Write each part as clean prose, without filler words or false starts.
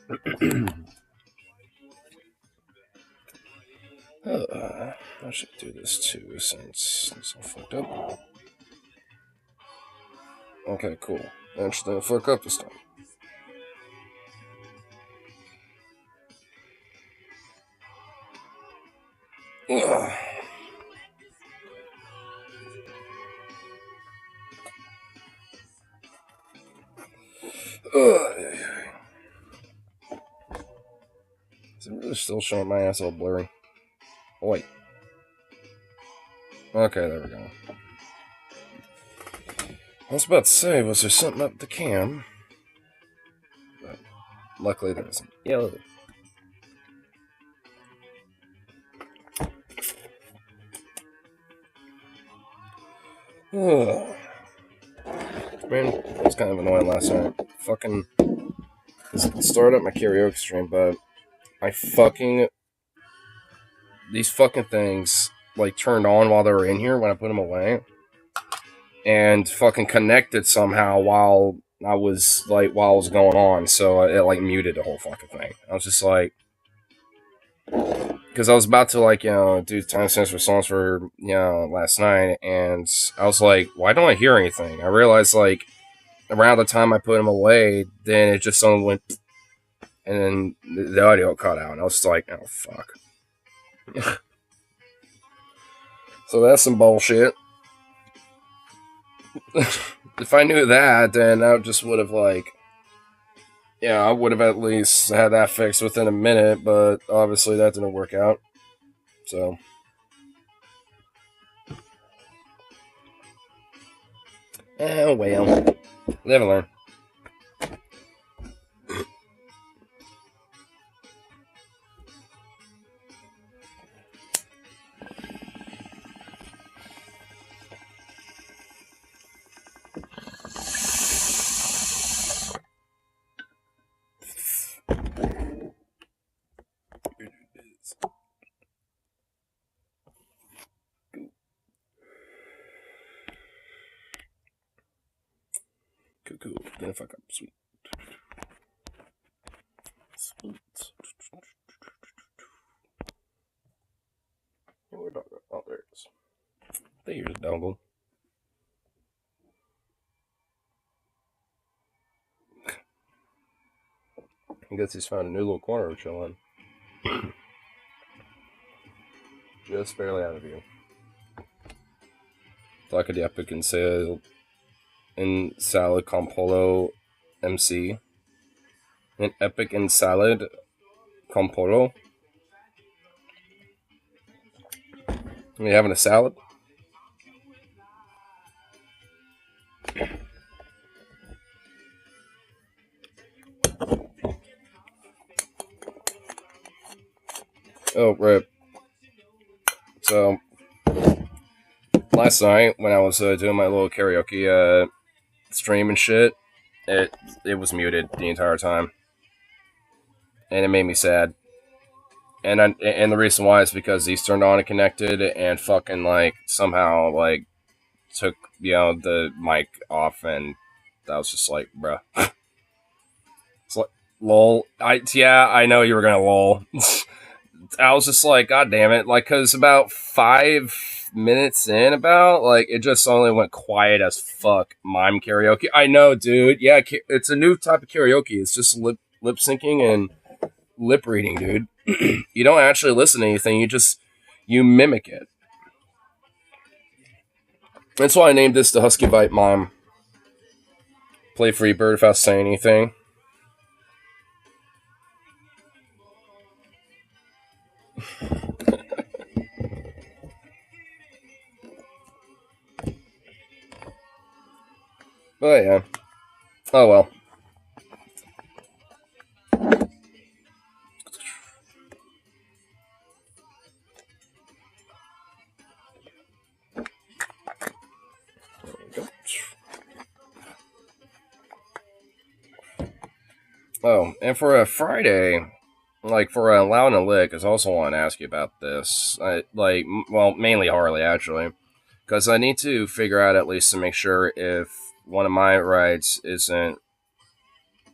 I should do this too since it's all fucked up. Okay, cool. Actually, didn't fuck up this time. Ugh. Is it really still showing my ass all blurry? Oh, wait. Okay, there we go. I was about to say, was there something up the cam? But luckily there isn't. Yeah, look. Man, it was kind of annoying last night. Fucking started up my karaoke stream, but these fucking things like turned on while they were in here when I put them away, and fucking connected somehow while I was going on, so it like muted the whole fucking thing. I was just like, because I was about to do time sensitive songs for last night, and I was like, why don't I hear anything? I realized like around the time I put them away, then it just suddenly went, and then the audio cut out, and I was just like, oh fuck. So that's some bullshit. If I knew that, then I just would have I would have at least had that fixed within a minute, but obviously that didn't work out. So, well, live and learn. Cool. Didn't fuck up. Sweet. Where'd that go? Oh, there it is. There's a dongle. I guess he's found a new little corner to chill in. Just barely out of view. Placa de Epic and Sale in Salad Compolo MC. An Epic and Salad Compolo. Are you having a salad? Oh, rip. So, last night when I was doing my little karaoke stream and shit, it was muted the entire time, and it made me sad. And the reason why is because these turned on and connected, and fucking somehow took the mic off, and I was just like, bruh. It's like, lol. I know you were gonna lol. I was just like, god damn it, cause about 5 minutes in, it just only went quiet as fuck. Mime karaoke. I know, dude. Yeah, it's a new type of karaoke. It's just lip syncing and lip reading, dude. You don't actually listen to anything. You mimic it. That's why I named this the Huskyvite Mime. Play Free Bird without saying anything. But yeah. Oh well. Oh, and for a Friday, for a Loud and a Lick, I also want to ask you about this. Mainly Harley, actually. Because I need to figure out at least to make sure if one of my rides isn't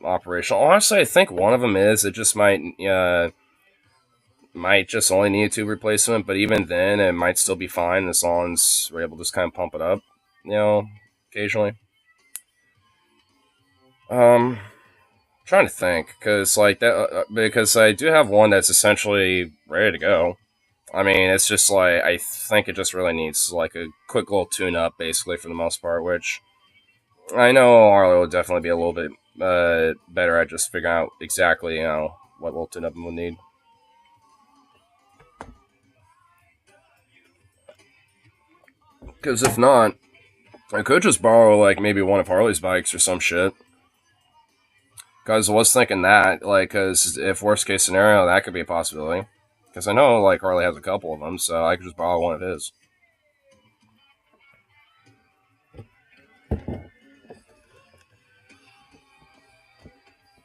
operational. Honestly, I think one of them is. It just might just only need a tube replacement, but even then, it might still be fine as long as we're able to just kind of pump it up, occasionally. Trying to think, because like that, because I do have one that's essentially ready to go. I mean, it's just like I think it just really needs like a quick little tune up, basically for the most part. Which I know Arlo will definitely be a little bit better at just figuring out exactly what little tune up we'll need. Because if not, I could just borrow like maybe one of Harley's bikes or some shit. Because I was thinking that, like, because if worst case scenario, that could be a possibility. Because I know, like, Harley has a couple of them, so I could just borrow one of his.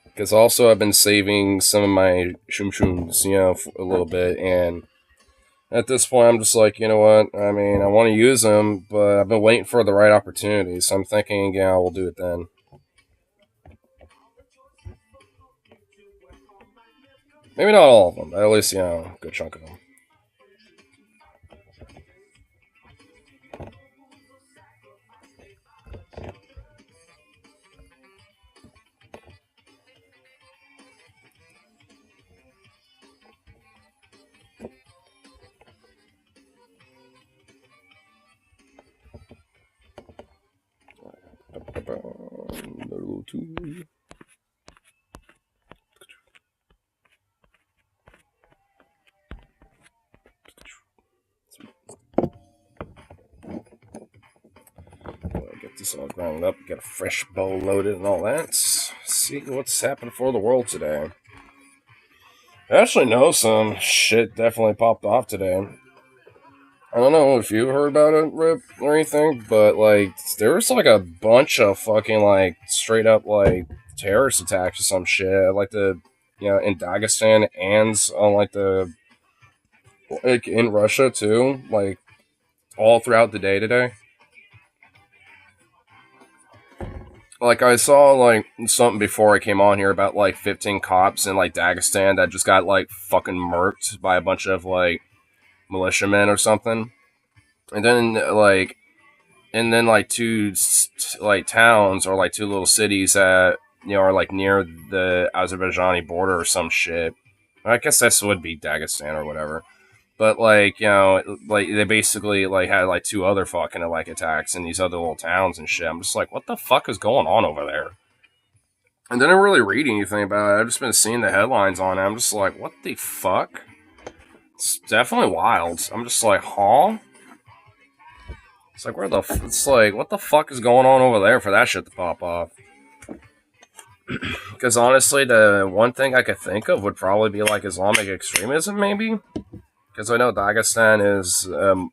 Because also, I've been saving some of my shoom shooms, a little bit, and at this point, I'm just like, you know what? I mean, I want to use them, but I've been waiting for the right opportunity, so I'm thinking, yeah, we'll do it then. Maybe not all of them, but at least, a good chunk of them. Another little tool. Get this all ground up, get a fresh bowl loaded and all that. See what's happened for the world today. I actually know some shit definitely popped off today. I don't know if you heard about it, Rip, or anything, but like there was like a bunch of fucking like straight up like terrorist attacks or some shit. Like in Dagestan and on like in Russia too, like all throughout the day today. Like I saw like something before I came on here about like 15 cops in like Dagestan that just got like fucking murked by a bunch of like militiamen or something. And then like two like towns or like two little cities that are like near the Azerbaijani border or some shit. I guess this would be Dagestan or whatever. But like like they basically like had like two other fucking like attacks in these other little towns and shit. I'm just like, what the fuck is going on over there? And didn't really read anything about it. I've just been seeing the headlines on it. I'm just like, what the fuck? It's definitely wild. I'm just like, huh? It's like, it's like, what the fuck is going on over there for that shit to pop off? Because honestly, the one thing I could think of would probably be like Islamic extremism, maybe. Because I know Dagestan is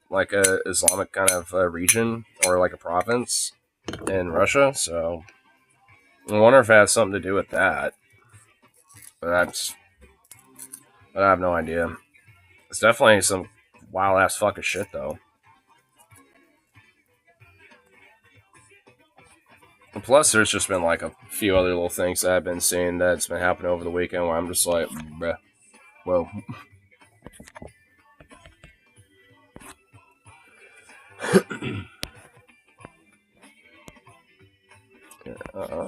like a Islamic kind of region or like a province in Russia, so I wonder if it has something to do with that. But I have no idea. It's definitely some wild ass fucking shit though. And plus, there's just been like a few other little things that I've been seeing that's been happening over the weekend where I'm just like, bruh, whoa. uh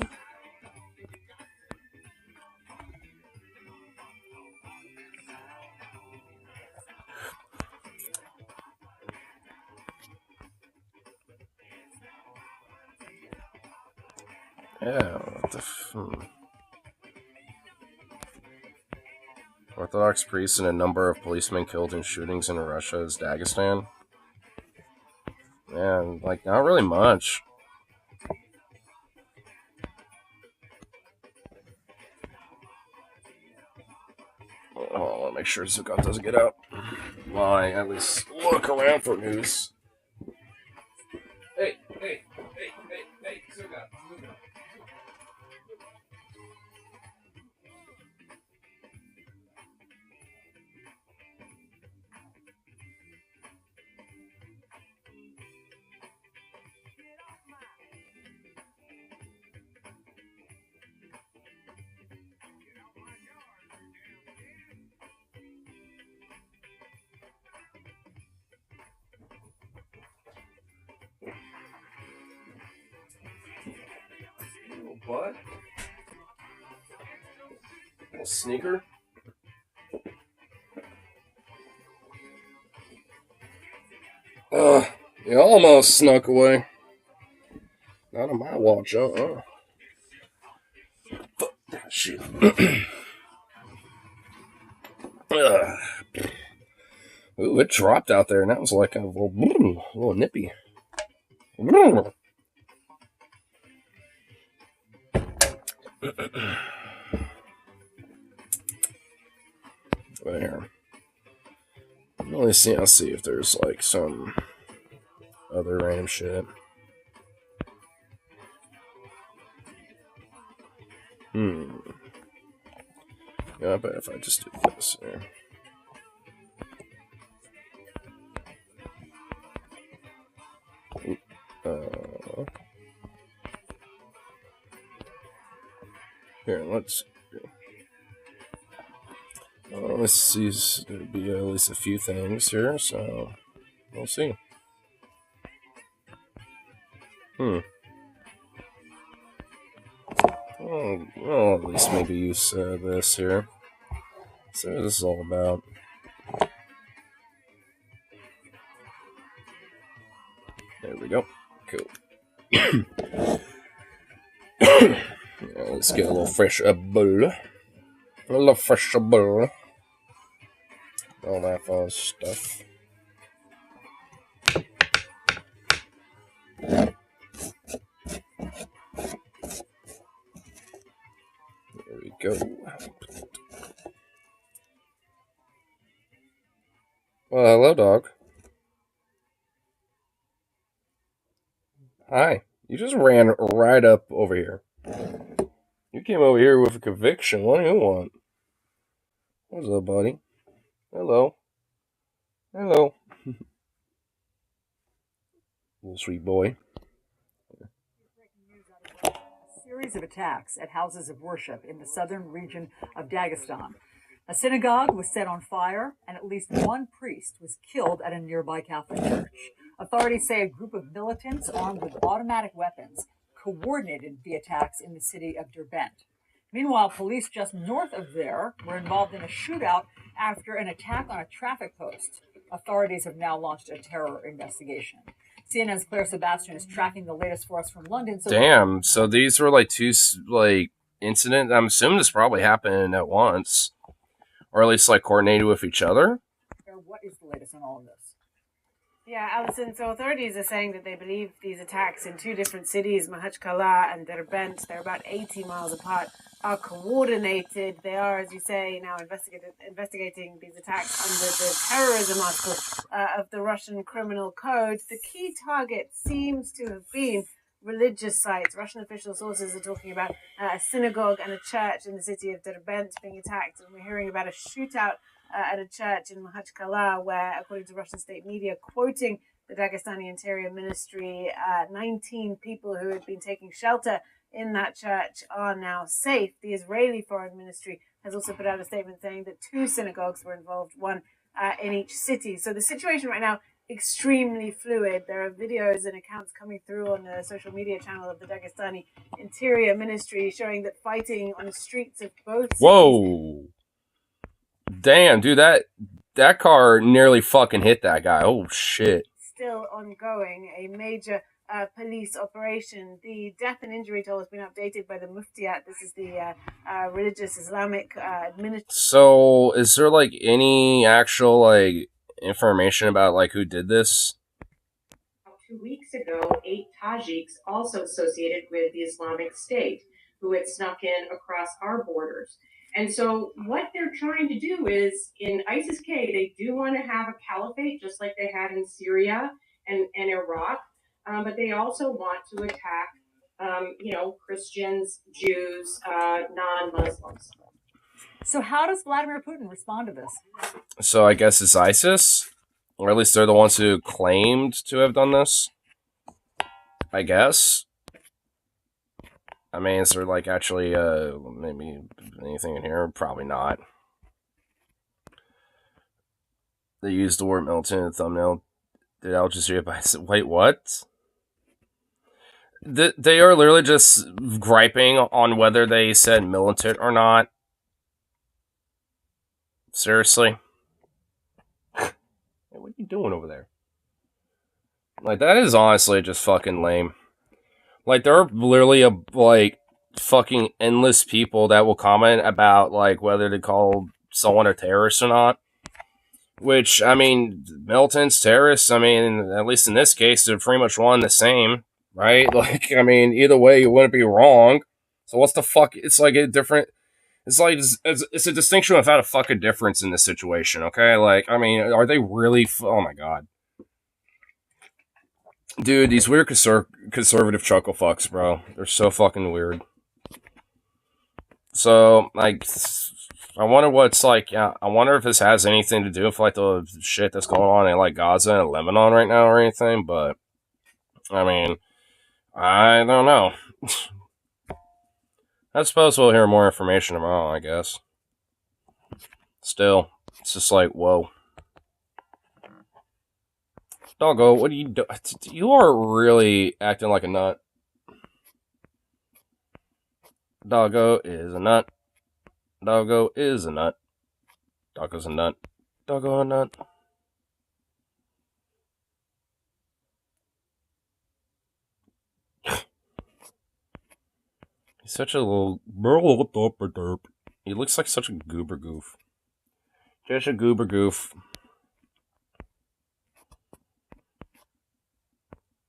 Yeah, what the Orthodox priests and a number of policemen killed in shootings in Russia's Dagestan. Man, like, not really much. Oh, I want to make sure Zukat doesn't get out. Well, I at least look around for news. Hey, Zukat. What? A sneaker? You almost snuck away. Not on my watch, Shit. Ooh, it dropped out there, and that was like a little nippy. There. Let's see. I'll see if there's like some other random shit. Yeah, I bet if I just do this here. Here, let's see. There'll be at least a few things here, so we'll see. Well, at least maybe use this here. So what this is all about. There we go. Cool. Yeah, let's get a little freshable. All that fun stuff. There we go. Well, hello, dog. Hi. You just ran right up over here. You came over here with a conviction. What do you want? What's up, buddy? Hello. Hello. Little sweet boy. A series of attacks at houses of worship in the southern region of Dagestan. A synagogue was set on fire, and at least one priest was killed at a nearby Catholic church. Authorities say a group of militants armed with automatic weapons coordinated the attacks in the city of Derbent. Meanwhile, police just north of there were involved in a shootout after an attack on a traffic post. Authorities have now launched a terror investigation. CNN's Claire Sebastian is tracking the latest for us from London. Damn, so these were like two incidents. I'm assuming this probably happened at once, or at least like coordinated with each other. What is the latest on all of this? Yeah, Alison, so authorities are saying that they believe these attacks in two different cities, Mahachkala and Derbent, they're about 80 miles apart, are coordinated. They are, as you say, now investigating these attacks under the terrorism article of the Russian Criminal Code. The key target seems to have been religious sites. Russian official sources are talking about a synagogue and a church in the city of Derbent being attacked, and we're hearing about a shootout at a church in Mahachkala, where, according to Russian state media, quoting the Dagestani Interior Ministry, 19 people who had been taking shelter in that church are now safe. The Israeli Foreign Ministry has also put out a statement saying that 2 synagogues were involved, one in each city. So the situation right now, extremely fluid. There are videos and accounts coming through on the social media channel of the Dagestani Interior Ministry showing that fighting on the streets of both cities. Whoa. Damn, dude, that car nearly fucking hit that guy. Oh, shit. Still ongoing, a major police operation. The death and injury toll has been updated by the Muftiat. This is the religious Islamic administration. So, is there, like, any actual, like, information about, like, who did this? 2 weeks ago, 8 Tajiks, also associated with the Islamic State, who had snuck in across our borders. And so what they're trying to do is, in ISIS-K, they do want to have a caliphate, just like they had in Syria and Iraq, but they also want to attack, Christians, Jews, non-Muslims. So how does Vladimir Putin respond to this? So I guess it's ISIS? Or at least they're the ones who claimed to have done this? I guess. I mean, is there, like, actually, maybe anything in here? Probably not. They used the word militant in the thumbnail. Did Al Jazeera buy... Wait, what? They are literally just griping on whether they said militant or not. Seriously? Hey, what are you doing over there? Like, that is honestly just fucking lame. Like, there are literally fucking endless people that will comment about, like, whether to call someone a terrorist or not. Which, I mean, militants, terrorists, I mean, at least in this case, they're pretty much one and the same, right? Like, I mean, either way, you wouldn't be wrong. So what's the fuck? It's like a different. It's like it's a distinction without a fucking difference in this situation. Okay, like, I mean, are they really? Oh my god, dude, these weird conservative chuckle fucks, bro. They're so fucking weird. So, like, I wonder what's like. Yeah, I wonder if this has anything to do with like the shit that's going on in like Gaza and Lebanon right now or anything. But I mean, I don't know. I suppose we'll hear more information tomorrow. I guess. Still, it's just like, whoa. Doggo, what are you do? You are really acting like a nut. Doggo is a nut. Doggo is a nut. Doggo's a nut. Doggo a nut. He's such a little derp. He looks like such a goober goof. Just a goober goof.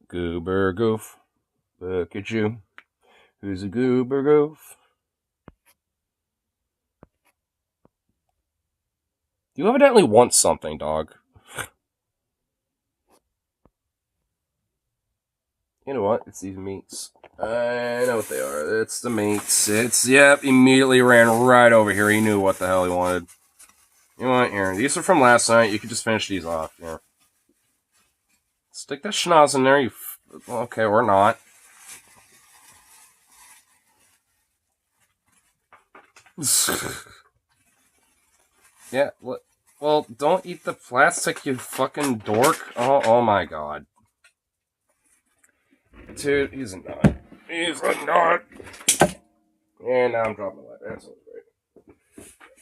Goober goof. Look at you. Who's a goober goof? You evidently want something, dog. You know what? It's these meats. I know what they are. It's the meats. Yep, immediately ran right over here. He knew what the hell he wanted. You know what, Aaron? These are from last night. You could just finish these off. Yeah. Stick that schnoz in there. Okay, or not. Yeah, well, don't eat the plastic, you fucking dork. Oh my god. Dude, he's a nut. He's a nut. And now I'm dropping the light. That's all great.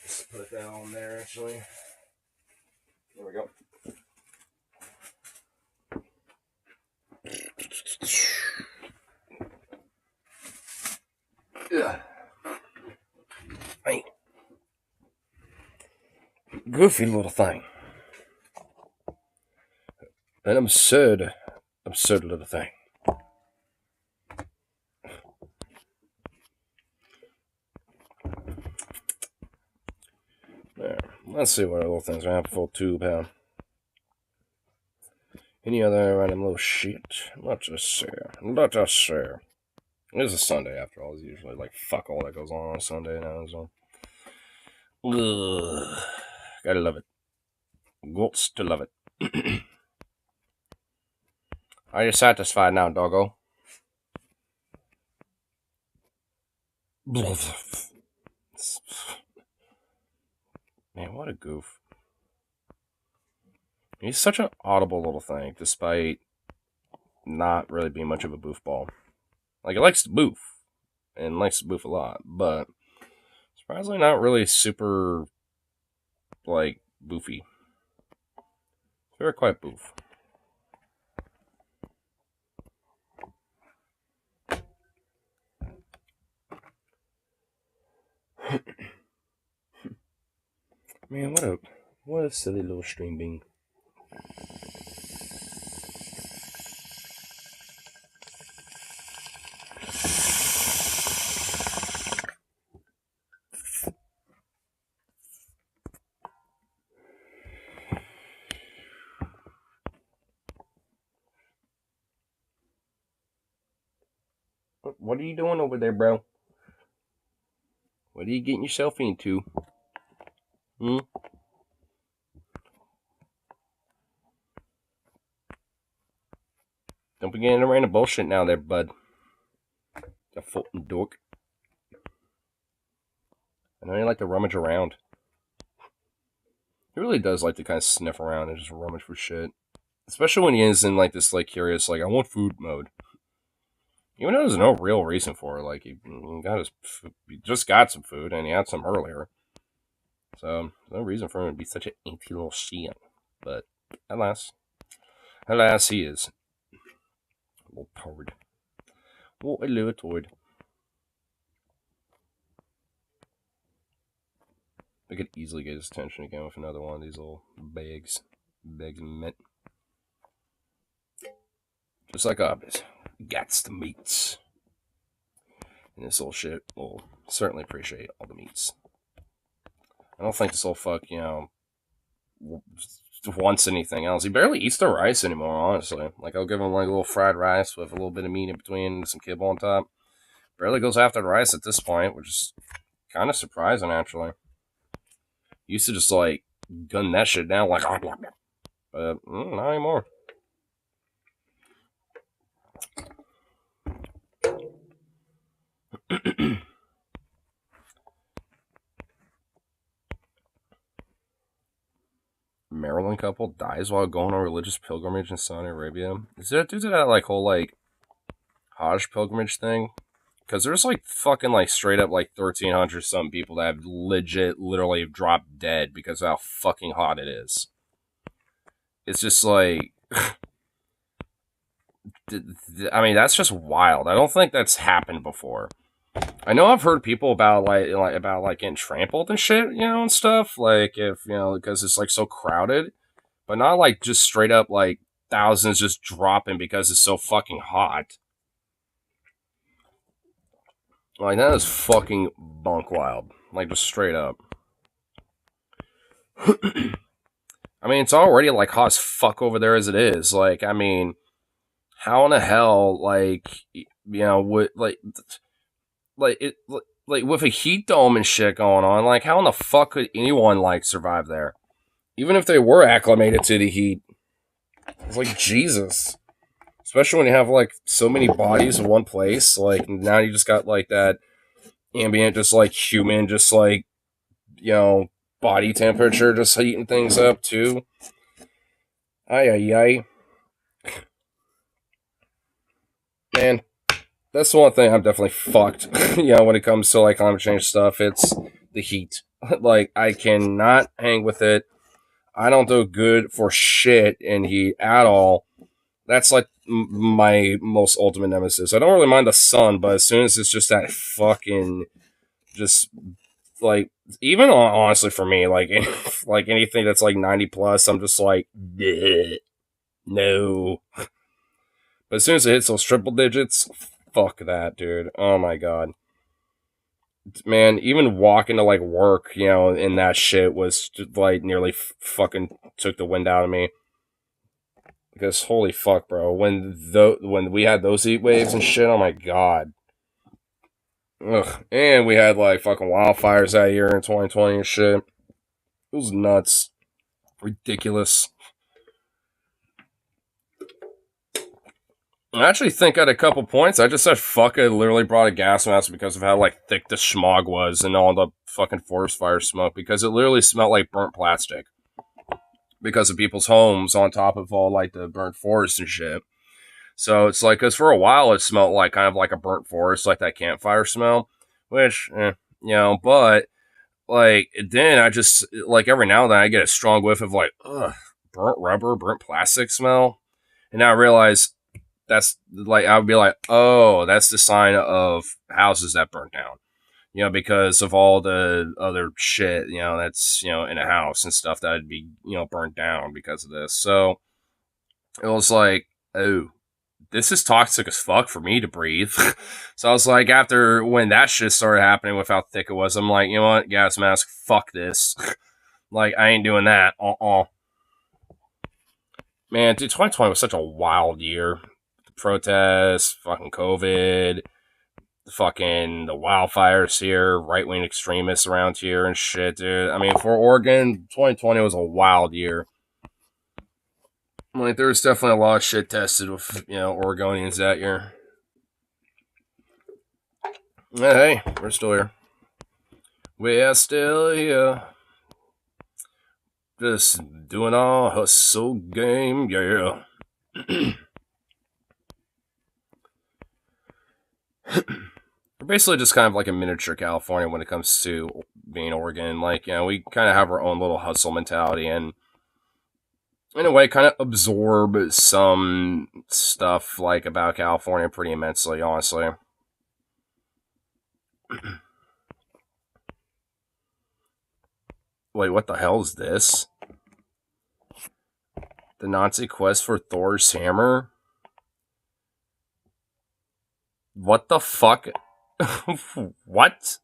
Let's put that on there, actually. There we go. Ugh. Hey. Goofy little thing. An absurd little thing. There. Let's see what other little things are. Full tube, huh? Any other random little shit? Let us see. It is a Sunday after all. It's usually like fuck all that goes on Sunday now. So. Ugh. Gotta love it. Gots to love it. Are you satisfied now, doggo? Man, what a goof. He's such an audible little thing, despite not really being much of a boofball. Like, he likes to boof, and likes to boof a lot, but surprisingly not really super, like, boofy. Very quite boof. Man, what a silly little stream bean. What are you doing over there, bro? What are you getting yourself into? Don't be getting around the bullshit now there, bud. You fucking dork. I know you like to rummage around. He really does like to kind of sniff around and just rummage for shit. Especially when he is in like this like curious, like, I want food mode. Even though there's no real reason for it. Like, he just got some food, and he had some earlier. So, no reason for him to be such an anti little shit. But, alas, he is. Little turd. What a little turd. I could easily get his attention again with another one of these little bags. Bags of mint. Just like obvious. Gats the meats. And this little shit will certainly appreciate all the meats. I don't think this little fuck, wants anything else. He barely eats the rice anymore, honestly. Like, I'll give him like a little fried rice with a little bit of meat in between and some kibble on top. Barely goes after the rice at this point, which is kind of surprising, actually. Used to just like gun that shit down like, but not anymore. Maryland couple dies while going on religious pilgrimage in Saudi Arabia. Is that due to that like whole like Hajj pilgrimage thing? Because there's like fucking like straight up like 1,300 something people that have literally dropped dead because of how fucking hot it is. It's just like, I mean, that's just wild. I don't think that's happened before. I know I've heard people about like getting trampled and shit, and stuff. Like if because it's like so crowded, but not like just straight up like thousands just dropping because it's so fucking hot. Like that is fucking bunk wild. Like just straight up. I mean, it's already like hot as fuck over there as it is. Like, I mean, how in the hell, like, with like with a heat dome and shit going on, like, how in the fuck could anyone like survive there? Even if they were acclimated to the heat, it's like Jesus. Especially when you have like so many bodies in one place. Like now you just got like that ambient, just like human, just like body temperature, just heating things up too. Ay ay ay. Man, that's the one thing I'm definitely fucked. When it comes to like climate change stuff, it's the heat. Like I cannot hang with it. I don't do good for shit in heat at all. That's like my most ultimate nemesis. I don't really mind the sun, but as soon as it's just that fucking, just like even honestly for me, like like anything that's like 90 plus, I'm just like no. But as soon as it hits those triple digits, fuck that, dude. Oh my god. Man, even walking to like work, in that shit was just, like nearly fucking took the wind out of me. Because holy fuck, bro, when we had those heat waves and shit, oh my god. Ugh. And we had like fucking wildfires that year in 2020 and shit. It was nuts. Ridiculous. I actually think at a couple points, I just said fuck it, literally brought a gas mask because of how like thick the smog was and all the fucking forest fire smoke, because it literally smelled like burnt plastic because of people's homes on top of all like the burnt forest and shit. So it's like, because for a while it smelled like kind of like a burnt forest, like that campfire smell, which, but like then I just like every now and then I get a strong whiff of like, burnt rubber, burnt plastic smell. And now I realize that's like, I would be like, oh, that's the sign of houses that burnt down, because of all the other shit, that's, in a house and stuff that would be, burnt down because of this. So it was like, oh, this is toxic as fuck for me to breathe. So I was like, after when that shit started happening with how thick it was, I'm like, you know what, gas mask, fuck this. Like, I ain't doing that. Man, dude, 2020 was such a wild year. The protests, fucking COVID, fucking the wildfires here, right wing extremists around here and shit, dude. I mean, for Oregon, 2020 was a wild year. Like, there was definitely a lot of shit tested with, Oregonians that year. Hey, we're still here. We are still here. Just doing our hustle game, yeah. We're basically just kind of like a miniature California when it comes to being Oregon. Like, we kind of have our own little hustle mentality, and in a way, kind of absorb some stuff like about California pretty immensely, honestly. Wait, what the hell is this? The Nazi quest for Thor's hammer? What the fuck? What?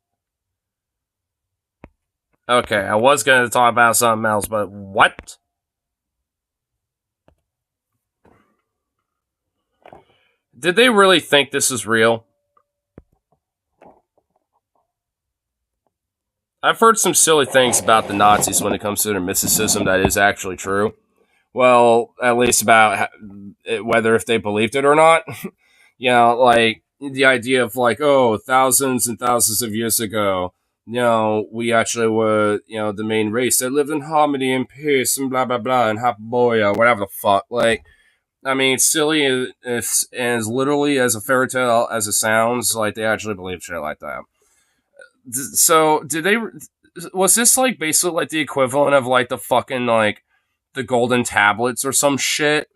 Okay, I was gonna talk about something else, but what? Did they really think this is real? I've heard some silly things about the Nazis when it comes to their mysticism that is actually true. Well, at least about whether if they believed it or not. Like the idea of like, oh, thousands and thousands of years ago, we actually were, the main race that lived in harmony and peace and blah, blah, blah, and happy boy, or whatever the fuck. Like, I mean, silly as literally as a fairy tale as it sounds, like they actually believe shit like that. So, was this like basically like the equivalent of like the fucking like the golden tablets or some shit?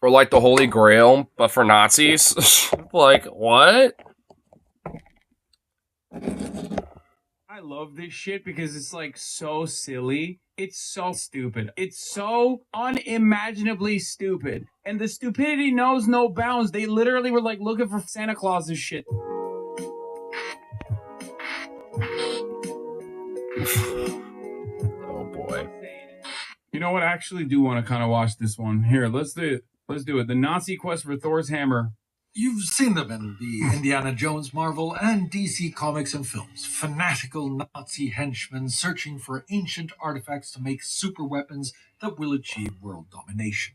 Or like the Holy Grail, but for Nazis? Like, what? I love this shit because it's like so silly. It's so stupid. It's so unimaginably stupid. And the stupidity knows no bounds. They literally were like looking for Santa Claus's shit. Oh boy. You know what? I actually do want to kind of watch this one. Here, let's do it. Let's do it. The Nazi quest for Thor's hammer. You've seen them in the Indiana Jones, Marvel, and DC comics and films. Fanatical Nazi henchmen searching for ancient artifacts to make super weapons that will achieve world domination.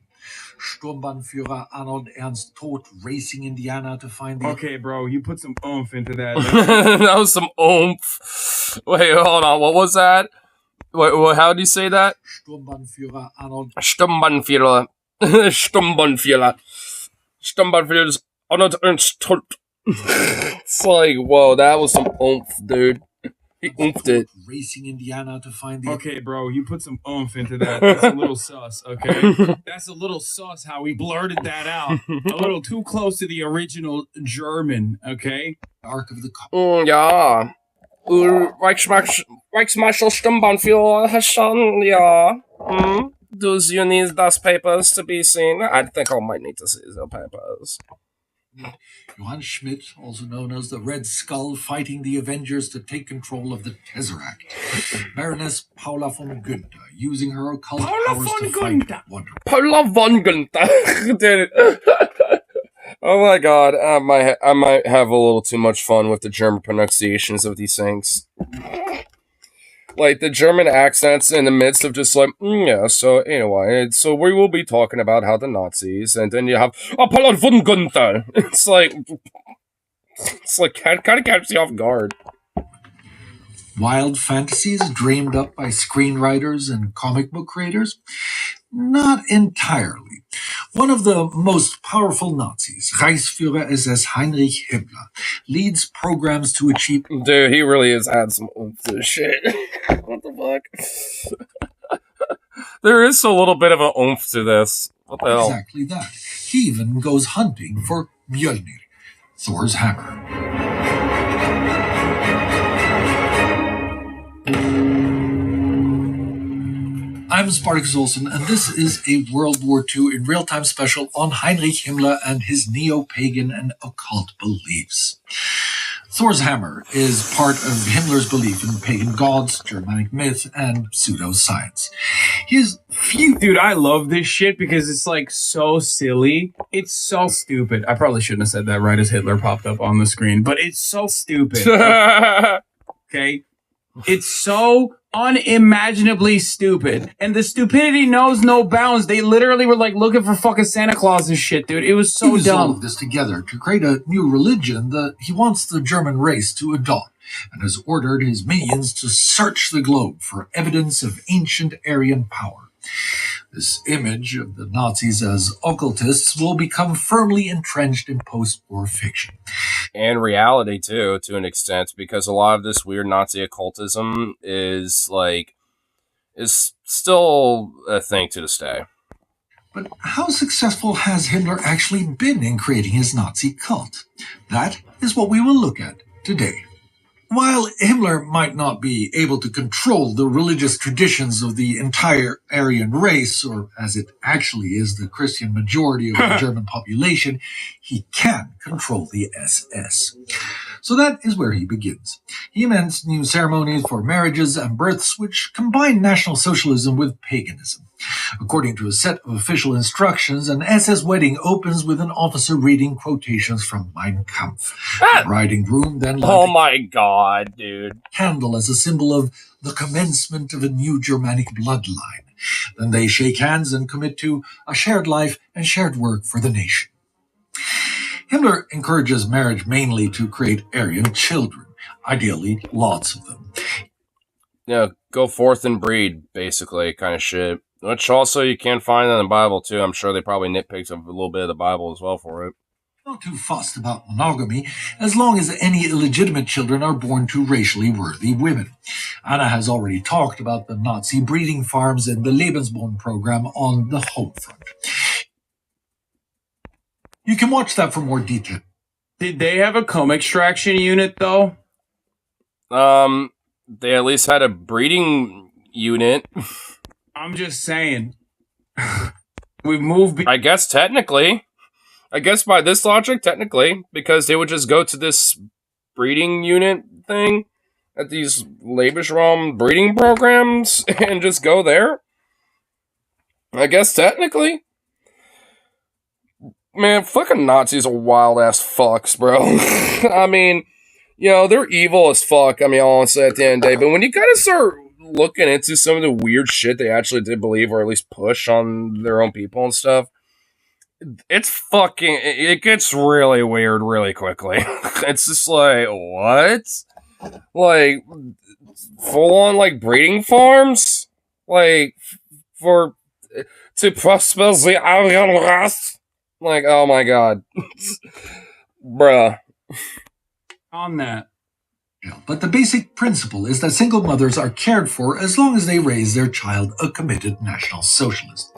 Sturmbannführer Arnold Ernst Todt racing Indiana to find the... Okay, bro, you put some oomph into that. That was some oomph. Wait, hold on. What was that? Wait, how do you say that? Sturmbannführer Arnold... Sturmbannführer. Sturmbannführer. Sturmbannführer is Arnold Ernst Todt. It's like, whoa, that was some oomph, dude. He oomphed it. Racing Indiana to find the... Okay, bro, you put some oomph into that. That's a little sus, okay? That's a little sus how he blurted that out. A little too close to the original German, okay? Ark of the... Ja. Reichsmarschall Sturmbannführer Hassan, ja. Do you need those papers to be seen? I think I might need to see the papers. Johann Schmidt, also known as the Red Skull, fighting the Avengers to take control of the Tesseract. Baroness Paula von Günther, using her occult powers to fight Wonder Woman. Paula von Günther. Dude. Oh my god, I might have a little too much fun with the German pronunciations of these things. Like, the German accents in the midst of just like, yeah, so anyway, so we will be talking about how the Nazis, and then you have, Paula von Günther. It's like kind of catches you off guard. Wild fantasies dreamed up by screenwriters and comic book creators? Not entirely. One of the most powerful Nazis, Reichsführer SS Heinrich Himmler, leads programs to achieve... Dude, he really has had some oomph to this shit. What the fuck? There is a little bit of an oomph to this. What the hell? Exactly that. He even goes hunting for Mjolnir, Thor's hammer. I'm Spartacus Olsen, and this is a World War II in real-time special on Heinrich Himmler and his neo-pagan and occult beliefs. Thor's hammer is part of Himmler's belief in pagan gods, Germanic myth, and pseudoscience. Dude, I love this shit because it's like so silly. It's so stupid. I probably shouldn't have said that right as Hitler popped up on the screen, but it's so stupid. Okay? It's so unimaginably stupid. And the stupidity knows no bounds. They literally were like looking for fucking Santa Claus and shit, dude. It was so dumb. He resolved dumb. this together to create a new religion that he wants the German race to adopt, and has ordered his minions to search the globe for evidence of ancient Aryan power. This image of the Nazis as occultists will become firmly entrenched in post-war fiction. And reality too, to an extent, because a lot of this weird Nazi occultism is still a thing to this day. But how successful has Himmler actually been in creating his Nazi cult? That is what we will look at today. While Himmler might not be able to control the religious traditions of the entire Aryan race, or as it actually is, the Christian majority of the German population, he can control the SS. So that is where he begins. He invents new ceremonies for marriages and births which combine National Socialism with paganism. According to a set of official instructions, an SS wedding opens with an officer reading quotations from Mein Kampf. The bride and groom then Oh my god, dude. candle as a symbol of the commencement of a new Germanic bloodline. Then they shake hands and commit to a shared life and shared work for the nation. Himmler encourages marriage mainly to create Aryan children, ideally lots of them. Yeah, go forth and breed, basically, kind of shit. Which also you can find in the Bible too. I'm sure they probably nitpicks a little bit of the Bible as well for it. Not too fussed about monogamy, as long as any illegitimate children are born to racially worthy women. Anna has already talked about the Nazi breeding farms and the Lebensborn program on the home front. You can watch that for more detail. Did they have a comb extraction unit though? They at least had a breeding unit. I'm just saying. We've moved. I guess technically. I guess by this logic, technically, because they would just go to this breeding unit thing at these Lebensraum breeding programs and just go there. I guess technically. Man, fucking Nazis are wild ass fucks, bro. I mean, they're evil as fuck. I mean, honestly, at the end of the day. But when you kind of start looking into some of the weird shit they actually did believe or at least push on their own people and stuff, it gets really weird really quickly. It's just like, what? Like, full on, like, breeding farms? Like, to prosper the Aryan race? Like, oh my god. Bruh. On that. But the basic principle is that single mothers are cared for as long as they raise their child a committed National Socialist.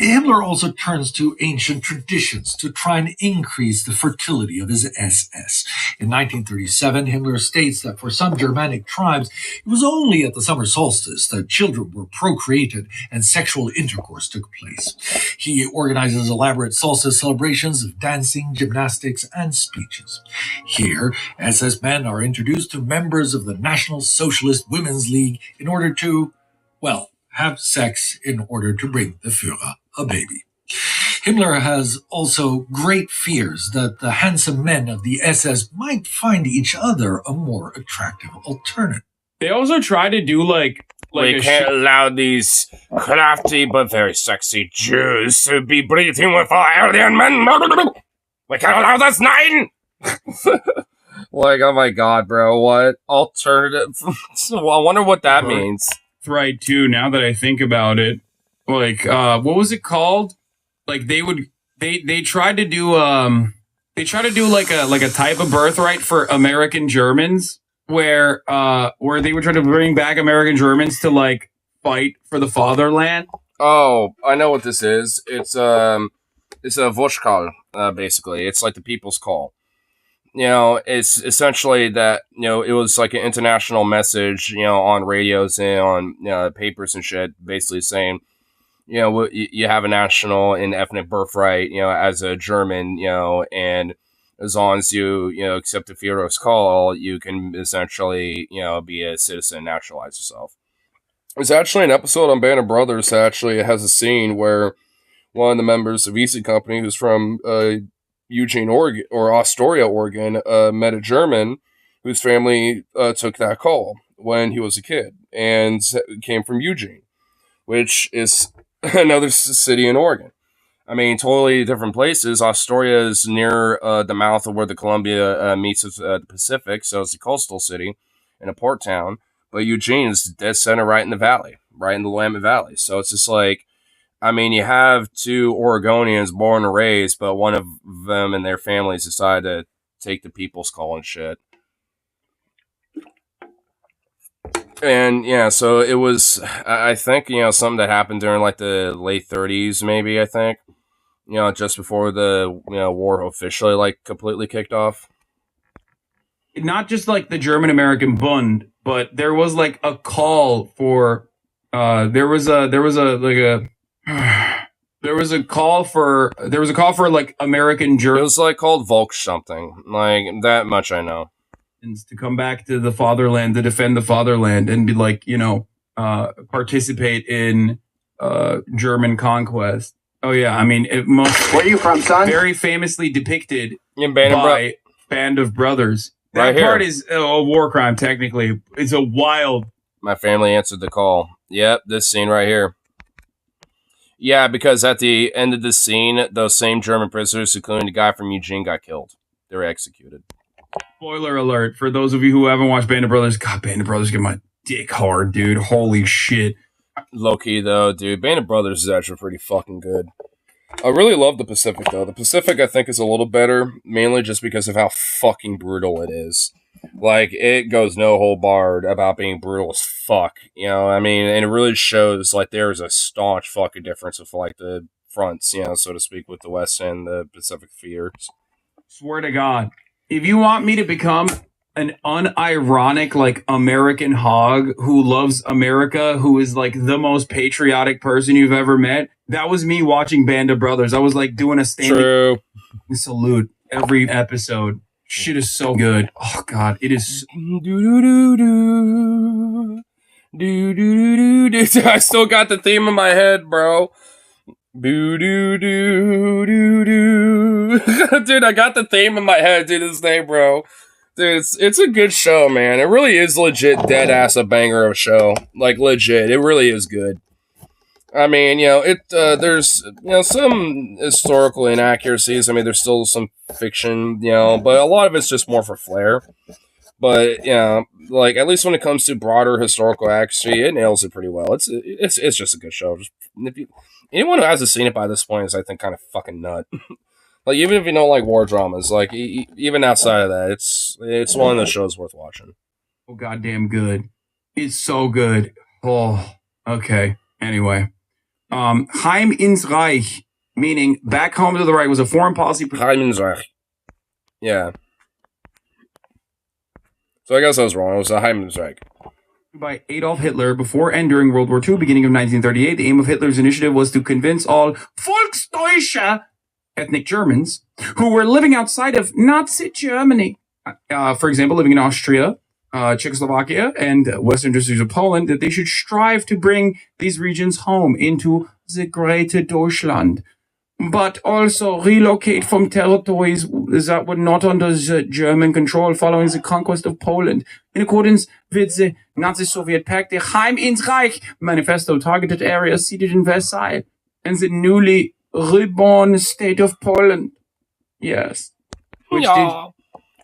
Himmler also turns to ancient traditions to try and increase the fertility of his SS. In 1937, Himmler states that for some Germanic tribes, it was only at the summer solstice that children were procreated and sexual intercourse took place. He organizes elaborate solstice celebrations of dancing, gymnastics, and speeches. Here, SS men are introduced to members of the National Socialist Women's League in order to, have sex in order to bring the Führer a baby. Himmler has also great fears that the handsome men of the SS might find each other a more attractive alternative. They also try to do we can't allow these crafty but very sexy Jews to be breeding with our alien men. We can't allow this, nine! Like, oh my god, bro, what? Alternative? I wonder what that means. Right, too, now that I think about it. Like, what was it called? Like, they tried to do, like a type of birthright for American Germans, where they were trying to bring back American Germans to, like, fight for the fatherland. Oh, I know what this is. It's a Volkscall, basically. It's like the people's call. It's essentially that, it was like an international message, on radios and on papers and shit, basically saying, you have a national and ethnic birthright, as a German, and as long as you, accept the Führer's call, you can essentially, be a citizen and naturalize yourself. There's actually an episode on Band of Brothers that actually has a scene where one of the members of Easy Company, who's from Eugene, Oregon, or Astoria, Oregon, met a German whose family took that call when he was a kid and came from Eugene, which is another city in Oregon. I mean, totally different places. Astoria is near the mouth of where the Columbia meets with the Pacific, so it's a coastal city and a port town. But Eugene is dead center right in the valley, right in the Willamette Valley. So it's just like, I mean, you have two Oregonians born and raised, but one of them and their families decided to take the people's call and shit. And yeah, so it was, I think, something that happened during like the late 30s, maybe, I think. Just before the war officially like completely kicked off. Not just like the German American Bund, but there was like a call for there was a call for like American It Germans was like called Volk something. Like that much I know. to come back to the fatherland to defend the fatherland and be like, participate in German conquest. Oh yeah, I mean it must. Where are you from, son? Very famously depicted In by Band of Brothers. That Right part here. is a war crime, technically. It's a wild. My family answered the call. Yep, this scene right here. Yeah, because at the end of the scene, those same German prisoners, including the guy from Eugene, got killed. They were executed. Spoiler alert for those of you who haven't watched Band of Brothers. God, Band of Brothers get my dick hard, dude. Holy shit. Low key though, dude. Band of Brothers is actually pretty fucking good. I really love the Pacific though. The Pacific I think is a little better, mainly just because of how fucking brutal it is. Like it goes no hold barred about being brutal as fuck. I mean, and it really shows like there's a staunch fucking difference of like the fronts, so to speak, with the West and the Pacific theaters. Swear to God. If you want me to become an unironic, like, American hog who loves America, who is, like, the most patriotic person you've ever met, that was me watching Band of Brothers. I was, like, doing a standing salute every episode. Shit is so good. Oh, God. It is... I still got the theme in my head, bro. Dude, I got the theme in my head to this day, bro. Dude, it's a good show, man. It really is legit dead ass a banger of a show. Like legit, it really is good. I mean, there's some historical inaccuracies. I mean, there's still some fiction, but a lot of it's just more for flair. But like at least when it comes to broader historical accuracy, it nails it pretty well. It's just a good show. Just, anyone who hasn't seen it by this point is, I think, kind of fucking nut. Like even if you don't like war dramas, like even outside of that, it's one of the shows worth watching. Oh, goddamn good. It's so good. Oh, okay. Anyway, Heim ins Reich, meaning back home to the Reich, was a foreign policy. Heim ins Reich. Yeah. So I guess I was wrong. It was a Heim ins Reich. By Adolf Hitler before and during World War II, beginning of 1938. The aim of Hitler's initiative was to convince all Volksdeutsche, ethnic Germans, who were living outside of Nazi Germany, for example, living in Austria, Czechoslovakia, and western districts of Poland, that they should strive to bring these regions home into the Greater Deutschland, but also relocate from territories that were not under the German control following the conquest of Poland. In accordance with the Nazi-Soviet Pact, the Heim ins Reich manifesto targeted areas seated in Versailles and the newly reborn state of Poland. Yes.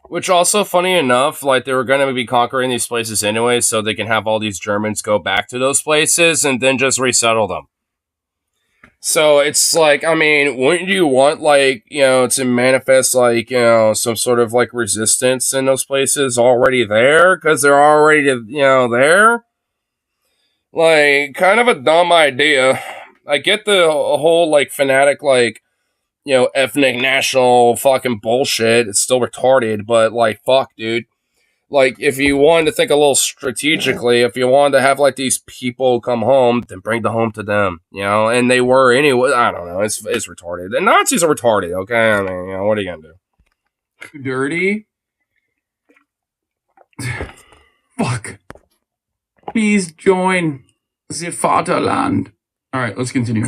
Which also, funny enough, like they were going to be conquering these places anyway, so they can have all these Germans go back to those places and then just resettle them. So it's like, I mean, wouldn't you want, like, to manifest, like, some sort of, like, resistance in those places already there? Because they're already, there? Like, kind of a dumb idea. I get the whole, like, fanatic, like, ethnic, national fucking bullshit. It's still retarded, but, like, fuck, dude. Like, if you wanted to think a little strategically, if you wanted to have, like, these people come home, then bring the home to them, and they were anyway. I don't know. It's retarded. The Nazis are retarded, okay? I mean, what are you gonna do? Dirty. Fuck. Please join the Vaterland. All right, let's continue.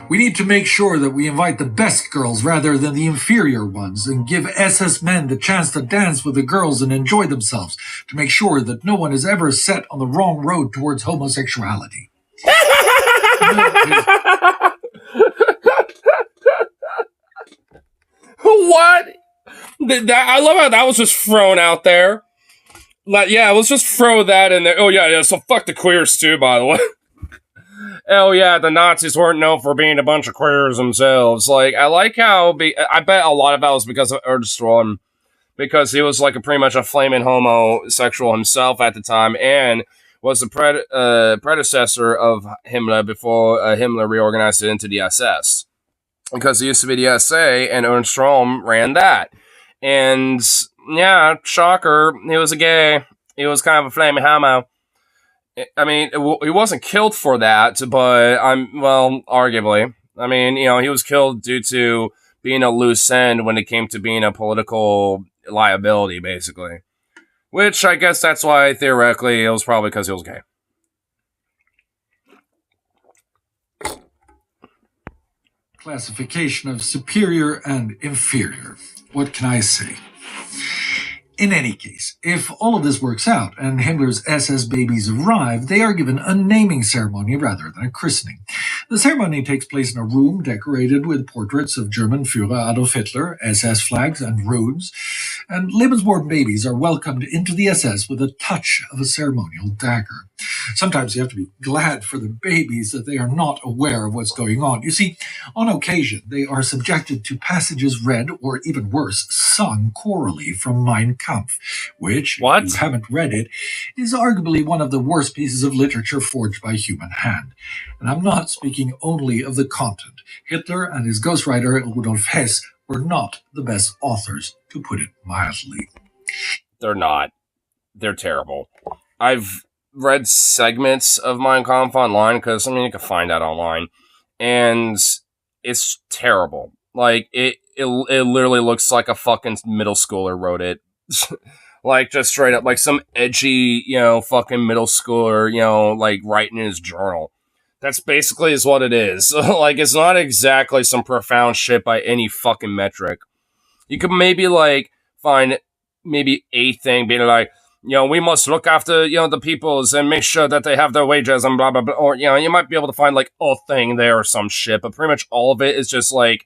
We need to make sure that we invite the best girls rather than the inferior ones and give SS men the chance to dance with the girls and enjoy themselves to make sure that no one is ever set on the wrong road towards homosexuality. What? I love how that was just thrown out there. Like, yeah, let's just throw that in there. Oh, yeah, so fuck the queers too, by the way. oh yeah, the Nazis weren't known for being a bunch of queers themselves. Like, I like how, I bet a lot of that was because of Ernst Strom, because he was like pretty much a flaming homosexual himself at the time, and was the predecessor of Himmler before Himmler reorganized it into the SS. Because it used to be the SA, and Ernst Strom ran that. And yeah, shocker, he was a gay. He was kind of a flaming homo. I mean, he wasn't killed for that, but arguably. I mean, he was killed due to being a loose end when it came to being a political liability, basically. Which I guess that's why, theoretically, it was probably because he was gay. Classification of superior and inferior. What can I say? In any case, if all of this works out and Himmler's SS babies arrive, they are given a naming ceremony rather than a christening. The ceremony takes place in a room decorated with portraits of German Führer Adolf Hitler, SS flags, and runes, and Lebensborn babies are welcomed into the SS with a touch of a ceremonial dagger. Sometimes you have to be glad for the babies that they are not aware of what's going on. You see, on occasion, they are subjected to passages read, or even worse, sung chorally from Mein Kampf, which, if you haven't read it, is arguably one of the worst pieces of literature forged by human hand. And I'm not speaking only of the content. Hitler and his ghostwriter Rudolf Hess were not the best authors, to put it mildly. They're not. They're terrible. I've read segments of Mein Kampf online, because, you can find that online, and it's terrible. Like, it literally looks like a fucking middle schooler wrote it. Like, just straight up, like some edgy, fucking middle schooler, like, writing in his journal. That's basically is what it is. Like, it's not exactly some profound shit by any fucking metric. You could maybe, like, find maybe a thing being like, we must look after, the peoples and make sure that they have their wages and blah, blah, blah. Or, you might be able to find, like, a thing there or some shit. But pretty much all of it is just, like,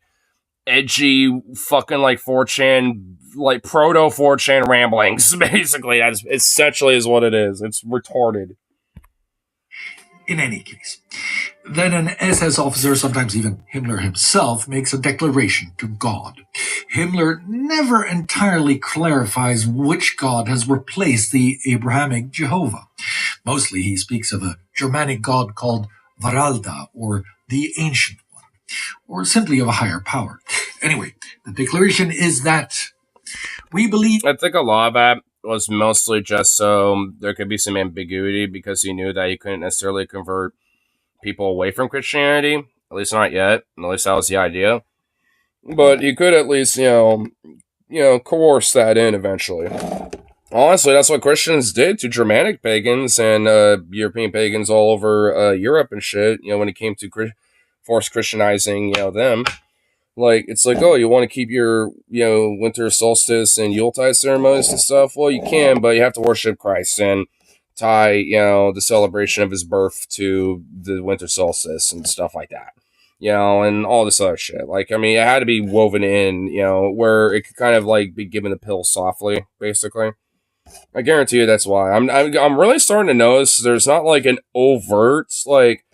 edgy fucking, like, 4chan, like, proto-4chan ramblings, basically. That is, essentially is what it is. It's retarded. In any case, then an SS officer, sometimes even Himmler himself, makes a declaration to God. Himmler never entirely clarifies which God has replaced the Abrahamic Jehovah. Mostly he speaks of a Germanic god called Varalda, or the Ancient One, or simply of a higher power. Anyway, the declaration is that we believe... I think a lot of that was mostly just so there could be some ambiguity, because he knew that he couldn't necessarily convert people away from Christianity, at least not yet. At least that was the idea. But he could at least, coerce that in eventually. Honestly, that's what Christians did to Germanic pagans and European pagans all over Europe and shit, when it came to forced Christianizing, them. Like, it's like, oh, you want to keep your, winter solstice and Yuletide ceremonies and stuff? Well, you can, but you have to worship Christ and tie, the celebration of his birth to the winter solstice and stuff like that. And all this other shit. Like, it had to be woven in, where it could kind of, like, be given the pill softly, basically. I guarantee you that's why. I'm really starting to notice there's not, like, an overt, like,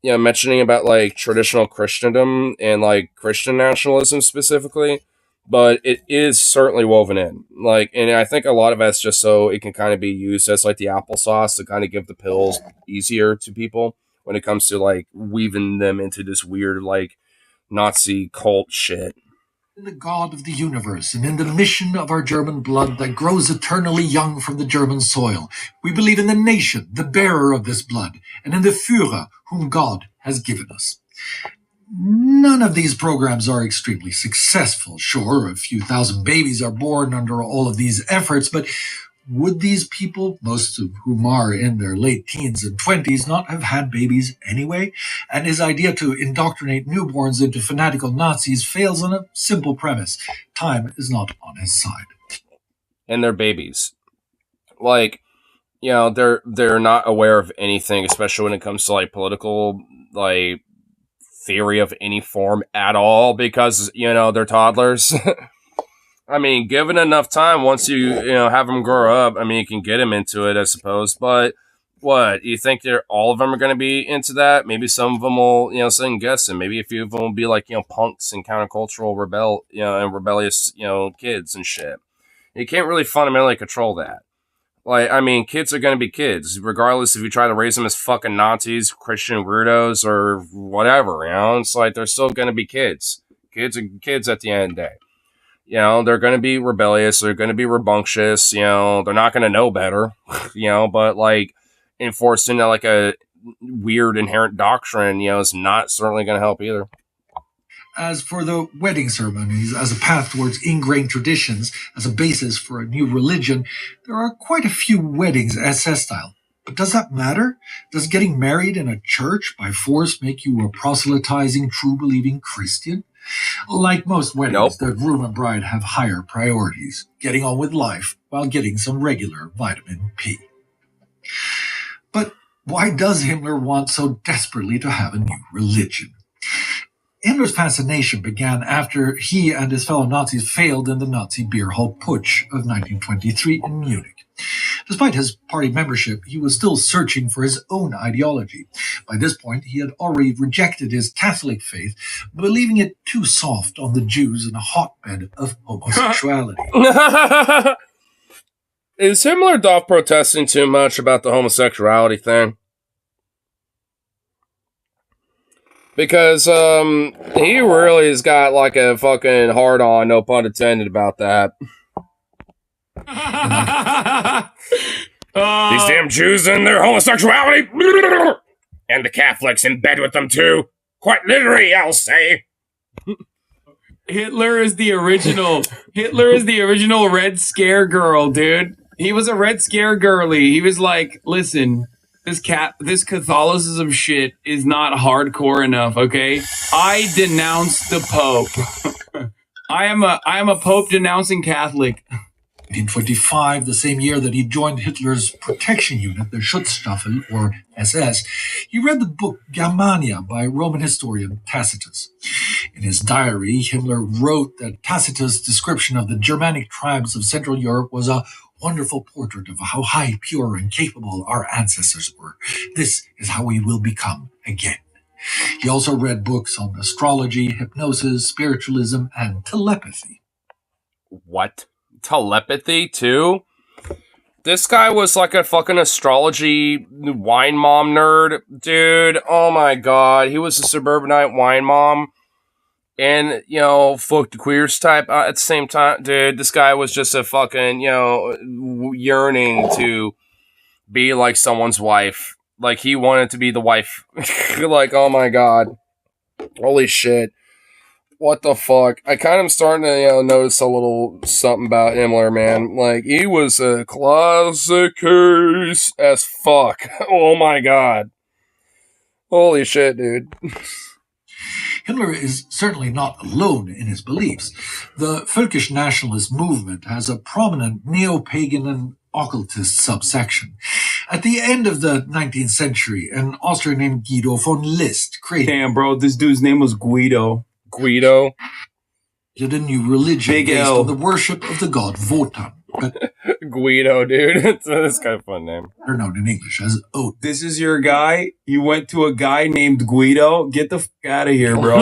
mentioning about, like, traditional Christendom and, like, Christian nationalism specifically, but it is certainly woven in. Like, and I think a lot of that's just so it can kind of be used as, like, the applesauce to kind of give the pills easier to people when it comes to, like, weaving them into this weird, like, Nazi cult shit. In the God of the universe, and in the mission of our German blood that grows eternally young from the German soil. We believe in the nation, the bearer of this blood, and in the Führer, whom God has given us. None of these programs are extremely successful. Sure, a few thousand babies are born under all of these efforts, but would these people, most of whom are in their late teens and 20s, not have had babies anyway? And his idea to indoctrinate newborns into fanatical Nazis fails on a simple premise. Time is not on his side. And they're babies. Like, they're not aware of anything, especially when it comes to, like, political, like, theory of any form at all, because, they're toddlers. Given enough time, once you have them grow up, you can get them into it, I suppose. But, What, you think they're all of them are going to be into that? Maybe some of them will, second guess, and maybe a few of them will be like, punks and countercultural and rebellious, kids and shit. You can't really fundamentally control that. Like, I mean, kids are going to be kids, regardless if you try to raise them as fucking Nazis, Christian weirdos, or whatever, It's like, they're still going to be kids. Kids are kids at the end of the day. They're going to be rebellious, they're going to be rambunctious, they're not going to know better, but, like, enforcing, like, a weird inherent doctrine, is not certainly going to help either. As for the wedding ceremonies as a path towards ingrained traditions as a basis for a new religion, there are quite a few weddings SS style. But does that matter? Does getting married in a church by force make you a proselytizing, true-believing Christian? Like most weddings, the groom and bride have higher priorities, getting on with life while getting some regular vitamin P. But why does Himmler want so desperately to have a new religion? Himmler's fascination began after he and his fellow Nazis failed in the Nazi beer hall putsch of 1923 in Munich. Despite his party membership, he was still searching for his own ideology. By this point, he had already rejected his Catholic faith, believing it too soft on the Jews in a hotbed of homosexuality. Is Himmler Doff protesting too much about the homosexuality thing? Because he really has got like a fucking hard on, no pun intended, about that. These damn Jews and their homosexuality, and the Catholics in bed with them too. Quite literally, I'll say. Hitler is the original. Hitler is the original Red Scare girl, dude. He was a Red Scare girly. He was like, listen. This Catholicism shit is not hardcore enough, okay? I denounce the Pope. I am a Pope denouncing Catholic. 1925, the same year that he joined Hitler's protection unit, the Schutzstaffel, or SS, he read the book Germania by Roman historian Tacitus. In his diary, Himmler wrote that Tacitus' description of the Germanic tribes of Central Europe was a wonderful portrait of how high, pure, and capable our ancestors were. This is how we will become again. He also read books on astrology, hypnosis, spiritualism, and telepathy. What? Telepathy, too? This guy was like a fucking astrology wine mom nerd, dude. Oh my god. He was a suburbanite wine mom. And, fuck the queers type at the same time. Dude, this guy was just a fucking, yearning to be like someone's wife. Like, he wanted to be the wife. Like, oh my god. Holy shit. What the fuck? I kind of starting to, notice a little something about Himmler, man. Like, he was a classic case as fuck. Oh my god. Holy shit, dude. Himmler is certainly not alone in his beliefs. The Völkisch nationalist movement has a prominent neo-pagan and occultist subsection. At the end of the 19th century, an Austrian named Guido von List created... Damn, bro, this dude's name was Guido. Guido? ...a new religion Big based L. on the worship of the god Wotan. Guido, dude. That's kind of fun name. They're known in English as Odin. This is your guy? You went to a guy named Guido? Get the fuck out of here, bro.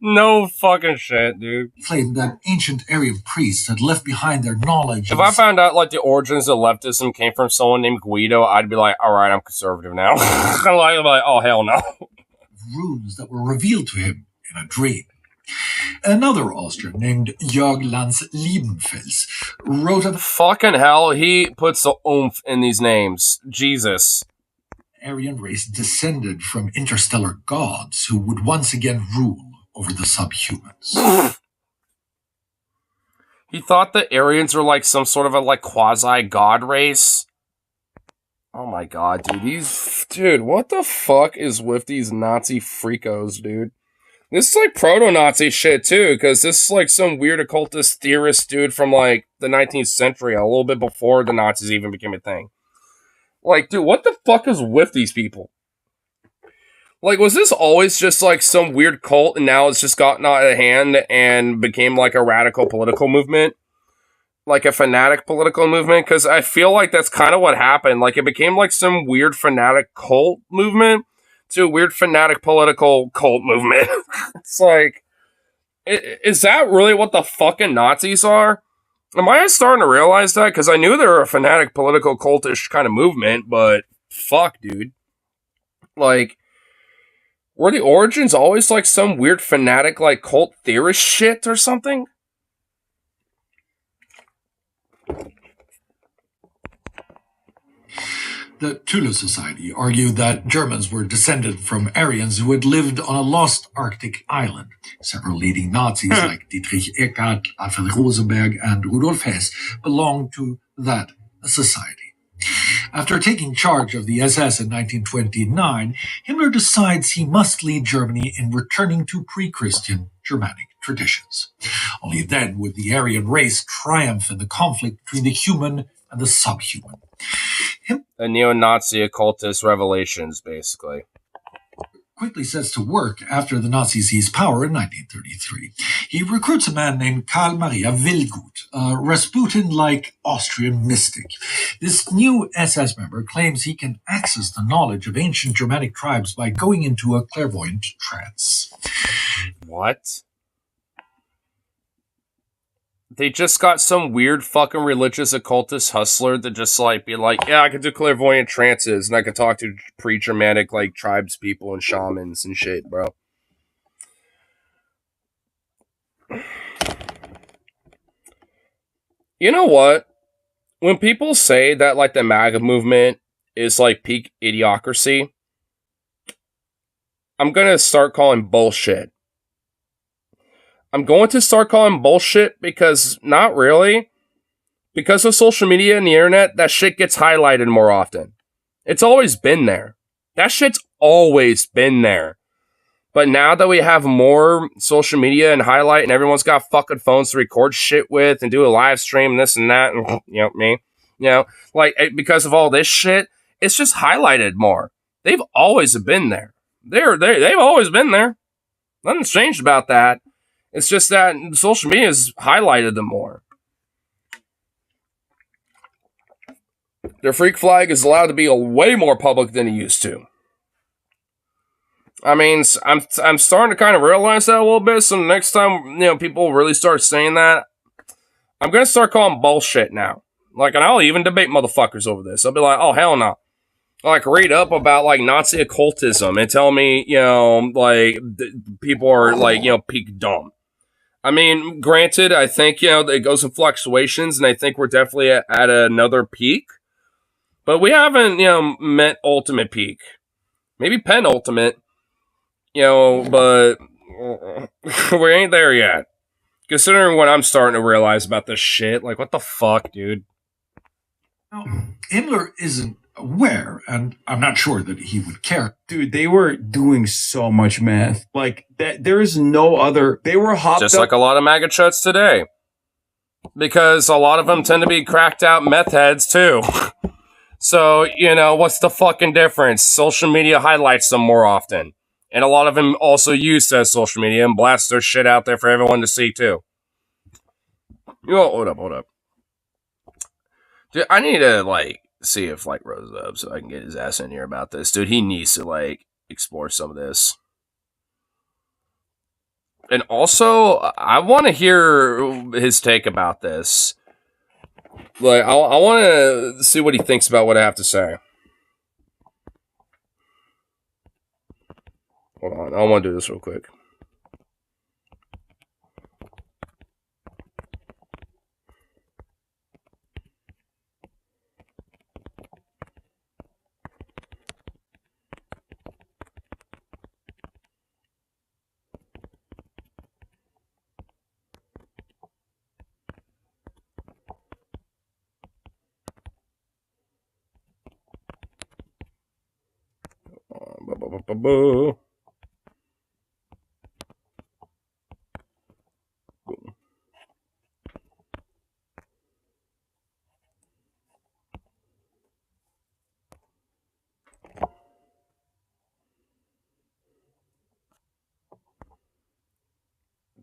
No fucking shit, dude. Claimed that ancient Aryan priests had left behind their knowledge. If I found out, like, the origins of leftism came from someone named Guido, I'd be like, alright, I'm conservative now. I'd be like, oh, hell no. Runes that were revealed to him in a dream. Another Austrian named Jörg Lanz Liebenfels wrote a... Fucking hell, he puts the oomph in these names. Jesus. Aryan race descended from interstellar gods who would once again rule over the subhumans. He thought the Aryans were like some sort of a like quasi-god race. Oh my god, dude. Dude, what the fuck is with these Nazi freakos, dude? This is like proto-Nazi shit too, because this is like some weird occultist theorist dude from like the 19th century, a little bit before the Nazis even became a thing. Like, dude, what the fuck is with these people? Like, was this always just like some weird cult and now it's just gotten out of hand and became like a radical political movement? like a fanatic political movement, because I feel like that's kind of what happened. Like it became like some weird fanatic cult movement to a weird fanatic political cult movement. It's like, is that really what the fucking Nazis are? Am I starting to realize that? Because I knew they were a fanatic political cultish kind of movement, but fuck, dude. Like, were the origins always like some weird fanatic like cult theorist shit or something? The Tulu Society argued that Germans were descended from Aryans who had lived on a lost Arctic island. Several leading Nazis like Dietrich Eckart, Alfred Rosenberg, and Rudolf Hess belonged to that society. After taking charge of the SS in 1929, Himmler decides he must lead Germany in returning to pre-Christian Germanic traditions. Only then would the Aryan race triumph in the conflict between the human and the subhuman. A neo-Nazi occultist revelations, basically. Quickly sets to work after the Nazis seize power in 1933. He recruits a man named Karl Maria Willgut, a Rasputin-like Austrian mystic. This new SS member claims he can access the knowledge of ancient Germanic tribes by going into a clairvoyant trance. What? They just got some weird fucking religious occultist hustler to just like be like, yeah, I can do clairvoyant trances and I can talk to pre-Germanic like tribes people and shamans and shit, bro. You know what? When people say that like the MAGA movement is like peak idiocracy, I'm gonna start calling bullshit. I'm going to start calling bullshit because not really. Because of social media and the internet, that shit gets highlighted more often. It's always been there. That shit's always been there. But now that we have more social media and highlight and everyone's got fucking phones to record shit with and do a live stream and this and that, and you know, me, you know, like because of all this shit, it's just highlighted more. They've always been there. They've always been there. Nothing's changed about that. It's just that social media has highlighted them more. Their freak flag is allowed to be way more public than it used to. I mean, I'm starting to kind of realize that a little bit. So the next time people really start saying that, I'm gonna start calling bullshit now. Like, and I'll even debate motherfuckers over this. I'll be like, oh hell no. Like, read up about like Nazi occultism and tell me, people are like, peak dumb. I mean, granted, I think, it goes in fluctuations, and I think we're definitely at another peak. But we haven't, met ultimate peak. Maybe penultimate, but we ain't there yet. Considering what I'm starting to realize about this shit, like, what the fuck, dude? Now, Himmler isn't aware, and I'm not sure that he would care. Dude, they were doing so much meth. Like, that, there is no other... They were hopped just up... like a lot of MAGA chuds today. Because a lot of them tend to be cracked out meth heads, too. So, what's the fucking difference? Social media highlights them more often. And a lot of them also use social media and blast their shit out there for everyone to see, too. Hold up. Dude, I need to, see if, Rose up so I can get his ass in here about this. Dude, he needs to, explore some of this. And also, I want to hear his take about this. I want to see what he thinks about what I have to say. Hold on, I want to do this real quick.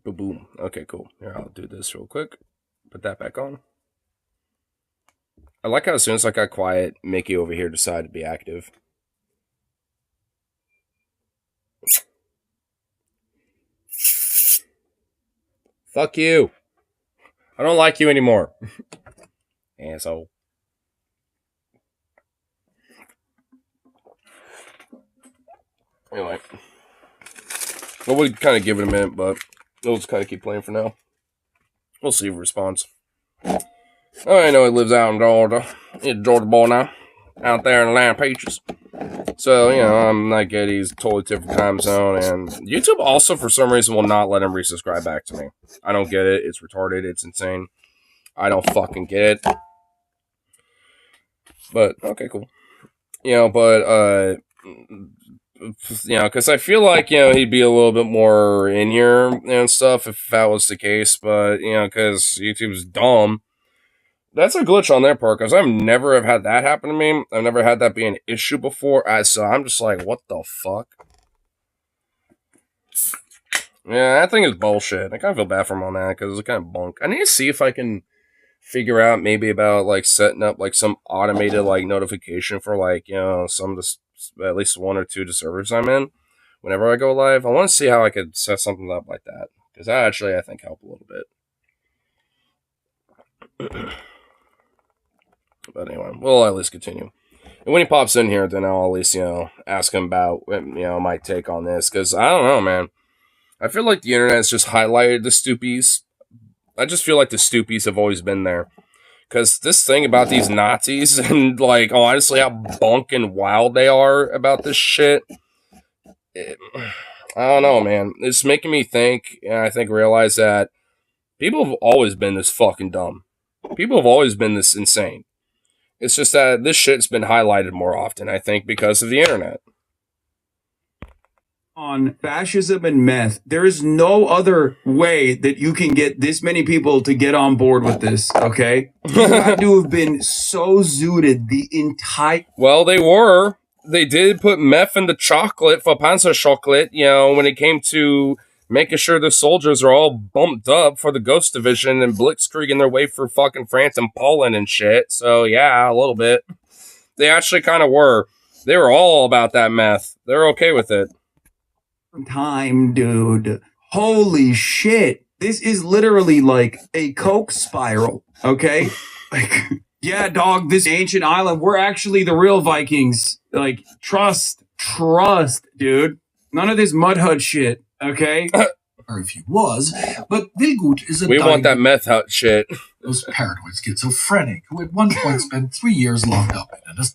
Boom. Okay, cool. Here, I'll do this real quick. Put that back on. I like how as soon as I got quiet, Mickey over here decided to be active. Fuck you. I don't like you anymore. Asshole. Anyway. I would kind of give it a minute, but we'll just kind of keep playing for now. We'll see if he responds. Oh, I know he lives out in Georgia. He's a Georgia boy now. Out there in the land of peaches. So, you know, I'm not good. He's totally different time zone. And YouTube also, for some reason, will not let him resubscribe back to me. I don't get it. It's retarded. It's insane. I don't fucking get it. But, okay, cool. You know, but, you know, because I feel like, you know, he'd be a little bit more in here and stuff if that was the case. But, you know, because YouTube's dumb. That's a glitch on their part, because I've never have had that happen to me. I've never had that be an issue before. So I'm just like, what the fuck? Yeah, that thing is bullshit. I kind of feel bad for him on that, because it's kind of bunk. I need to see if I can figure out maybe about, like, setting up, like, some automated, like, notification for, like, you know, some of the, at least one or two of the servers I'm in whenever I go live. I want to see how I could set something up like that, because that actually, I think, help a little bit. But anyway, we'll at least continue. And when he pops in here, then I'll at least, you know, ask him about, you know, my take on this. Because I don't know, man. I feel like the internet's just highlighted the stoopies. I just feel like the stoopies have always been there. Because this thing about these Nazis and, like, honestly, how bunk and wild they are about this shit. I don't know, man. It's making me think, and I think realize that people have always been this fucking dumb. People have always been this insane. It's just that this shit's been highlighted more often, I think, because of the internet. On fascism and meth, there is no other way that you can get this many people to get on board with this, okay? You have to have been so zooted the entire... Well, they were. They did put meth in the chocolate for Panzer chocolate, you know, when it came to making sure the soldiers are all bumped up for the Ghost Division and blitzkrieging their way for fucking France and Poland and shit. So, yeah, a little bit. They actually kind of were. They were all about that meth. They were okay with it. Time, dude. Holy shit. This is literally like a Coke spiral, okay? Like, yeah, dog, this ancient island, we're actually the real Vikings. Like, trust, dude. None of this mud hut shit. Okay? Or if he was, but Vilgut is a We want that meth hut shit. Those paranoid schizophrenic who at one point spent 3 years locked up in a...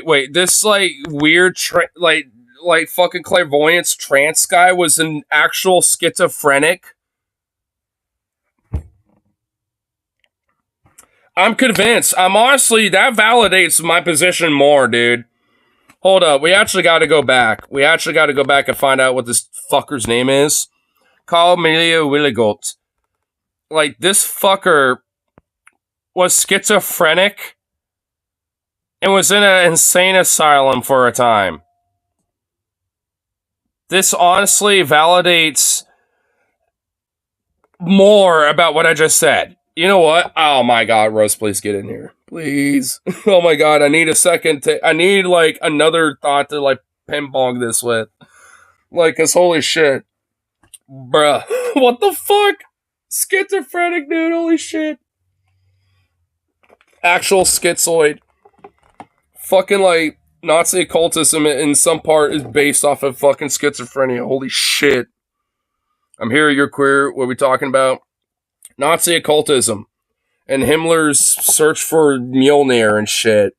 Wait. This, like, weird, like fucking clairvoyance trance guy was an actual schizophrenic? I'm convinced. I'm honestly, that validates my position more, dude. Hold up, we actually got to go back. We actually got to go back and find out what this fucker's name is. Carl Maria Willigot. Like, this fucker was schizophrenic and was in an insane asylum for a time. This honestly validates more about what I just said. You know what? Oh my god, Rose, please get in here. Please. Oh my god, I need a second I need, like, another thought to, like, ping-pong this with. Like, cause holy shit. Bruh. What the fuck? Schizophrenic, dude, holy shit. Actual schizoid. Fucking, like, Nazi occultism in some part is based off of fucking schizophrenia. Holy shit. I'm here, you're queer. What are we talking about? Nazi occultism and Himmler's search for Mjolnir and shit.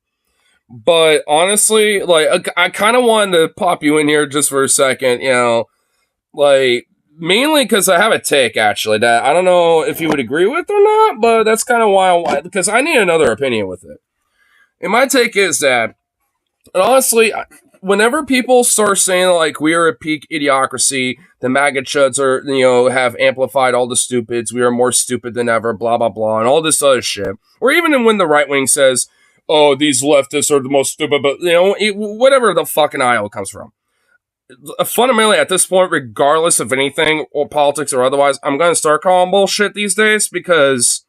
But honestly, like, I kind of wanted to pop you in here just for a second, you know, like, mainly because I have a take, actually, that I don't know if you would agree with or not, but that's kind of why, because I need another opinion with it. And my take is that, and honestly, whenever people start saying, like, we are at peak idiocracy, the MAGA chuds are, you know, have amplified all the stupids, we are more stupid than ever, blah, blah, blah, and all this other shit. Or even when the right wing says, oh, these leftists are the most stupid, but, you know, whatever the fucking aisle comes from. Fundamentally, at this point, regardless of anything, or politics or otherwise, I'm going to start calling bullshit these days, because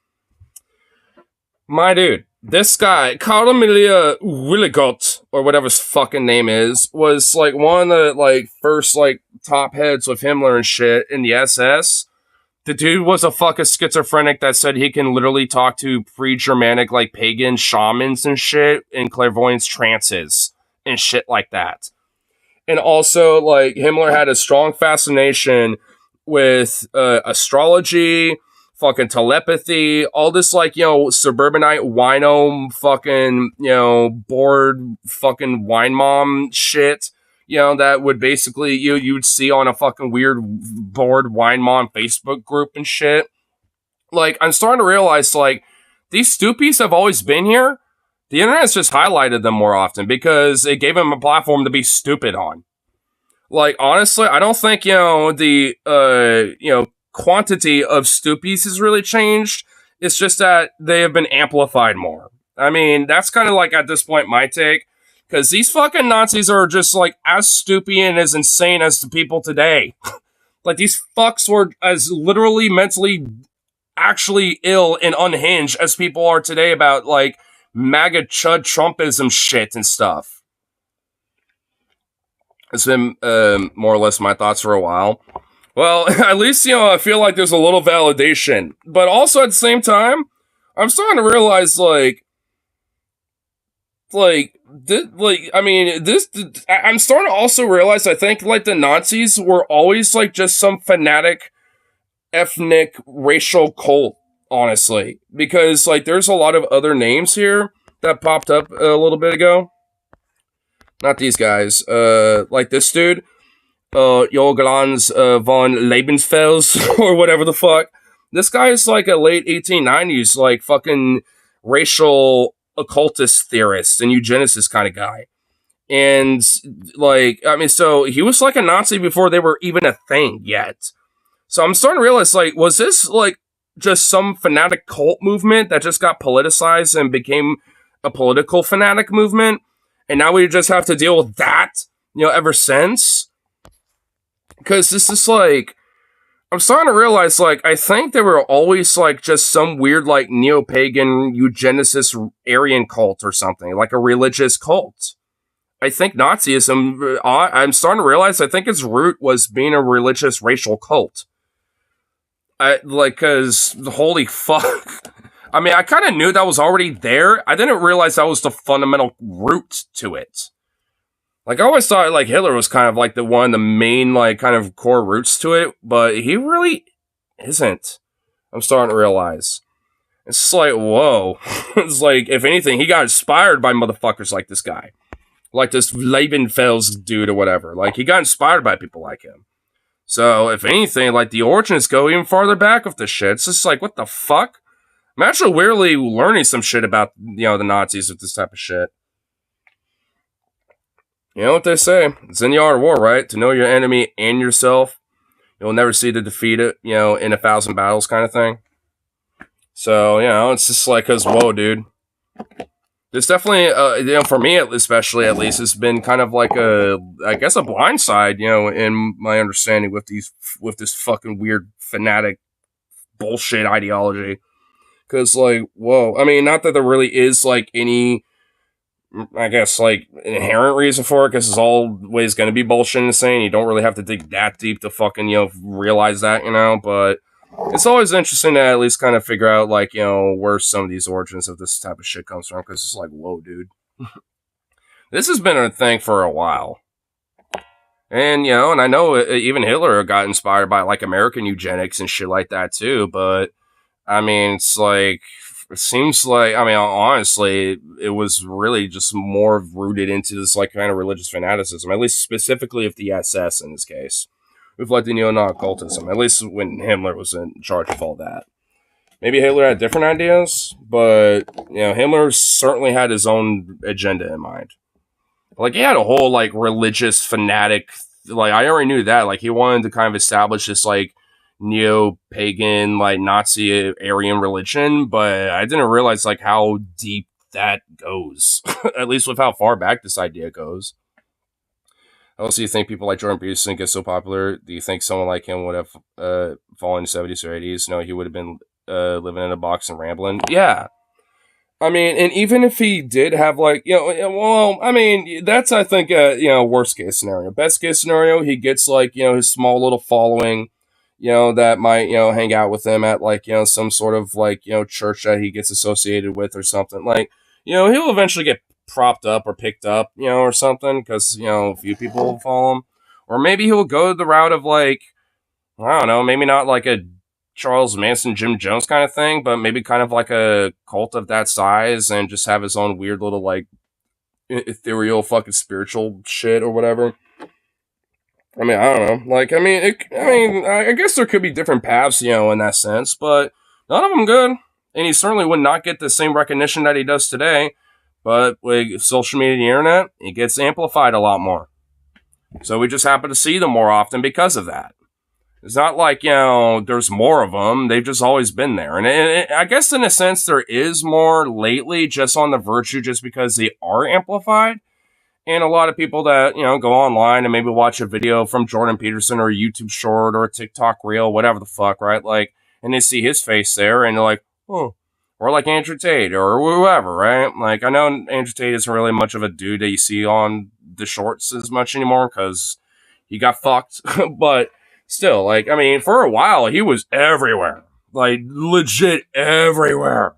My dude, this guy, Karl Emilia Willigott, or whatever his fucking name is, was like one of the like first like top heads with Himmler and shit in the SS. The dude was a fucking schizophrenic that said he can literally talk to pre-Germanic like pagan shamans and shit in clairvoyance trances and shit like that. And also, like, Himmler had a strong fascination with astrology, fucking telepathy, all this, like, suburbanite wino fucking, bored fucking wine mom shit, that would basically, you'd see on a fucking weird bored wine mom Facebook group and shit. Like, I'm starting to realize, like, these stoopies have always been here. The internet's just highlighted them more often because it gave them a platform to be stupid on. Like, honestly, I don't think, the, quantity of stoopies has really changed. It's just that they have been amplified more. I mean, that's kind of like, at this point, my take. Because these fucking Nazis are just, like, as stoopy and as insane as the people today. Like, these fucks were as literally mentally actually ill and unhinged as people are today about, like, MAGA chud Trumpism shit and stuff. It's been more or less my thoughts for a while. Well, at least, I feel like there's a little validation. But also at the same time, I'm starting to realize, I'm starting to also realize, I think, like, the Nazis were always, like, just some fanatic ethnic racial cult, honestly. Because, like, there's a lot of other names here that popped up a little bit ago. Not these guys. Like this dude. Jorglanz von Lebensfels, or whatever the fuck. This guy is like a late 1890s, like, fucking racial occultist theorist and eugenicist kind of guy. And, like, I mean, so he was like a Nazi before they were even a thing yet. So I'm starting to realize, like, was this, like, just some fanatic cult movement that just got politicized and became a political fanatic movement? And now we just have to deal with that, ever since? Because this is, like, I'm starting to realize, like, I think they were always, like, just some weird, like, neo-pagan eugenicist Aryan cult or something, like a religious cult. I think Nazism, I'm starting to realize, I think its root was being a religious racial cult. Cause, holy fuck. I mean, I kind of knew that was already there. I didn't realize that was the fundamental root to it. Like, I always thought, like, Hitler was kind of, like, one of the main, like, kind of core roots to it, but he really isn't. I'm starting to realize. It's just like, whoa. It's like, if anything, he got inspired by motherfuckers like this guy. Like this Lebenfels dude or whatever. Like, he got inspired by people like him. So, if anything, like, the origins go even farther back with this shit. It's just like, what the fuck? I'm actually weirdly learning some shit about, the Nazis with this type of shit. You know what they say? It's in the art of war, right? To know your enemy and yourself. You'll never see to defeat it, in 1,000 battles kind of thing. So, it's just like, cause, whoa, dude. There's definitely, for me especially, at least, it's been kind of like a blind side, in my understanding with this fucking weird fanatic bullshit ideology. Cause, like, whoa. I mean, not that there really is, like, any, I guess, like, inherent reason for it, because it's always going to be bullshit and insane. You don't really have to dig that deep to fucking, realize that, but it's always interesting to at least kind of figure out, like, where some of these origins of this type of shit comes from, because it's like, whoa, dude. This has been a thing for a while. And, and I know even Hitler got inspired by, like, American eugenics and shit like that, too, but, I mean, it's like, it seems like, I mean, honestly, it was really just more rooted into this, like, kind of religious fanaticism, at least specifically of the SS in this case, with, like, the neo-Nazi occultism, at least when Himmler was in charge of all that. Maybe Hitler had different ideas, but, Himmler certainly had his own agenda in mind. Like, he had a whole, like, religious fanatic, like, I already knew that, like, he wanted to kind of establish this, like, neo-pagan, like, Nazi Aryan religion, but I didn't realize, like, how deep that goes. At least with how far back this idea goes. How else do you think people like Jordan Peterson get so popular? Do you think someone like him would have fallen in the 70s or 80s? No, he would have been living in a box and rambling. Yeah. I mean, and even if he did have like, well, I mean, that's I think worst case scenario. Best case scenario, he gets like his small little following, that might hang out with him at like some sort of like church that he gets associated with or something. Like he'll eventually get propped up or picked up, or something because a few people will follow him, or maybe he'll go the route of like I don't know, maybe not like a Charles Manson, Jim Jones kind of thing, but maybe kind of like a cult of that size and just have his own weird little like ethereal fucking spiritual shit or whatever. I mean, I don't know. Like, I guess there could be different paths, in that sense, but none of them good. And he certainly would not get the same recognition that he does today. But with social media and the internet, it gets amplified a lot more. So we just happen to see them more often because of that. It's not like, there's more of them. They've just always been there. And I guess in a sense there is more lately just on the virtue just because they are amplified. And a lot of people that, go online and maybe watch a video from Jordan Peterson or a YouTube short or a TikTok reel, whatever the fuck, right? Like, and they see his face there and they're like, oh. Or like Andrew Tate or whoever, right? Like, I know Andrew Tate isn't really much of a dude that you see on the shorts as much anymore because he got fucked. But still, like, I mean, for a while, he was everywhere. Like, legit everywhere.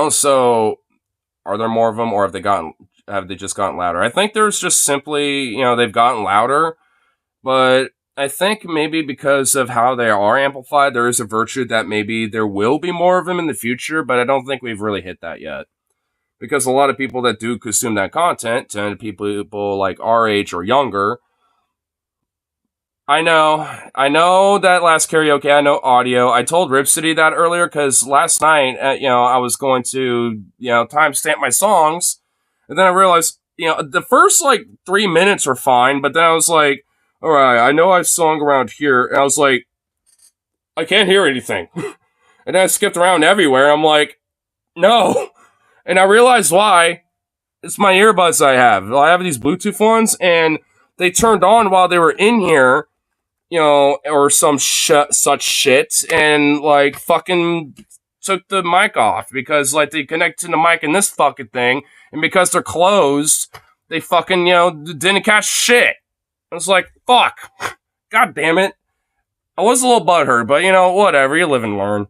So are there more of them or have they just gotten louder? I think there's just simply, they've gotten louder, but I think maybe because of how they are amplified, there is a virtue that maybe there will be more of them in the future, but I don't think we've really hit that yet. Because a lot of people that do consume that content tend to be people like our age or younger. I know that last karaoke, I know audio. I told Ripcity that earlier because last night, I was going to, timestamp my songs. And then I realized, the first like 3 minutes were fine, but then I was like, all right, I know I sung around here. And I was like, I can't hear anything. And then I skipped around everywhere. I'm like, no. And I realized why. It's my earbuds I have. I have these Bluetooth ones, and they turned on while they were in here. Or some such shit, and like fucking took the mic off because like they connect to the mic in this fucking thing, and because they're closed, they fucking didn't catch shit. I was like, fuck, god damn it. I was a little butthurt, but whatever, you live and learn.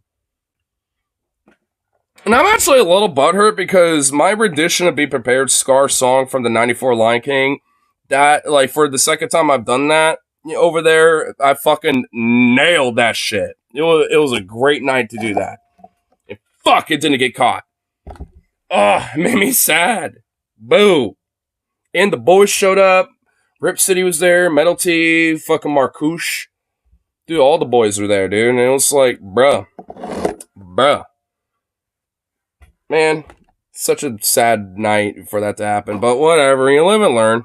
And I'm actually a little butthurt because my rendition of "Be Prepared" Scar's song from the '94 Lion King, that like for the second time I've done that. Over there, I fucking nailed that shit. It was a great night to do that. And fuck, it didn't get caught. Ugh, it made me sad. Boo. And the boys showed up. Rip City was there. Metal T, fucking Marcouche. Dude, all the boys were there, dude. And it was like, bruh. Man, such a sad night for that to happen. But whatever, you live and learn.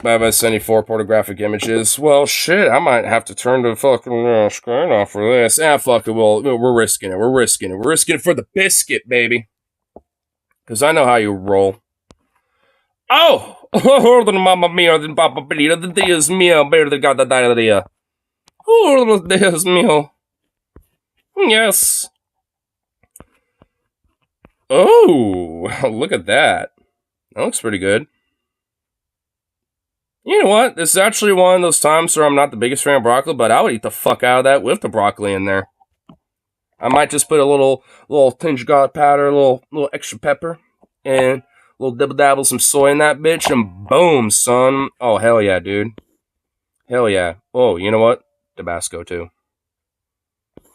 Bye-bye, 74 pornographic images. Well, shit, I might have to turn the fucking screen off for this. Fuck it, we're risking it. We're risking it for the biscuit, baby. Because I know how you roll. Oh! Mamma mia, the papa pelita, the Dios mio, better the god that dia. Oh, Dios mio. Yes. Oh, look at that. That looks pretty good. You know what? This is actually one of those times where I'm not the biggest fan of broccoli, but I would eat the fuck out of that with the broccoli in there. I might just put a little tinge of garlic powder, a little extra pepper, and a little dibble-dabble some soy in that bitch, and boom, son. Oh, hell yeah, dude. Hell yeah. Oh, you know what? Tabasco, too.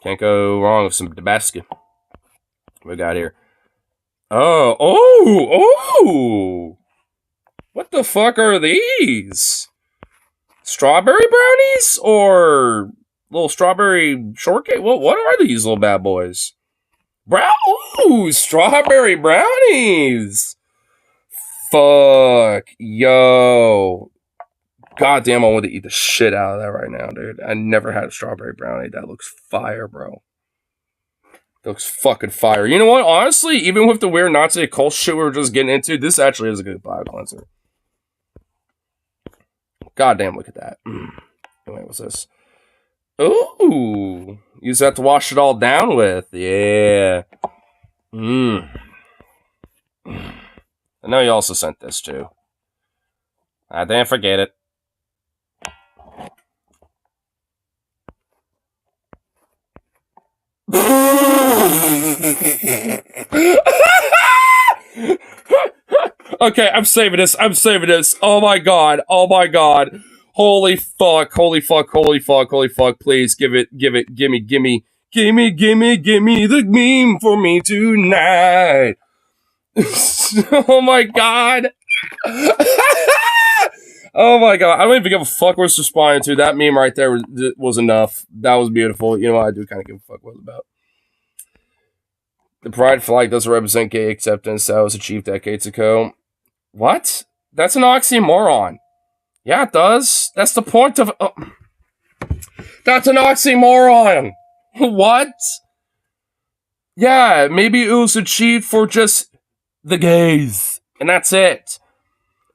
Can't go wrong with some Tabasco. What we got here? Oh! What the fuck are these? Strawberry brownies? Or little strawberry shortcake? What are these little bad boys? Ooh, strawberry brownies! Fuck. Yo. Goddamn, I want to eat the shit out of that right now, dude. I never had a strawberry brownie. That looks fire, bro. That looks fucking fire. You know what? Honestly, even with the weird Nazi occult shit we were just getting into, this actually is a good bio cleanser. Goddamn, look at that. Wait, what's this? Ooh, you just have to wash it all down with. Yeah. I know you also sent this too. I didn't forget it. Okay, I'm saving this. Oh my god. Holy fuck. Please give me the meme for me tonight. Oh my god. Oh my god. I don't even give a fuck what it's responding to. That meme right there was enough. That was beautiful. You know what? I do kind of give a fuck what it's about. The pride flag doesn't represent gay acceptance. That was achieved decades ago. What? That's an oxymoron. Yeah, it does. That's the point of... That's an oxymoron. What? Yeah, maybe it was achieved for just the gays. And that's it.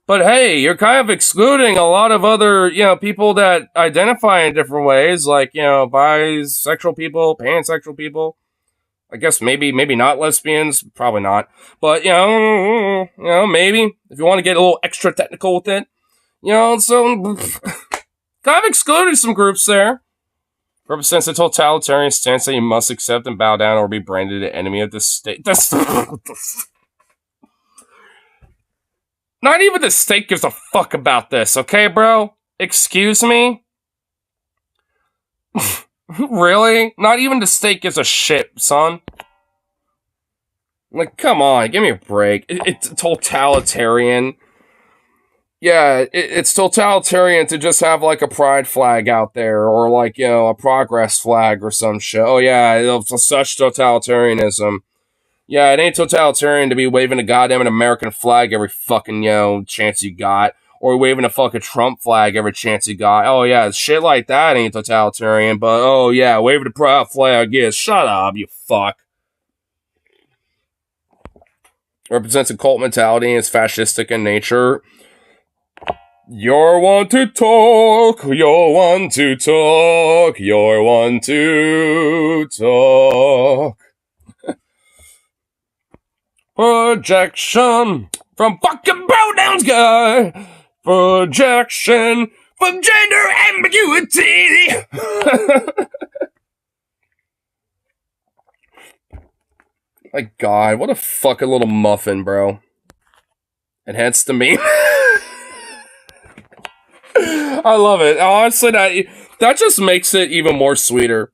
But hey, you're kind of excluding a lot of other, people that identify in different ways, like, bisexual people, pansexual people. I guess maybe not lesbians, probably not. But, maybe, if you want to get a little extra technical with it. So, kind of excluded some groups there. Represents a totalitarian stance that you must accept and bow down or be branded an enemy of the state. That's... Not even the state gives a fuck about this, okay, bro? Excuse me? Really? Not even the state gives a shit, son. Like, come on, give me a break. It's totalitarian. Yeah, it's totalitarian to just have, like, a pride flag out there, or, like, a progress flag or some shit. Oh, yeah, it's such totalitarianism. Yeah, it ain't totalitarian to be waving a goddamn American flag every fucking, chance you got. Or waving a fucking Trump flag every chance you got. Oh, yeah, shit like that ain't totalitarian. But, oh, yeah, waving the pride flag, yeah, shut up, you fuck. Represents a cult mentality and is fascistic in nature. You're one to talk. Projection from fucking pronouns guy. Projection from gender ambiguity. My god, what a fucking little muffin, bro. And hence the meme. I love it. Honestly, that just makes it even more sweeter.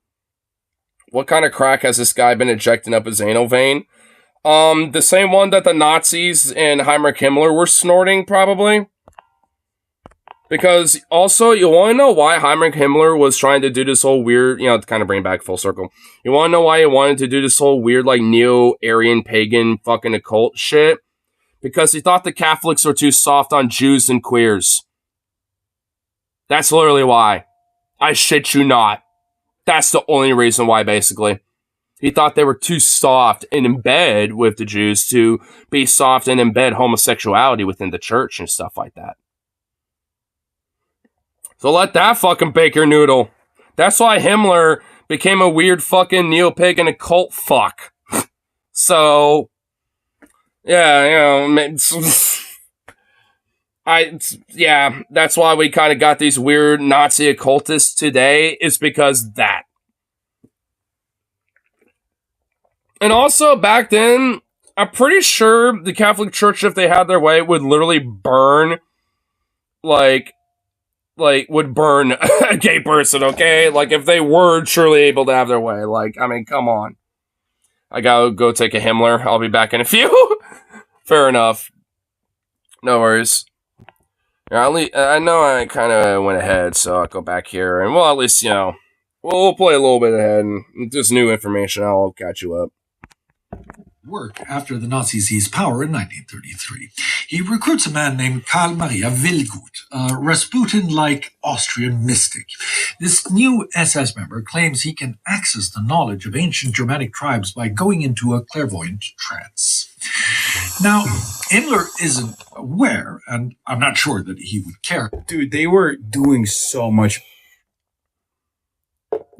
What kind of crack has this guy been injecting up his anal vein? The same one that the Nazis and Heinrich Himmler were snorting, probably. Because, also, you want to know why Heinrich Himmler was trying to do this whole weird, to kind of bring back full circle. You want to know why he wanted to do this whole weird, like, neo-Aryan pagan fucking occult shit? Because he thought the Catholics were too soft on Jews and queers. That's literally why. I shit you not. That's the only reason why, basically. He thought they were too soft and in bed with the Jews to be soft and embed homosexuality within the church and stuff like that. So let that fucking bake your noodle. That's why Himmler became a weird fucking neo-pagan occult fuck. So, yeah, that's why we kind of got these weird Nazi occultists today, is because that. And also, back then, I'm pretty sure the Catholic Church, if they had their way, would literally burn, would burn a gay person, okay? Like, if they were truly able to have their way. Like, I mean, come on. I gotta go take a Himmler. I'll be back in a few. Fair enough. No worries. I know I kind of went ahead, so I'll go back here. And, well, at least, we'll play a little bit ahead. And with this new information, I'll catch you up. Work after the Nazis seized power in 1933. He recruits a man named Karl Maria Willgut, a Rasputin-like Austrian mystic. This new SS member claims he can access the knowledge of ancient Germanic tribes by going into a clairvoyant trance. Now, Himmler isn't aware, and I'm not sure that he would care. Dude, they were doing so much.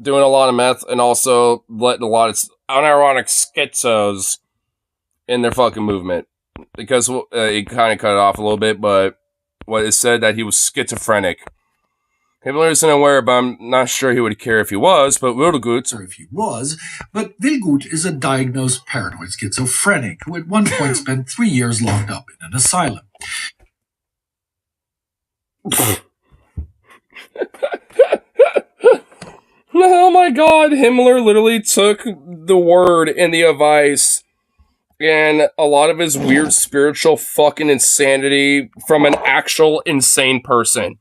doing a lot of meth and also letting a lot of unironic schizos in their fucking movement. Because he kind of cut it off a little bit, but what it said that he was schizophrenic. Himmler isn't aware, but I'm not sure he would care if he was, but Wildegut... Or if he was, but Wilgut is a diagnosed paranoid schizophrenic who at one point spent 3 years locked up in an asylum. Oh my god, Himmler literally took the word and the advice and a lot of his weird spiritual fucking insanity from an actual insane person.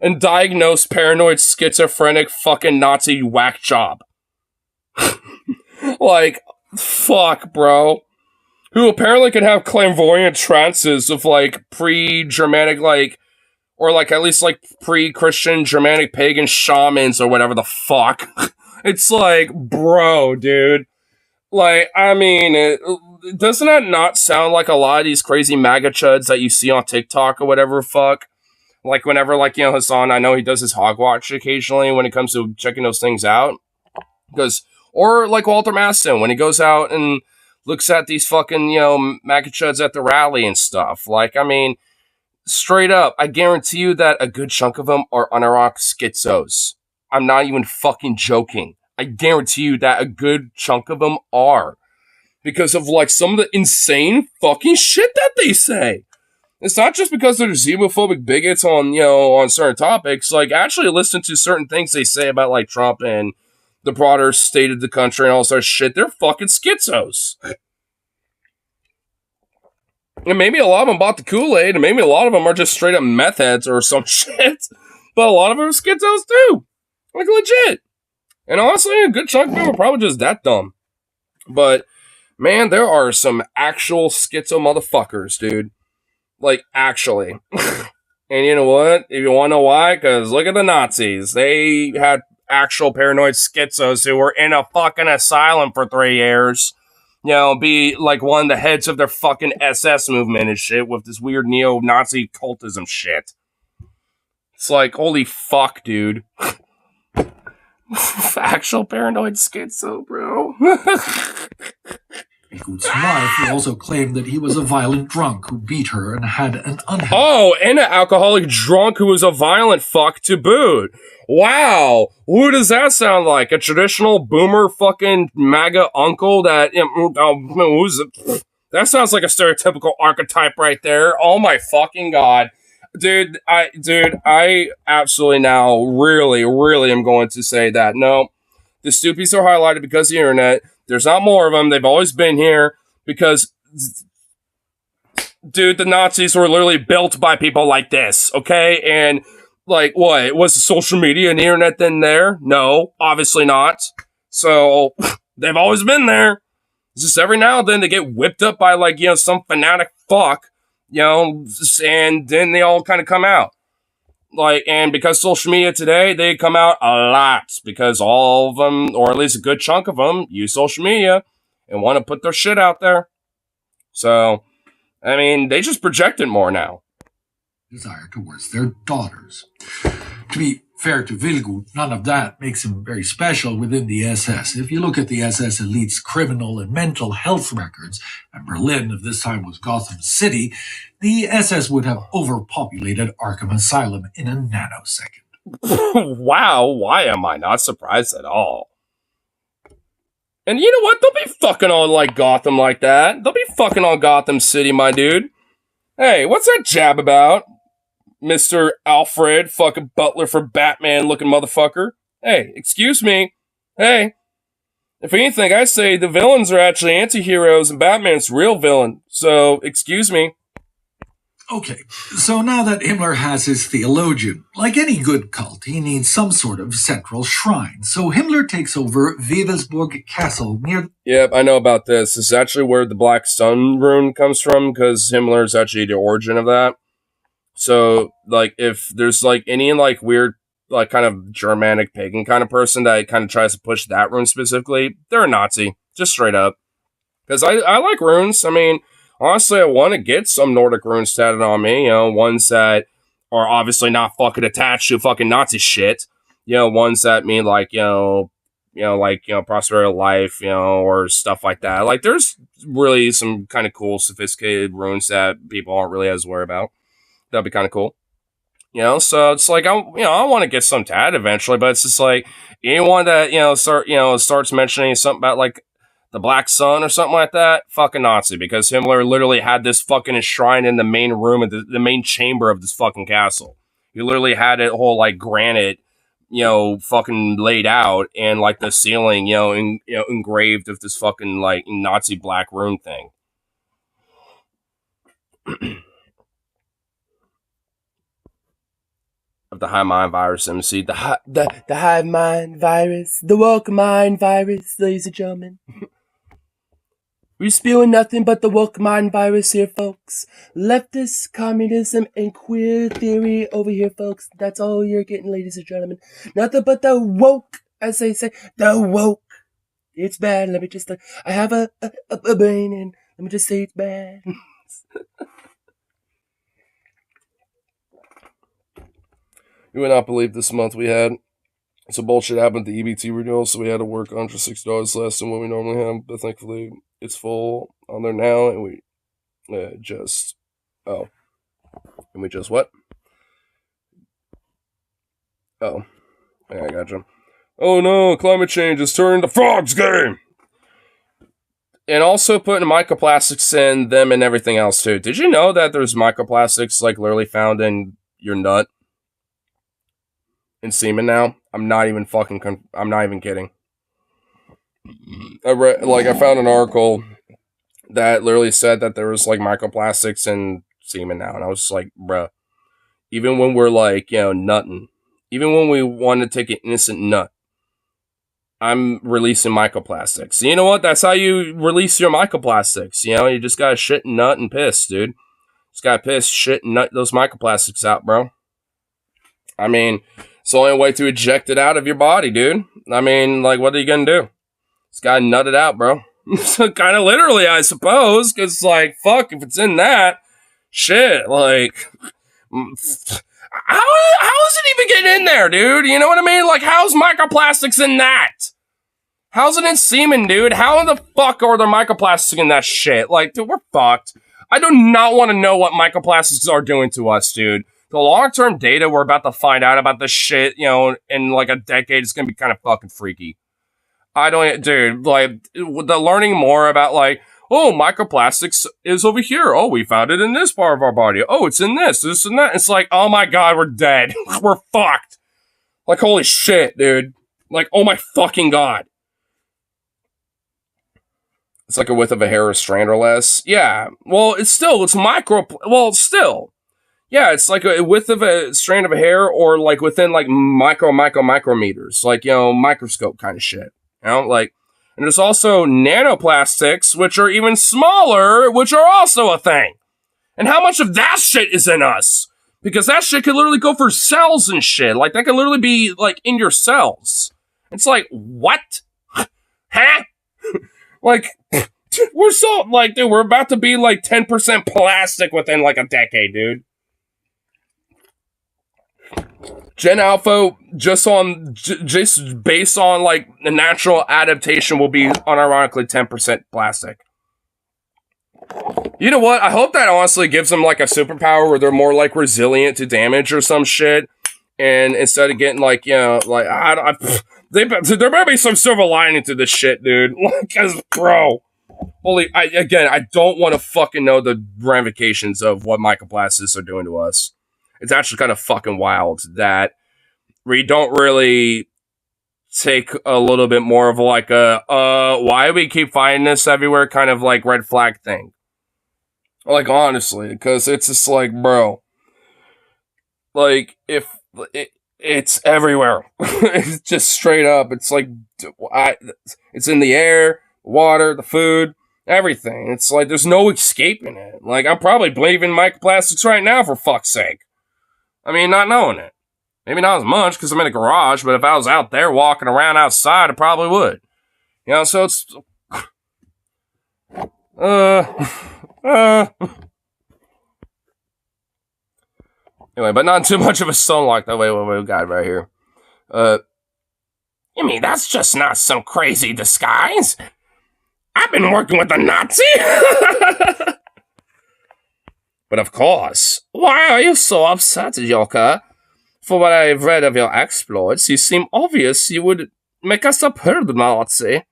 And diagnosed paranoid schizophrenic fucking Nazi whack job. Like, fuck, bro. Who apparently could have clairvoyant trances of, like, pre-Germanic, like, or, like, at least, like, pre-Christian Germanic pagan shamans or whatever the fuck. It's like, bro, dude. Like, I mean, doesn't that not sound like a lot of these crazy MAGA chuds that you see on TikTok or whatever fuck? Like, whenever, like, you know, Hassan, I know he does his hogwatch occasionally when it comes to checking those things out. Because, or like Walter Maston, when he goes out and looks at these fucking, you know, MAGA chuds at the rally and stuff. Like, I mean, straight up, I guarantee you that a good chunk of them are unironic schizos. I'm not even fucking joking. I guarantee you that a good chunk of them are. Because of, like, some of the insane fucking shit that they say. It's not just because they're xenophobic bigots on, you know, on certain topics. Like, actually listen to certain things they say about, like, Trump and the broader state of the country and all that shit. They're fucking schizos. And maybe a lot of them bought the Kool-Aid, and maybe a lot of them are just straight up meth heads or some shit. But a lot of them are schizos too. Like, legit. And honestly, a good chunk of them are probably just that dumb. But, man, there are some actual schizo motherfuckers, dude. Like, actually. And you know what? If you want to know why, because look at the Nazis. They had actual paranoid schizos who were in a fucking asylum for 3 years. You know, be like one of the heads of their fucking SS movement and shit with this weird neo-Nazi cultism shit. It's like, holy fuck, dude. Actual paranoid schizo, bro. Wilgut's wife also claimed that he was a violent drunk who beat her and had an unhealthy... Oh, and an alcoholic drunk who was a violent fuck to boot. Wow. Who does that sound like? A traditional boomer fucking MAGA uncle that... who's it? That sounds like a stereotypical archetype right there. Oh my fucking god. Dude, I absolutely now really am going to say that. No, the stoopies are highlighted because of the internet. There's not more of them. They've always been here because, dude, the Nazis were literally built by people like this, okay? And, like, what? Was the social media and the internet then there? No, obviously not. So, they've always been there. It's just every now and then they get whipped up by, like, you know, some fanatic fuck, you know, and then they all kind of come out. Like, and because social media today, they come out a lot because all of them, or at least a good chunk of them, use social media and want to put their shit out there. So, I mean, they just project it more now. Desire towards their daughters. To be fair to Wilgut, none of that makes him very special within the SS. If you look at the SS elite's criminal and mental health records, and Berlin of this time was Gotham City, the SS would have overpopulated Arkham Asylum in a nanosecond. Wow, why am I not surprised at all? And you know what? Don't be fucking on like Gotham like that. Don't be fucking on Gotham City, my dude. Hey, what's that jab about? Mr. Alfred, fucking butler for Batman looking motherfucker. Hey, excuse me. Hey. If anything, I say the villains are actually anti-heroes and Batman's the real villain. So, excuse me. Okay, so now that Himmler has his theologian, like any good cult, he needs some sort of central shrine. So Himmler takes over Wewelsburg Castle near... Yep, I know about this. This is actually where the Black Sun rune comes from, because Himmler is actually the origin of that. So, like, if there's, like, any, like, weird, like, kind of Germanic pagan kind of person that kind of tries to push that rune specifically, they're a Nazi. Just straight up. Because I like runes. I mean... Honestly, I want to get some Nordic runes tatted on me, you know, ones that are obviously not fucking attached to fucking Nazi shit. ones that mean like, like, prosperity of life, or stuff like that. Like, there's really some kind of cool, sophisticated runes that people aren't really as worried about. That'd be kind of cool. So it's like, I want to get some tat eventually, but it's just like, anyone that, starts mentioning something about like the Black Sun or something like that, fucking Nazi, because Himmler literally had this fucking enshrined in the main room of the main chamber of this fucking castle. He literally had it whole like granite, fucking laid out, and like the ceiling, engraved of this fucking like Nazi black rune thing. Of the hive mind virus, MC. The hive mind virus, the woke mind virus, ladies and gentlemen. We're spewing nothing but the woke mind virus here, folks. Leftist communism and queer theory over here, folks. That's all you're getting, ladies and gentlemen. Nothing but the woke, as they say, the woke. It's bad. Let me just, I have a brain, and let me just say it's bad. You would not believe this month we had some bullshit happened to EBT renewal, so we had to work under $6 less than what we normally have. But thankfully, it's full on there now, and we just what? Oh, yeah, I gotcha. Oh no, climate change is turning the frogs game. And also putting microplastics in them and everything else too. Did you know that there's microplastics like literally found in your nut? In semen now? I'm not even kidding. I found an article that literally said that there was like microplastics in semen now, and I was just like, bruh. Even when we're like, nutting, even when we want to take an innocent nut, I'm releasing microplastics. So you know what? That's how you release your microplastics. You just gotta shit and nut and piss, dude. Just gotta piss, shit, and nut those microplastics out, bro. I mean, it's the only way to eject it out of your body, dude. I mean, like, what are you gonna do? Just gotta nut it out, bro. Kind of literally, I suppose, because, like, fuck, if it's in that, shit, like, how is it even getting in there, dude? You know what I mean? Like, how's microplastics in that? How's it in semen, dude? How in the fuck are there microplastics in that shit? Like, dude, we're fucked. I do not want to know what microplastics are doing to us, dude. The long-term data we're about to find out about this shit, in like a decade, is going to be kind of fucking freaky. Dude, like, the learning more about, like, oh, microplastics is over here. Oh, we found it in this part of our body. Oh, it's in this and that. It's like, oh my god, we're dead. We're fucked. Like, holy shit, dude. Like, oh my fucking god. It's like a width of a hair or strand or less. Yeah, well, it's still. Yeah, it's like a width of a strand of a hair, or like within like micrometers, like, microscope kind of shit. Like, and there's also nanoplastics, which are even smaller, which are also a thing. And how much of that shit is in us? Because that shit could literally go for cells and shit. Like, that could literally be like in your cells. It's like, what? Huh? Like, we're so, like, dude, we're about to be like 10% plastic within like a decade, dude. Gen Alpha, just based on like the natural adaptation, will be unironically 10% plastic. You know what? I hope that honestly gives them like a superpower where they're more like resilient to damage or some shit. And instead of getting like, there better be some silver lining to this shit, dude. Because, bro, I don't want to fucking know the ramifications of what microplastics are doing to us. It's actually kind of fucking wild that we don't really take a little bit more of like a, why do we keep finding this everywhere kind of like red flag thing. Like, honestly, because it's just like, bro, like, if it's everywhere. It's just straight up. It's like, it's in the air, water, the food, everything. It's like, there's no escaping it. Like, I'm probably believing microplastics right now, for fuck's sake. I mean, not knowing it. Maybe not as much because I'm in a garage, but if I was out there walking around outside, I probably would. So it's... Anyway, but not too much of a stone like that way what we got right here. You mean that's just not some crazy disguise? I've been working with a Nazi? But of course, why are you so upset, Joker? For what I've read of your exploits, you seem obvious you would make us a purred Nazi.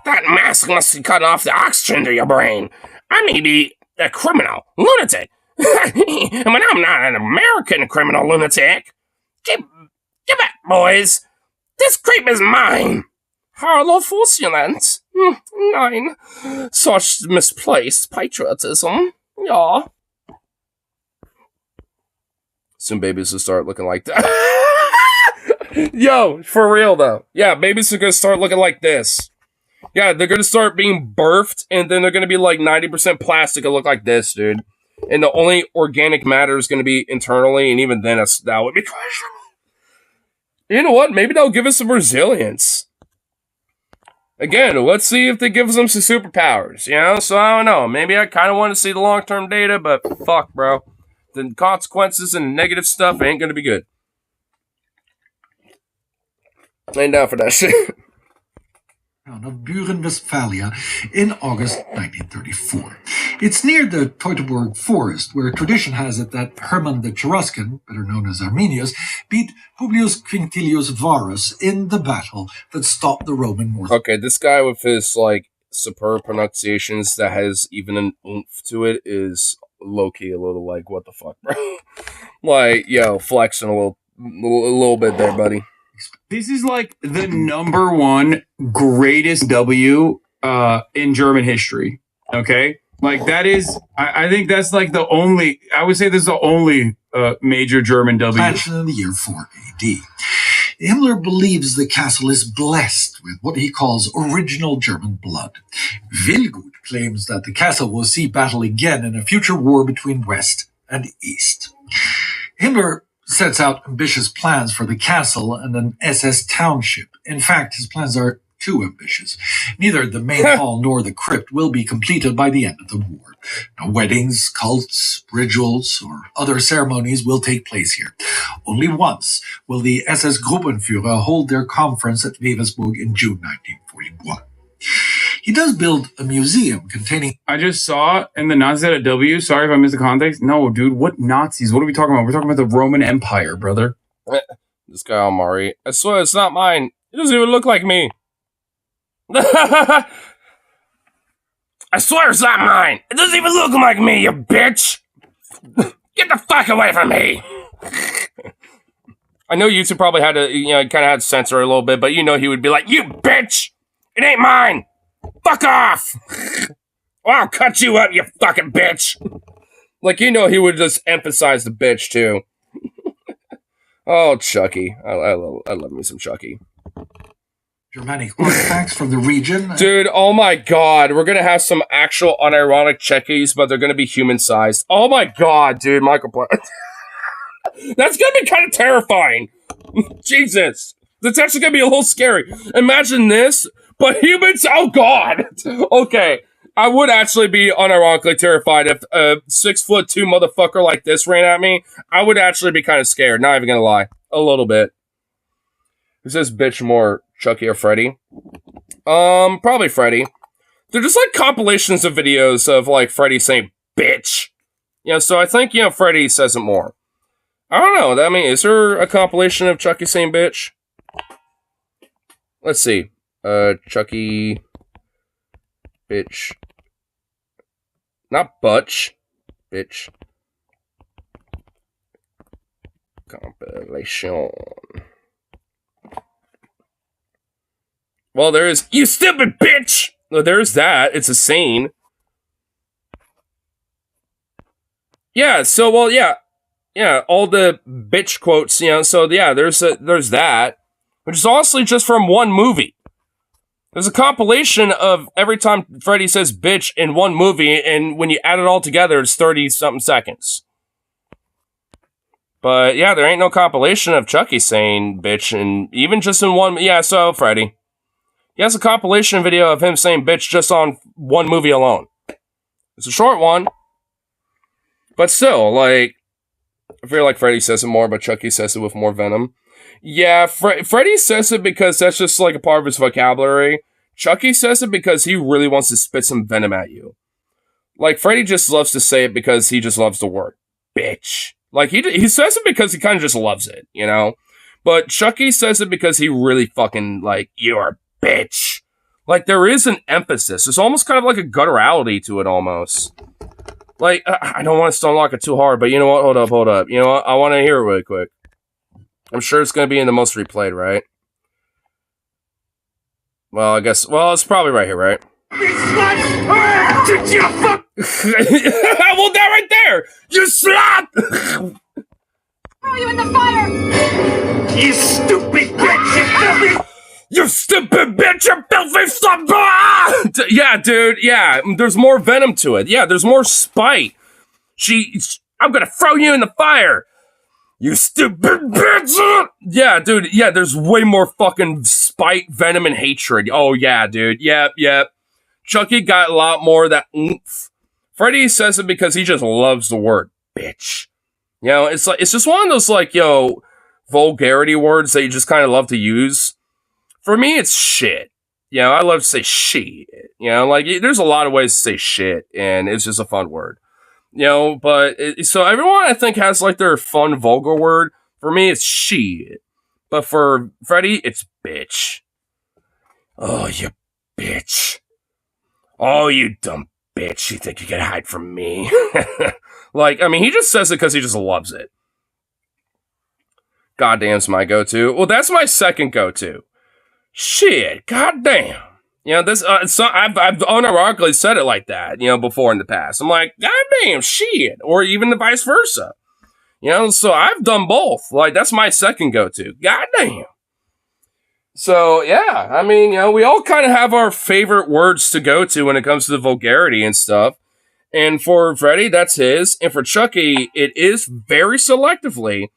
That mask must be cutting off the oxygen to your brain. I may be a criminal, lunatic. But I'm not an American criminal lunatic. Give it, boys. This creep is mine. Harlow Fortunate. 9. Such misplaced patriotism. Yeah. Soon babies will start looking like that. Yo, for real though. Yeah, babies are gonna start looking like this. Yeah, they're gonna start being birthed, and then they're gonna be like 90% plastic and look like this, dude. And the only organic matter is gonna be internally, and even then that would be questionable. You know what? Maybe they'll give us some resilience. Again, let's see if they give them some superpowers, you know? So I don't know. Maybe I kind of want to see the long-term data, but fuck, bro. The consequences and negative stuff ain't gonna be good. Ain't down for that shit. Of Buren, Westphalia in August 1934. It's near the Teutoburg forest, where tradition has it that Hermann the Cheruscan, better known as Arminius, beat Publius Quinctilius Varus in the battle that stopped the Roman North. Okay, this guy with his, like, superb pronunciations that has even an oomph to it is low-key a little like, what the fuck, bro? Like, yo, flexing a little bit there, buddy. This is like the number one greatest W in German history. Okay? Like that is, I think that's like the only, I would say this is the only major German W. Mansion in the year 4 AD. Himmler believes the castle is blessed with what he calls original German blood. Willgut claims that the castle will see battle again in a future war between West and East. Himmler sets out ambitious plans for the castle and an SS township. In fact, his plans are too ambitious. Neither the main hall nor the crypt will be completed by the end of the war. No weddings, cults, rituals, or other ceremonies will take place here. Only once will the SS Gruppenführer hold their conference at Wewelsburg in June 1941. He does build a museum containing... I just saw in the Nazis at a W. Sorry if I missed the context. No, dude, what Nazis? What are we talking about? We're talking about the Roman Empire, brother. This guy Amari. I swear it's not mine. It doesn't even look like me. I swear it's not mine. It doesn't even look like me, you bitch. Get the fuck away from me. I know YouTube probably had to, kind of had to censor a little bit, but he would be like, you bitch. It ain't mine. Fuck off! Or I'll cut you up, you fucking bitch! Like, he would just emphasize the bitch, too. Oh, Chucky. I love me some Chucky. Germanic artifacts from the region. Dude, oh my god. We're gonna have some actual unironic Chuckies, but they're gonna be human-sized. Oh my god, dude. Michael That's gonna be kind of terrifying. Jesus. That's actually gonna be a little scary. Imagine this... But humans, oh god! Okay, I would actually be unironically terrified if a 6'2" motherfucker like this ran at me. I would actually be kind of scared, not even gonna lie. A little bit. Who says bitch more, Chucky or Freddy? Probably Freddy. They're just like compilations of videos of like Freddy saying bitch. So I think, Freddy says it more. I don't know, I mean, is there a compilation of Chucky saying bitch? Let's see. Chucky, bitch, not Butch, bitch, compilation. Well, there is, you stupid bitch! Well, there's that, it's a scene. Yeah, so, well, yeah, all the bitch quotes, so, yeah, there's that, which is honestly just from one movie. There's a compilation of every time Freddy says bitch in one movie, and when you add it all together, it's 30-something seconds. But, yeah, there ain't no compilation of Chucky saying bitch, and even just in one... Yeah, so, Freddy. He has a compilation video of him saying bitch just on one movie alone. It's a short one. But still, like... I feel like Freddy says it more, but Chucky says it with more venom. Yeah, Freddy says it because that's just like a part of his vocabulary. Chucky says it because he really wants to spit some venom at you. Like, Freddy just loves to say it because he just loves the word bitch. Like, he says it because he kind of just loves it, you know? But Chucky says it because he really fucking, like, you're a bitch. Like, there is an emphasis. There's almost kind of like a gutturality to it, almost. Like, I don't want to unlock it too hard, but you know what? Hold up. You know what? I want to hear it really quick. I'm sure it's going to be in the most replayed, right? Well, I guess... Well, it's probably right here, right? Did you fuck? Well, that right there! You slut! Throw you in the fire! You stupid bitch! You filthy... You stupid bitch! You filthy slut! Yeah, dude, yeah. There's more venom to it. Yeah, there's more spite. I'm gonna throw you in the fire! You stupid bitch! Yeah, dude, yeah, there's way more fucking spite, venom, and hatred. Oh, yeah, dude. Yep. Chucky got a lot more of that oomph. Freddy says it because he just loves the word bitch. You know, it's just one of those, like, vulgarity words that you just kind of love to use. For me, it's shit. You know, I love to say shit. You know, like, there's a lot of ways to say shit, and it's just a fun word. You know, but, so everyone, I think, has, like, their fun, vulgar word. For me, it's shit. But for Freddy, it's bitch. Oh, you bitch. Oh, you dumb bitch. You think you can hide from me? Like, I mean, he just says it because he just loves it. Goddamn's my go-to. Well, that's my second go-to. Shit, goddamn. You know, this, I've unironically said it like that, before in the past. I'm like, goddamn, shit. Or even the vice versa. So I've done both. Like, that's my second go-to. Goddamn. So, yeah, I mean, we all kind of have our favorite words to go to when it comes to the vulgarity and stuff. And for Freddy, that's his. And for Chucky, it is very selectively,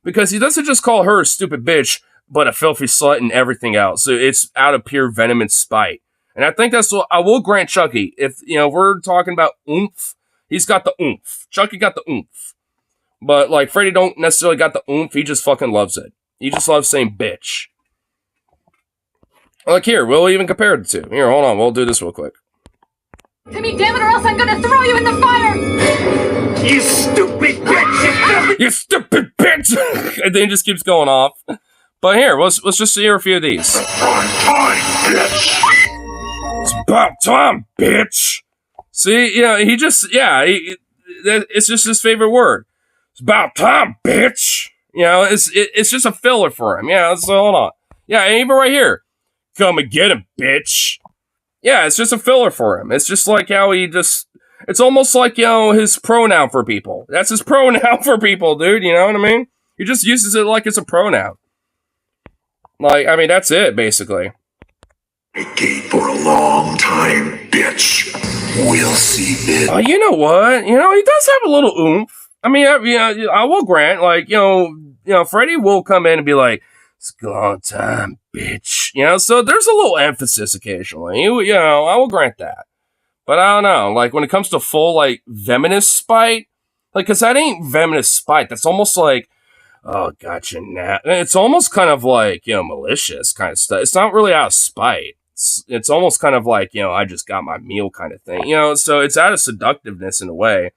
because he doesn't just call her a stupid bitch, but a filthy slut and everything else. So it's out of pure venom and spite. And I think that's what I will grant Chucky. If, we're talking about oomph, he's got the oomph. Chucky got the oomph. But, like, Freddy don't necessarily got the oomph. He just fucking loves it. He just loves saying bitch. Like, here, we'll even compare the two. Here, hold on. We'll do this real quick. Timmy, damn it, or else I'm gonna throw you in the fire! You stupid bitch! You stupid bitch! And then he just keeps going off. But here, let's just hear a few of these. It's about time, bitch! See, it's just his favorite word. It's about time, bitch! It's just a filler for him. Yeah, so hold on. Yeah, and even right here. Come and get him, bitch. Yeah, it's just a filler for him. It's just like how it's almost like, his pronoun for people. That's his pronoun for people, dude. You know what I mean? He just uses it like it's a pronoun. Like, I mean, that's it, basically. Gate for a long time, bitch. We'll see, bitch. Oh, you know what? He does have a little oomph. I mean, I will grant, like, Freddy will come in and be like, it's a long time, bitch. So there's a little emphasis occasionally. I will grant that. But I don't know. Like, when it comes to full, like, venomous spite, like, because that ain't venomous spite. That's almost like, oh, gotcha, now. It's almost kind of like, malicious kind of stuff. It's not really out of spite. It's almost kind of like, I just got my meal kind of thing. So it's out of seductiveness in a way.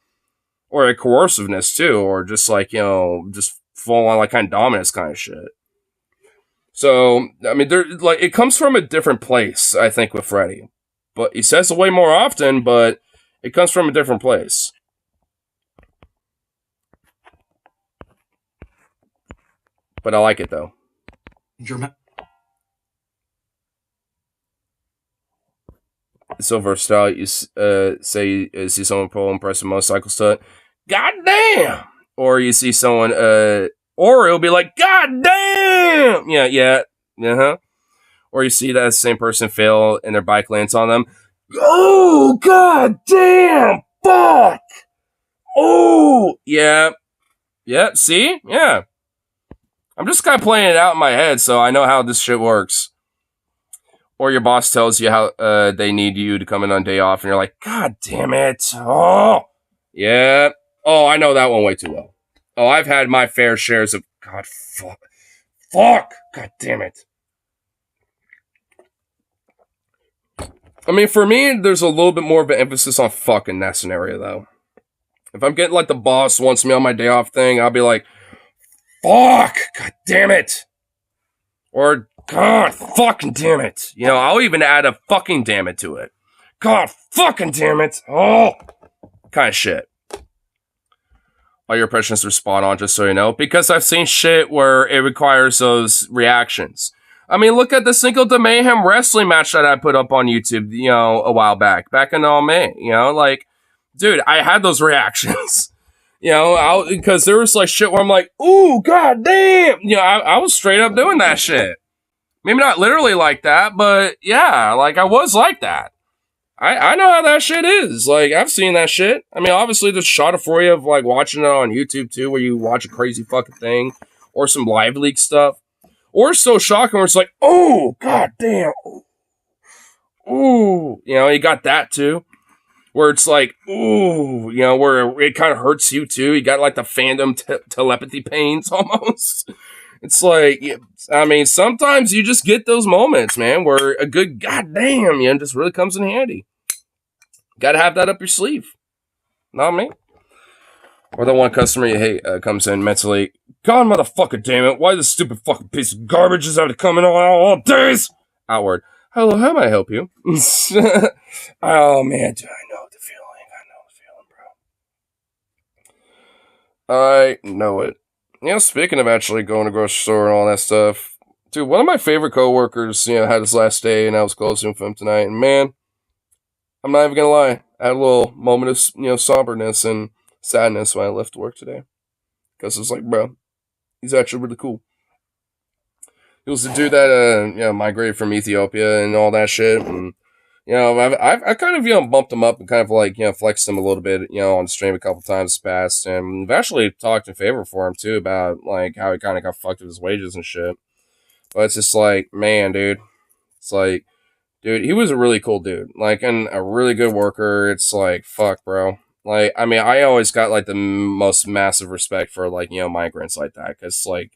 Or a coerciveness, too. Or just like, just full on, like, kind of dominance kind of shit. So, I mean, it comes from a different place, I think, with Freddy. But he says it way more often, but it comes from a different place. But I like it, though. It's so versatile. You say you see someone pull an impressive motorcycle stunt. God damn! Or you see someone, or it'll be like, God damn! Yeah. Uh-huh. Or you see that same person fail and their bike lands on them. Oh, God damn! Fuck! Oh! Yeah. See? Yeah. I'm just kind of playing it out in my head so I know how this shit works. Or your boss tells you how they need you to come in on day off and you're like, God damn it! Oh! Yeah. Oh, I know that one way too well. Oh, I've had my fair shares of, God, Fuck! God damn it. I mean, for me, there's a little bit more of an emphasis on fuck in that scenario, though. If I'm getting, like, the boss wants me on my day off thing, I'll be like, fuck! God damn it! Or, God fucking damn it. You know, I'll even add a fucking damn it to it. God fucking damn it. Oh! Kind of shit. All your impressions are spot on, just so you know, because I've seen shit where it requires those reactions. I mean, look at the Cinco de Mayhem wrestling match that I put up on YouTube, you know, a while back in May, you know, like, dude, I had those reactions, you know, because there was like shit where I'm like, ooh, god damn, you know, I was straight up doing that shit. Maybe not literally like that, but yeah, like I was like that. I know how that shit is. Like, I've seen that shit. I mean, obviously, there's shot for you of, like, watching it on YouTube, too, where you watch a crazy fucking thing, or some live leak stuff. Or it's so shocking where it's like, oh, god damn. Ooh. You know, you got that, too. Where it's like, ooh, you know, where it kind of hurts you, too. You got, like, the fandom telepathy pains, almost. It's like, I mean, sometimes you just get those moments, man, where a good goddamn, you know, just really comes in handy. Gotta have that up your sleeve. Not me. Or the one customer you hate comes in mentally, God motherfucker damn it, why this stupid fucking piece of garbage is out coming on all days? Outward. Hello, how may I help you? Oh man, dude, I know the feeling. I know it. You know, speaking of actually going to the grocery store and all that stuff, dude, one of my favorite coworkers, you know, had his last day and I was closing with him tonight, and man, I'm not even gonna lie. I had a little moment of, you know, somberness and sadness when I left work today. Because it's like, bro, he's actually really cool. He was the dude that, you know, migrated from Ethiopia and all that shit. And, you know, I kind of, you know, bumped him up and kind of like, you know, flexed him a little bit, you know, on stream a couple times past. And I've actually talked in favor for him, too, about, like, how he kind of got fucked with his wages and shit. But it's just like, man, dude. It's like, dude, he was a really cool dude. Like, and a really good worker. It's like, fuck, bro. Like, I mean, I always got, like, the most massive respect for, like, you know, migrants like that. Because, like,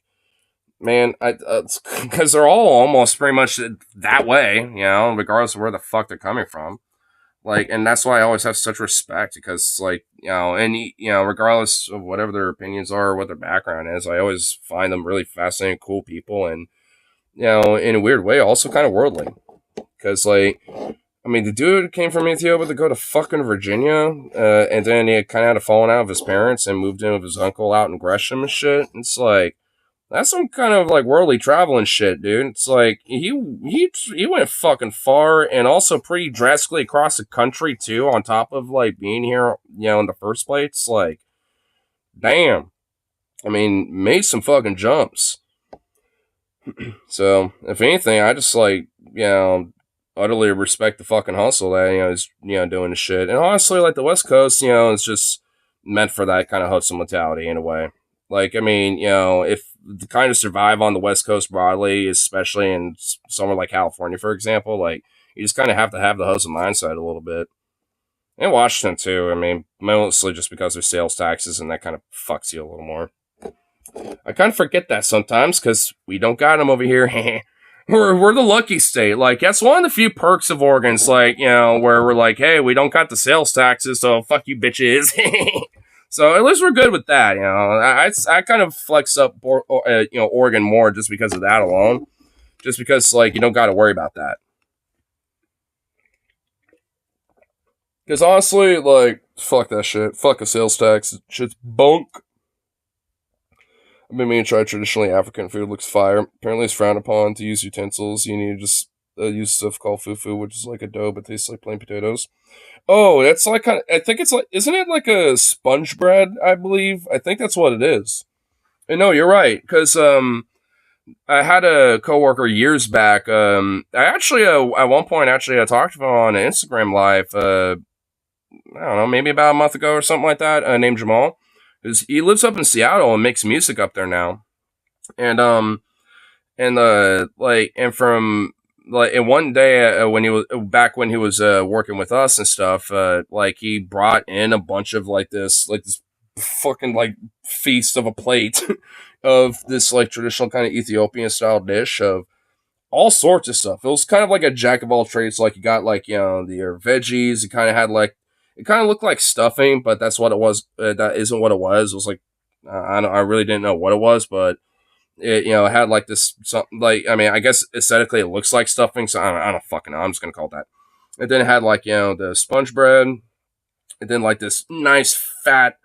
man, because they're all almost pretty much that way, you know, regardless of where the fuck they're coming from. Like, and that's why I always have such respect. Because, like, you know, and, you know, regardless of whatever their opinions are or what their background is, I always find them really fascinating, cool people. And, you know, in a weird way, also kind of worldly. Because, like, I mean, the dude came from Ethiopia to go to fucking Virginia, and then he kind of had a falling out with his parents and moved in with his uncle out in Gresham and shit. It's like, that's some kind of, like, worldly traveling shit, dude. It's like, he went fucking far and also pretty drastically across the country, too, on top of, like, being here, you know, in the first place. Like, damn. I mean, made some fucking jumps. So, if anything, I just, like, you know, utterly respect the fucking hustle that, you know, is, you know, doing the shit. And honestly, like, the West Coast, you know, is just meant for that kind of hustle mentality in a way. Like, I mean, you know, if to kind of survive on the West Coast broadly, especially in somewhere like California, for example, like, you just kind of have to have the hustle mindset a little bit. And Washington, too. I mean, mostly just because there's sales taxes and that kind of fucks you a little more. I kind of forget that sometimes because we don't got them over here. We're the lucky state. Like, that's one of the few perks of Oregon's, like, you know, where we're like, hey, we don't got the sales taxes, so fuck you bitches. So at least we're good with that, you know. I kind of flex up, you know, Oregon more just because of that alone. Just because, like, you don't got to worry about that. Because honestly, like, fuck that shit. Fuck a sales tax. Shit's bunk. I've been meaning to try traditionally African food. Looks fire. Apparently it's frowned upon to use utensils. You need to just use stuff called fufu, which is like a dough but tastes like plain potatoes. Oh, that's like kind of, I think it's like, isn't it like a sponge bread, I believe? I think that's what it is. And no, you're right. Because I had a coworker years back. I actually, at one point, I talked to him on an Instagram live, I don't know, maybe about a month ago or something like that, named Jamal. He lives up in Seattle and makes music up there now. And one day when he was working with us and stuff, like, he brought in a bunch of like this fucking like feast of a plate of this like traditional kind of Ethiopian style dish of all sorts of stuff. It was kind of like a jack of all trades. Like you got like your veggies. It kind of had like it kind of looked like stuffing, but that's what it was. That isn't what it was. It was like I really didn't know what it was, but it it had like this something like I mean I guess aesthetically it looks like stuffing. So I don't fucking know. I'm just gonna call it that. And then it had like the sponge bread, and then like this nice fat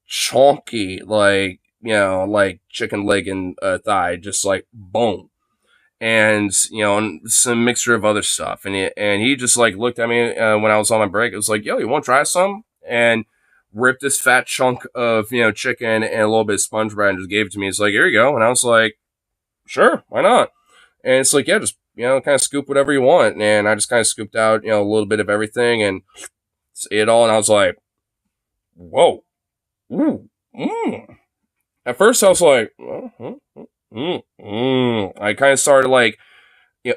chunky like like chicken leg and thigh, just like boom, and and some mixture of other stuff, and he just like looked at me when I was on my break. It was like, yo, you want to try some? And ripped this fat chunk of chicken and a little bit of sponge bread and just gave it to me. It's like, here you go. And I was like, sure, why not? And it's like, yeah, just kind of scoop whatever you want. And I just kind of scooped out a little bit of everything and ate it all. And I was like, whoa, ooh, At first I was like, I kind of started like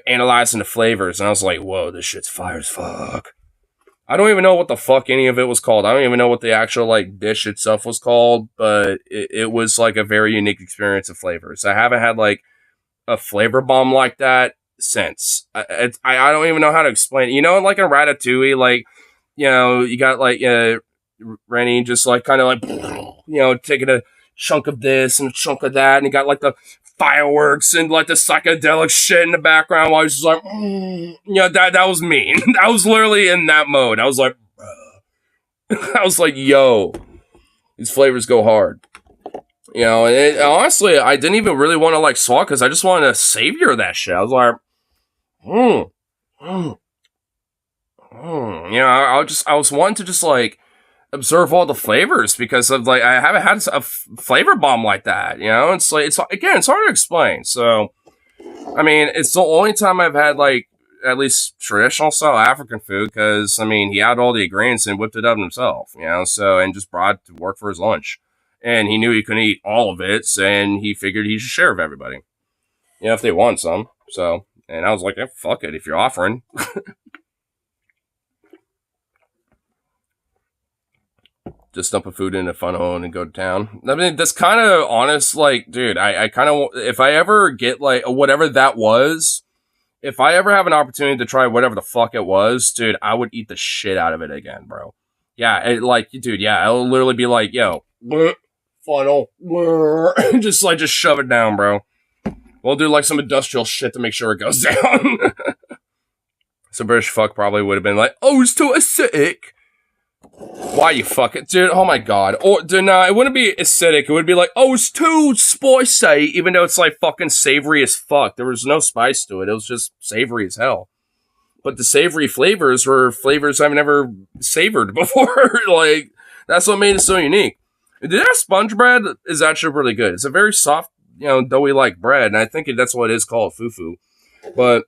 analyzing the flavors, and I was like, whoa, this shit's fire as fuck. I don't even know what the fuck any of it was called. I don't even know what the actual like dish itself was called, but it was like a very unique experience of flavors. I haven't had like a flavor bomb like that since. I don't even know how to explain it. Like in Ratatouille, like you got like Rennie just like kind of like taking a chunk of this and a chunk of that, and he got like the fireworks and like the psychedelic shit in the background while he's just like, that was me. I was literally in that mode. I was like, I was like, yo, these flavors go hard. And honestly, I didn't even really want to like swallow because I just wanted to savor that shit. I was like, I was wanting to just like observe all the flavors because of like I haven't had a flavor bomb like that. It's like it's hard to explain. So I mean, it's the only time I've had like at least traditional style African food because I mean he had all the ingredients and whipped it up himself. So and just brought it to work for his lunch, and he knew he couldn't eat all of it, and he figured he should share with everybody. If they want some. So and I was like, yeah, fuck it if you're offering. Just dump a food in a funnel and go to town. I mean, that's kind of honest. Like, dude, I kind of, if I ever get like whatever that was, if I ever have an opportunity to try whatever the fuck it was, dude, I would eat the shit out of it again, bro. Yeah, dude, yeah, I'll literally be like, yo, funnel, just shove it down, bro. We'll do like some industrial shit to make sure it goes down. Some British fuck probably would have been like, oh, it's too acidic. Why you fuck it, dude? Oh my god. Or no, it wouldn't be acidic. It would be like, oh, it's too spicy, even though it's like fucking savory as fuck. There was no spice to it. It was just savory as hell. But the savory flavors were flavors I've never savored before. Like, that's what made it so unique. That sponge bread is actually really good. It's a very soft, doughy like bread, and I think that's what it is called, fufu. But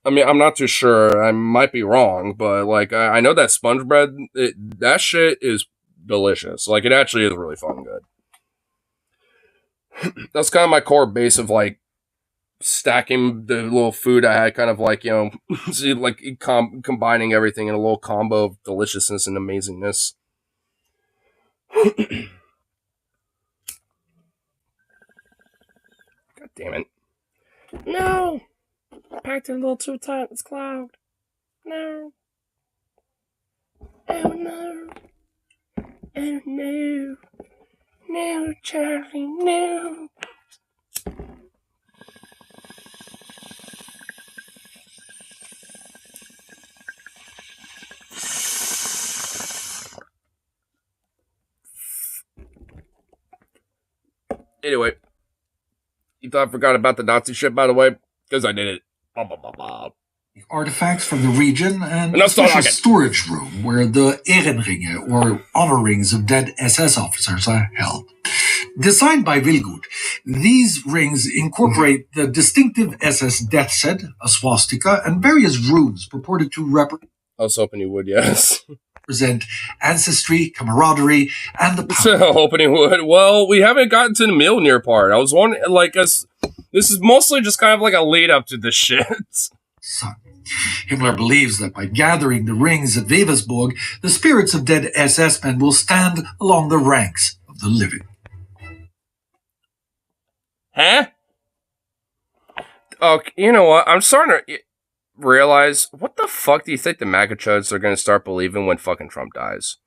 I mean, I'm not too sure. I might be wrong, but like I know that sponge bread, that shit is delicious. Like it actually is really fucking good. That's kind of my core base of like stacking the little food I had, kind of like see, like combining everything in a little combo of deliciousness and amazingness. God damn it! No. Packed it a little too tight. It's clogged. No. Oh no. Oh no. No, Charlie, no. Anyway. You thought I forgot about the Nazi shit, by the way? Because I did it. Artifacts from the region and No, a special like storage room where the Ehrenringe, or honor rings of dead SS officers, are held. Designed by Wilgut, these rings incorporate the distinctive SS death set, a swastika, and various runes purported to I was hoping you would, yes. represent ancestry, camaraderie, and the power. Hoping you would. Well, we haven't gotten to the Mjolnir part. I was wondering, like, this is mostly just kind of like a lead up to this shit. Sun. Himmler believes that by gathering the rings at Wewelsburg, the spirits of dead SS men will stand along the ranks of the living. Huh? Oh, you know what? I'm starting to realize, what the fuck do you think the MAGA chuds are going to start believing when fucking Trump dies?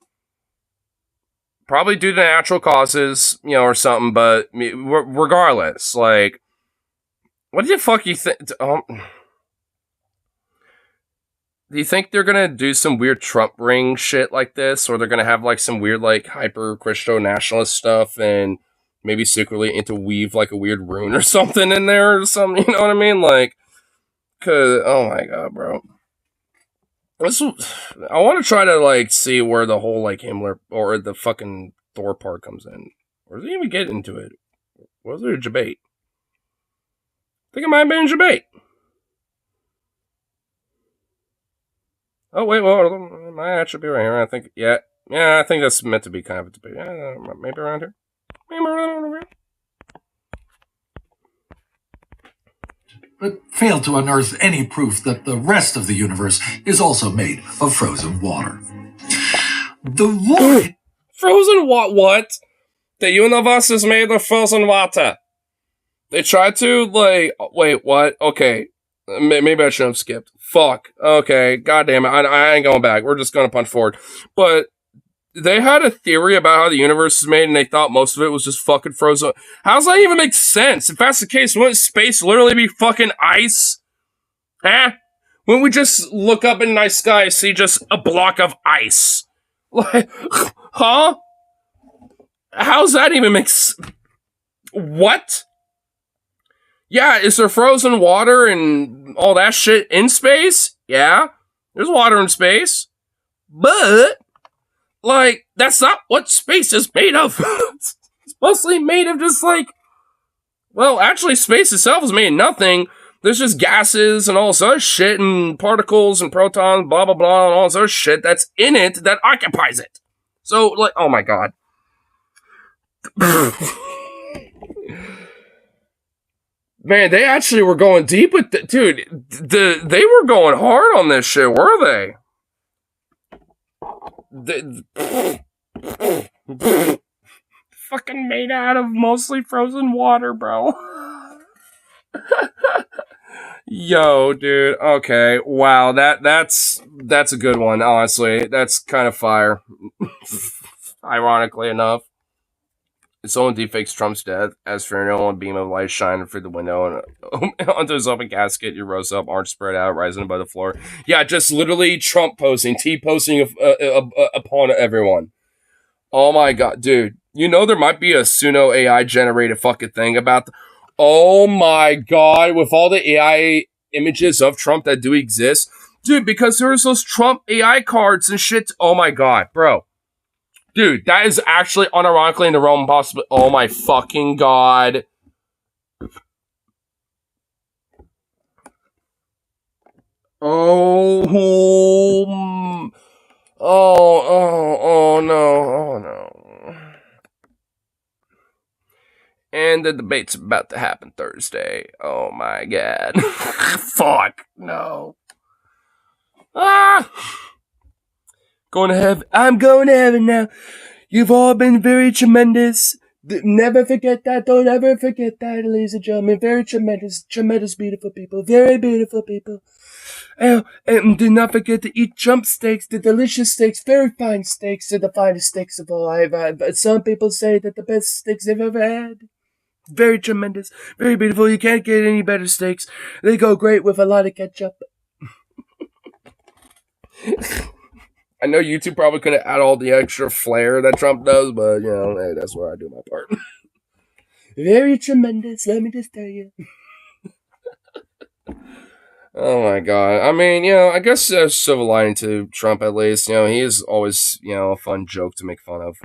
Probably due to natural causes, or something, but regardless, like, what the fuck you think? Do you think they're gonna do some weird Trump ring shit like this, or they're gonna have like some weird like hyper Christo nationalist stuff and maybe secretly interweave like a weird rune or something in there or something? You know what I mean? Like, cause oh my god, bro. I want to try to like see where the whole like Himmler or the fucking Thor part comes in. Or does he even get into it? Was there a debate? I think it might have been a debate. Oh wait, well, my ad should be right here. I think, yeah, I think that's meant to be kind of a debate. Yeah, maybe around here. Maybe around here. But failed to unearth any proof that the rest of the universe is also made of frozen water. The water... Frozen what? The universe is made of frozen water. They tried to, like... Wait, what? Okay. Maybe I should have skipped. Fuck. Okay. God damn it. I ain't going back. We're just going to punch forward. But they had a theory about how the universe is made, and they thought most of it was just fucking frozen. How does that even make sense? If that's the case, wouldn't space literally be fucking ice? Huh? Wouldn't we just look up in the night sky and see just a block of ice? Like, huh? How's that even make sense? What? Yeah, is there frozen water and all that shit in space? Yeah, there's water in space. But, like, that's not what space is made of. It's mostly made of just, like... Well, actually, space itself is made of nothing. There's just gases and all this other shit and particles and protons, blah, blah, blah, and all this other shit that's in it that occupies it. So, like, oh my god. Man, they actually were going deep with the dude. They were going hard on this shit, were they? Fucking made out of mostly frozen water, bro. Yo, dude. Okay, wow. That's a good one. Honestly, that's kind of fire. Ironically enough. Someone defakes Trump's death. As for no one beam of light shining through the window and onto his open casket, you rose up, arms spread out, rising above the floor. Yeah, just literally Trump posting, T-posting upon everyone. Oh my god, dude. You know there might be a Suno AI generated fucking thing about... Oh my god, with all the AI images of Trump that do exist. Dude, because there's those Trump AI cards and shit. Oh my god, bro. Dude, that is actually unironically in the realm possible. Oh my fucking god. Oh no. And the debate's about to happen Thursday. Oh my god. Fuck. No. Ah! Going to heaven. I'm going to heaven now. You've all been very tremendous. Never forget that. Don't ever forget that, ladies and gentlemen. Very tremendous, beautiful people. Very beautiful people. Oh, and do not forget to eat Trump steaks, the delicious steaks, very fine steaks. They're the finest steaks of all I've had. But some people say that the best steaks they've ever had. Very tremendous, very beautiful. You can't get any better steaks. They go great with a lot of ketchup. I know YouTube probably couldn't add all the extra flair that Trump does, but, hey, that's where I do my part. Very tremendous, let me just tell you. Oh my god. I mean, I guess there's silver lining to Trump at least. He is always, a fun joke to make fun of.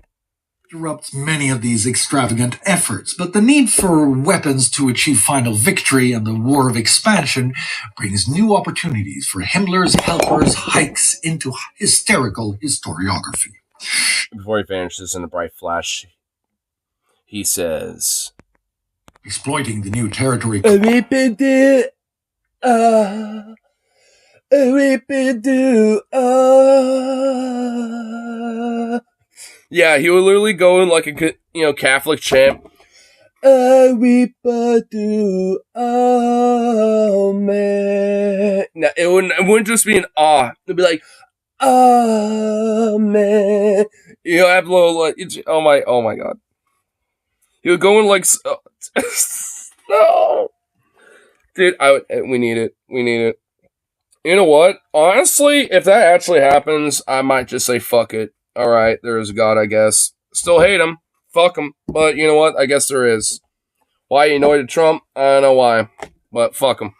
Interrupts many of these extravagant efforts, but the need for weapons to achieve final victory and the war of expansion brings new opportunities for Himmler's helpers' hikes into hysterical historiography. Before he vanishes in a bright flash, he says, exploiting the new territory. Yeah, he would literally go in like a Catholic chant. Oh man. No, it wouldn't just be an ah. It'd be like, oh man. Have a little like, oh my god. He would go in like, no, dude. We need it. We need it. You know what? Honestly, if that actually happens, I might just say fuck it. All right, there is a God, I guess. Still hate him. Fuck him. But you know what? I guess there is. Why he annoyed at Trump? I don't know why. But fuck him.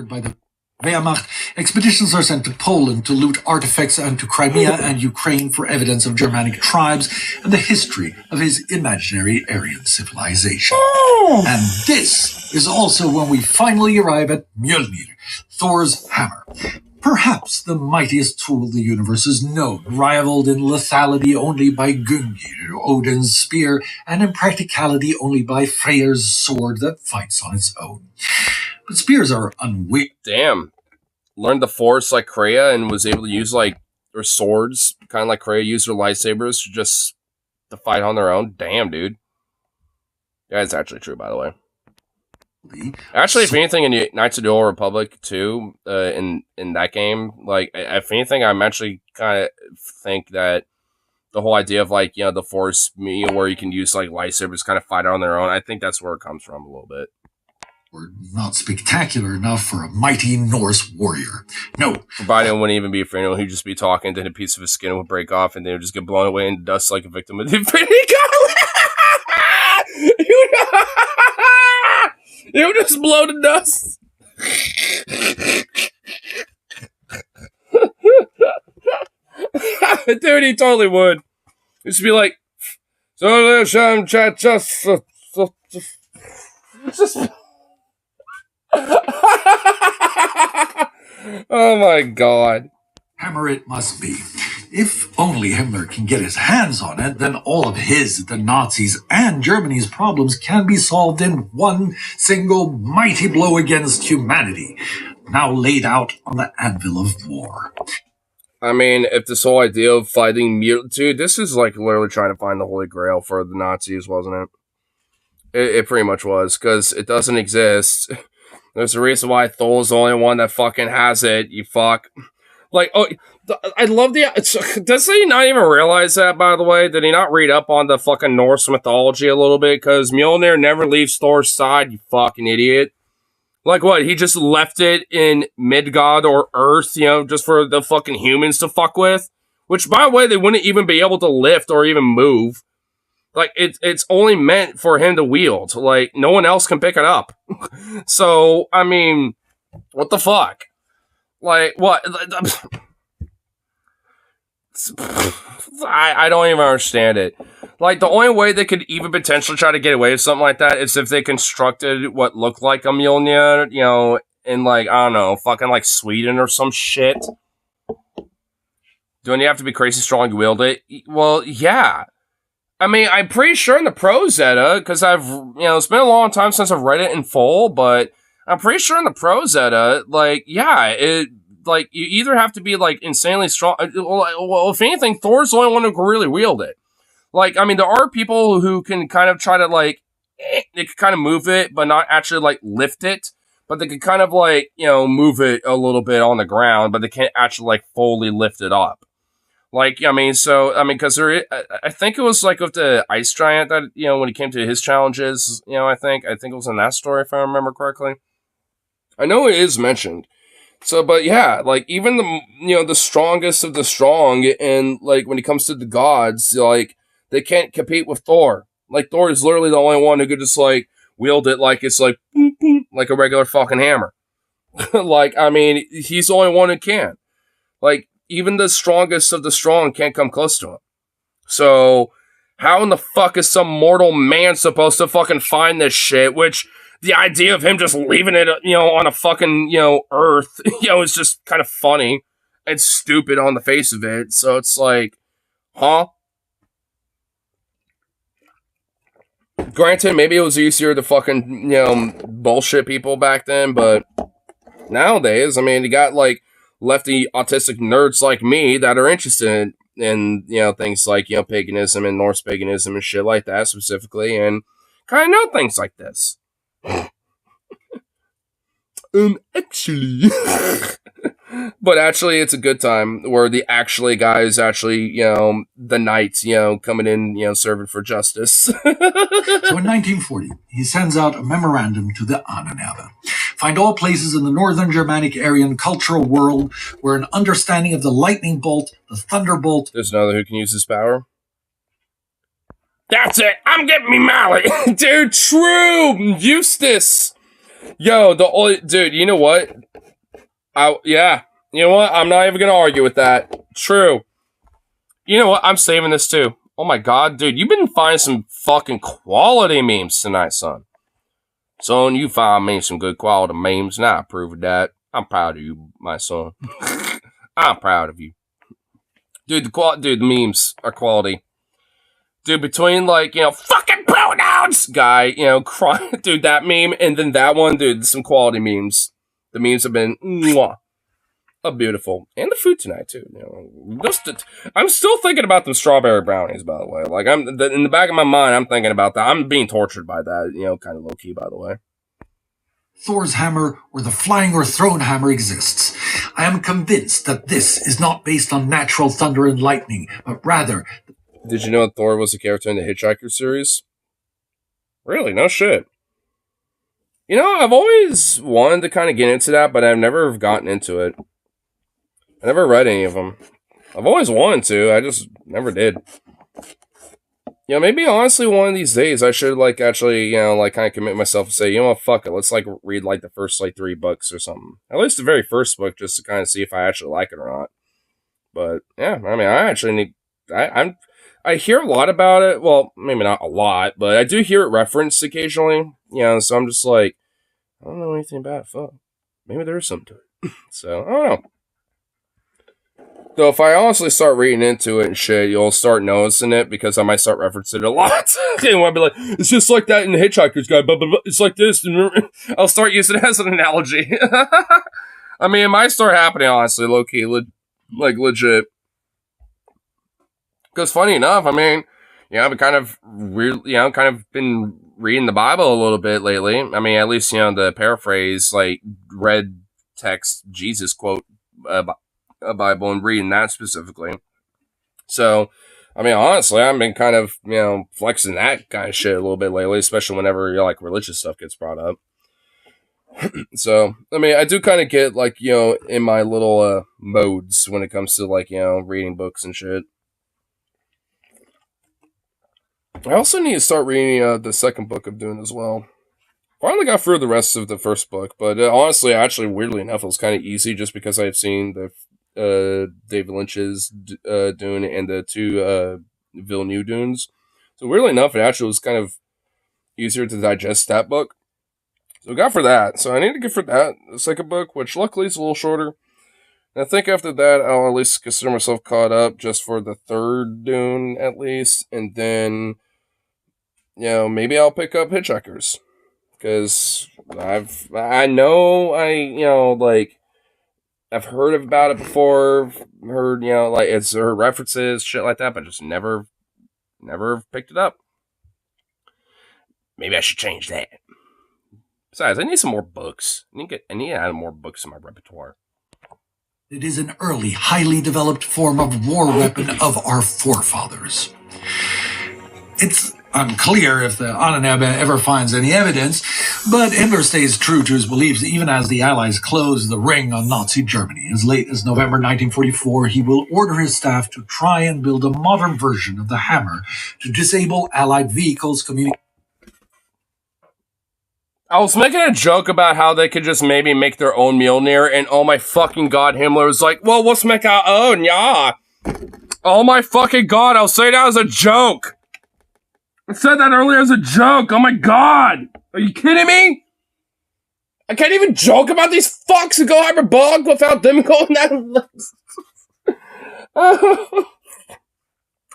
By the Wehrmacht, expeditions are sent to Poland to loot artifacts and to Crimea and Ukraine for evidence of Germanic tribes and the history of his imaginary Aryan civilization. And this is also when we finally arrive at Mjolnir, Thor's hammer. Perhaps the mightiest tool the universe has known, rivaled in lethality only by Gungnir, Odin's spear, and in practicality only by Freyr's sword that fights on its own. But spears are unwieldy. Damn. Learned the Force like Kreia and was able to use like her swords, kind of like Kreia used her lightsabers to fight on their own. Damn, dude. Yeah, it's actually true, by the way. Actually, if anything, in Knights of the Old Republic 2, in that game, like, if anything, I'm actually kind of think that the whole idea of, like, the Force, where you can use, like, lightsabers kind of fight on their own, I think that's where it comes from a little bit. Were not spectacular enough for a mighty Norse warrior. No. Biden wouldn't even be afraid. He'd just be talking, then a piece of his skin would break off, and they would just get blown away in dust like a victim of the Infinity Gauntlet. It would just blow to dust. Dude, he totally would. It'd just be like, just. Oh my god. Hammer it must be. If only Himmler can get his hands on it, then all of his, the Nazis, and Germany's problems can be solved in one single mighty blow against humanity, now laid out on the anvil of war. I mean, if this whole idea of fighting dude, this is like literally trying to find the Holy Grail for the Nazis, wasn't it? It pretty much was, because it doesn't exist. There's a reason why Thor's the only one that fucking has it, you fuck. Like, oh, I love does he not even realize that, by the way? Did he not read up on the fucking Norse mythology a little bit? Because Mjolnir never leaves Thor's side, you fucking idiot. Like what, he just left it in Midgard or Earth, just for the fucking humans to fuck with? Which, by the way, they wouldn't even be able to lift or even move. Like, it's only meant for him to wield. Like, no one else can pick it up. So, I mean, what the fuck? Like, what? I don't even understand it. Like, the only way they could even potentially try to get away with something like that is if they constructed what looked like a Mjolnir, in, like, I don't know, fucking, like, Sweden or some shit. Don't you have to be crazy strong to wield it? Well, yeah. I mean, I'm pretty sure in the Pro Zeta, because it's been a long time since I've read it in full, but I'm pretty sure in the Pro Zeta, like, yeah, you either have to be, like, insanely strong. Well, if anything, Thor's the only one who can really wield it. Like, I mean, there are people who can kind of try to, like, they can kind of move it, but not actually, like, lift it. But they can kind of, like, move it a little bit on the ground, but they can't actually, like, fully lift it up. Like, because I think it was, like, with the Ice Giant that, when he came to his challenges, I think it was in that story, if I remember correctly. I know it is mentioned. So, but yeah, like, even the strongest of the strong, and, like, when it comes to the gods, like, they can't compete with Thor. Like, Thor is literally the only one who could just, like, wield it like it's, like, boom, boom, like a regular fucking hammer. Like, I mean, he's the only one who can. Like, even the strongest of the strong can't come close to him. So, how in the fuck is some mortal man supposed to fucking find this shit? Which, the idea of him just leaving it, on a fucking, Earth, is just kind of funny and stupid on the face of it. So it's like, huh? Granted, maybe it was easier to fucking, bullshit people back then, but nowadays. I mean, you got like lefty autistic nerds like me that are interested in things like paganism and Norse paganism and shit like that specifically, and kind of know things like this. Actually. But actually, it's a good time where the actually guys actually, the knights, coming in, serving for justice. So in 1940, he sends out a memorandum to the Ahnenerbe. Find all places in the northern Germanic Aryan cultural world where an understanding of the lightning bolt, the thunderbolt... There's another who can use this power. That's it! I'm getting me mallet! Dude, true! Eustace! Yo, dude, you know what? Yeah. You know what? I'm not even gonna argue with that. True. You know what? I'm saving this too. Oh my god, dude, you've been finding some fucking quality memes tonight, son. Son, you found me some good quality memes, and I approve of that. I'm proud of you, my son. I'm proud of you. Dude, the memes are quality. Dude, between, like, fucking pronouns guy, crying, dude, that meme, and then that one, dude, some quality memes. The memes have been, mwah, beautiful. And the food tonight, too. I'm still thinking about them strawberry brownies, by the way. Like, in the back of my mind, I'm thinking about that. I'm being tortured by that, kind of low-key, by the way. Thor's hammer or the flying or thrown hammer exists. I am convinced that this is not based on natural thunder and lightning, but rather... Did you know Thor was a character in the Hitchhiker series? Really? No shit. I've always wanted to kind of get into that, but I've never gotten into it. I never read any of them. I've always wanted to, I just never did. Maybe honestly one of these days I should, like, actually, kind of commit myself and say, you know what, fuck it, let's, like, read, like, the first, like, 3 books or something. At least the very first book, just to kind of see if I actually like it or not. But, yeah, I mean, I actually need... I hear a lot about it. Well, maybe not a lot, but I do hear it referenced occasionally. So I'm just like, I don't know anything about it. Fuck. Maybe there is something to it. So, I don't know. Though if I honestly start reading into it and shit, you'll start noticing it because I might start referencing it a lot. And I'll be like, it's just like that in the Hitchhiker's Guide, blah, blah, blah. It's like this. And I'll start using it as an analogy. I mean, it might start happening, honestly, low-key, like legit. Because funny enough, I mean, I've kind of been reading the Bible a little bit lately. I mean, at least, the paraphrase, like, red text Jesus quote a Bible and reading that specifically. So, I mean, honestly, I've been kind of, flexing that kind of shit a little bit lately, especially whenever, like, religious stuff gets brought up. So, I mean, I do kind of get, like, in my little modes when it comes to, like, reading books and shit. I also need to start reading the second book of Dune as well. Finally got through the rest of the first book, but honestly, actually, weirdly enough, it was kind of easy just because I've seen the David Lynch's Dune and the 2 Villeneuve Dunes. So weirdly enough, it actually was kind of easier to digest that book. So I got for that. So I need to get for that the second book, which luckily is a little shorter. And I think after that, I'll at least consider myself caught up just for the third Dune at least, and then... maybe I'll pick up Hitchhikers. Because I've heard about it before, heard, it's heard references, shit like that, but just never picked it up. Maybe I should change that. Besides, I need some more books. I need to add more books in my repertoire. It is an early, highly developed form of war weapon of our forefathers. It's unclear if the Ahnenerbe ever finds any evidence, but Hitler stays true to his beliefs even as the Allies close the ring on Nazi Germany. As late as November 1944, he will order his staff to try and build a modern version of the hammer to disable Allied vehicles communicating. I was making a joke about how they could just maybe make their own Mjolnir, and oh my fucking god, Himmler was like, well, let's make our own, yeah. Oh my fucking god, I'll say that as a joke. I said that earlier as a joke. Oh my god. Are you kidding me? I can't even joke about these fucks who go hyperbolic without them going that.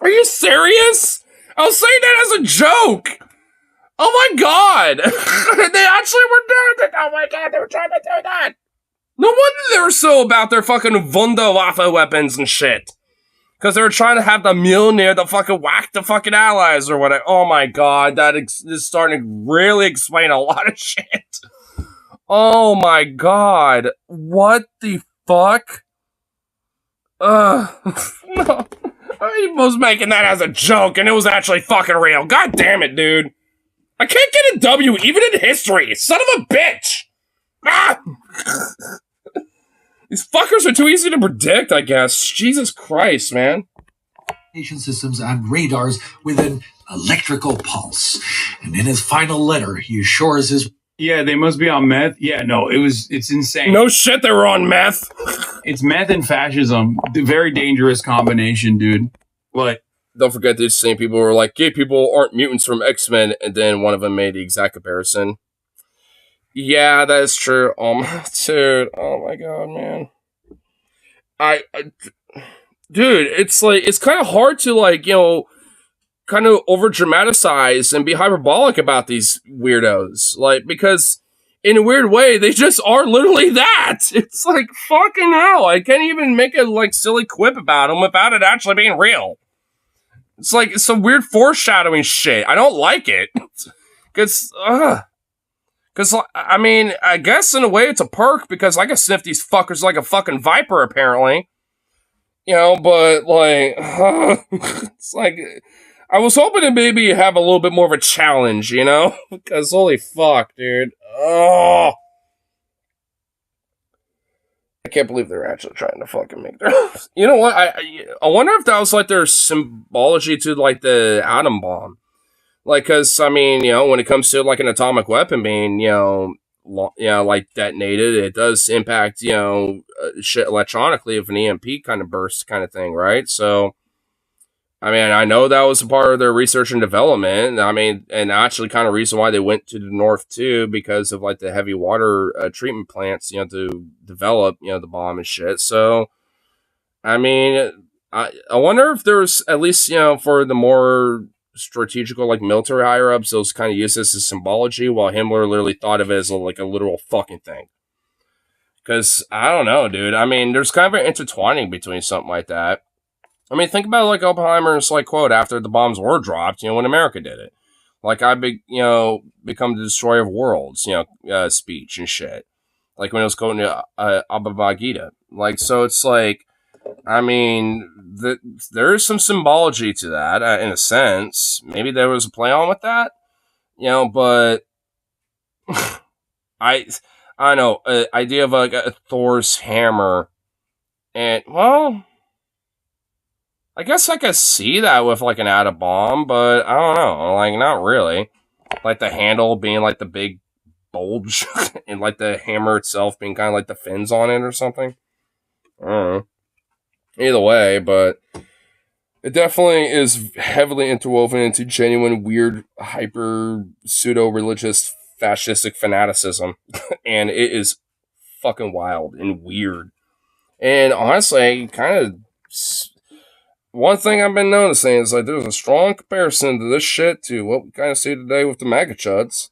Are you serious? I'll say that as a joke. Oh my god. They actually were doing it. Oh my god, they were trying to do that. No wonder they were so about their fucking Wunderwaffe weapons and shit. Because they were trying to have the Mjolnir to fucking whack the fucking allies or whatever. Oh my god, that is starting to really explain a lot of shit. Oh my god. What the fuck? No. I was making that as a joke and it was actually fucking real. God damn it, dude. I can't get a W even in history. Son of a bitch. Ah! These fuckers are too easy to predict, I guess. Jesus Christ, man. Systems and radars with an electrical pulse. And in his final letter, he assures his... Yeah, they must be on meth. Yeah, no, it's insane. No shit, they were on meth. It's meth and fascism. The very dangerous combination, dude. What? Don't forget these same people who were like, gay people aren't mutants from X-Men, and then one of them made the exact comparison. Yeah, that is true. Dude, oh my god, man. Dude, it's like, it's kind of hard to, like, you know, kind of over-dramatize and be hyperbolic about these weirdos. Like, because in a weird way, they just are literally that. It's like, fucking hell. I can't even make a, like, silly quip about them without it actually being real. It's like, it's some weird foreshadowing shit. I don't like it. Because, I mean, I guess in a way it's a perk because I can sniff these fuckers like a fucking viper, apparently. You know, but, like, it's like, I was hoping to maybe have a little bit more of a challenge, you know? Because, holy fuck, dude. Oh. I can't believe they're actually trying to fucking make their... You know what? I wonder if that was, like, their symbology to, like, the atom bomb. Like, because, I mean, you know, when it comes to, like, an atomic weapon being, you know, like, detonated, it does impact, you know, shit electronically if an EMP kind of bursts kind of thing, right? So, I mean, I know that was a part of their research and development. I mean, and actually kind of reason why they went to the north, too, because of, like, the heavy water treatment plants, you know, to develop, you know, the bomb and shit. So, I mean, I wonder if there's, at least, you know, for the more strategical, like, military higher-ups, those kind of use this as symbology, while Himmler literally thought of it as, like, a literal fucking thing. Because, I don't know, dude. I mean, there's kind of an intertwining between something like that. I mean, think about, like, Oppenheimer's, like, quote after the bombs were dropped, you know, when America did it. Like, you know, become the destroyer of worlds, you know, speech and shit. Like, when it was quoting Abba Gita. Like, so it's like, I mean, there is some symbology to that, in a sense. Maybe there was a play on with that, you know, but I don't know, idea of, like, a Thor's hammer, and, well, I guess I could see that with, like, an atom bomb, but I don't know, like, not really. Like, the handle being, like, the big bulge, and, like, the hammer itself being kind of like the fins on it or something. I don't know. Either way, but it definitely is heavily interwoven into genuine, weird, hyper, pseudo-religious, fascistic fanaticism. And it is fucking wild and weird. And honestly, kind of... One thing I've been noticing is, like, there's a strong comparison to this shit to what we kind of see today with the MAGA chuds.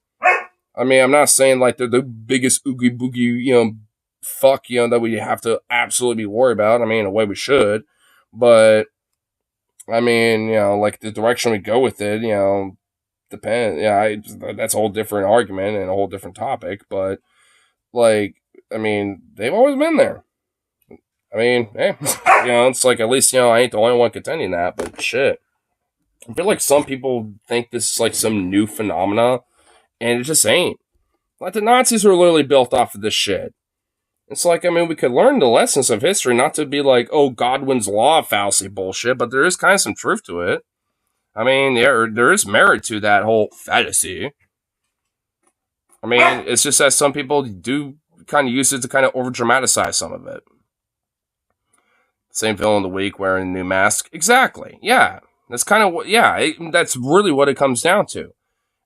I mean, I'm not saying, like, they're the biggest oogie boogie, you know, fuck, you know, that we have to absolutely be worried about. I mean, in a way we should. But, I mean, you know, like, the direction we go with it, you know, depends. Yeah, that's a whole different argument and a whole different topic. But, like, I mean, they've always been there. I mean, hey, you know, it's like, at least, you know, I ain't the only one contending that, but shit. I feel like some people think this is, like, some new phenomena, and it just ain't. Like, the Nazis were literally built off of this shit. It's like, I mean, we could learn the lessons of history, not to be like, oh, Godwin's law fallacy bullshit, but there is kind of some truth to it. I mean, there is merit to that whole fallacy. I mean, it's just that some people do kind of use it to kind of over-dramatize some of it. Same villain of the week wearing a new mask. Exactly. Yeah. That's kind of what, yeah, that's really what it comes down to.